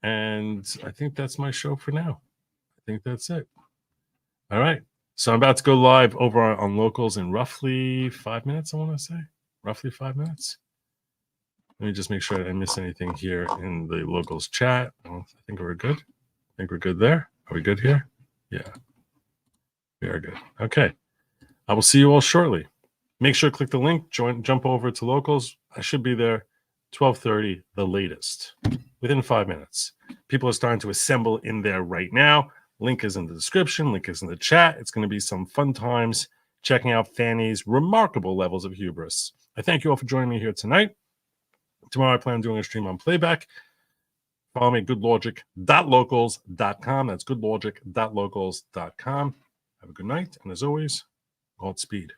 And I think that's my show for now. I think that's it. All right. So I'm about to go live over on Locals in roughly 5 minutes, I want to say. Roughly 5 minutes. Let me just make sure I didn't miss anything here in the Locals chat. I think we're good. I think we're good there. Are we good here? Yeah. We are good. Okay. I will see you all shortly. Make sure to click the link, jump over to Locals. I should be there 12:30, the latest, within 5 minutes. People are starting to assemble in there right now. Link is in the description. Link is in the chat. It's going to be some fun times checking out Fanny's remarkable levels of hubris. I thank you all for joining me here tonight. Tomorrow I plan on doing a stream on playback. Follow me at goodlogic.locals.com. That's goodlogic.locals.com. Have a good night. And as always, Godspeed.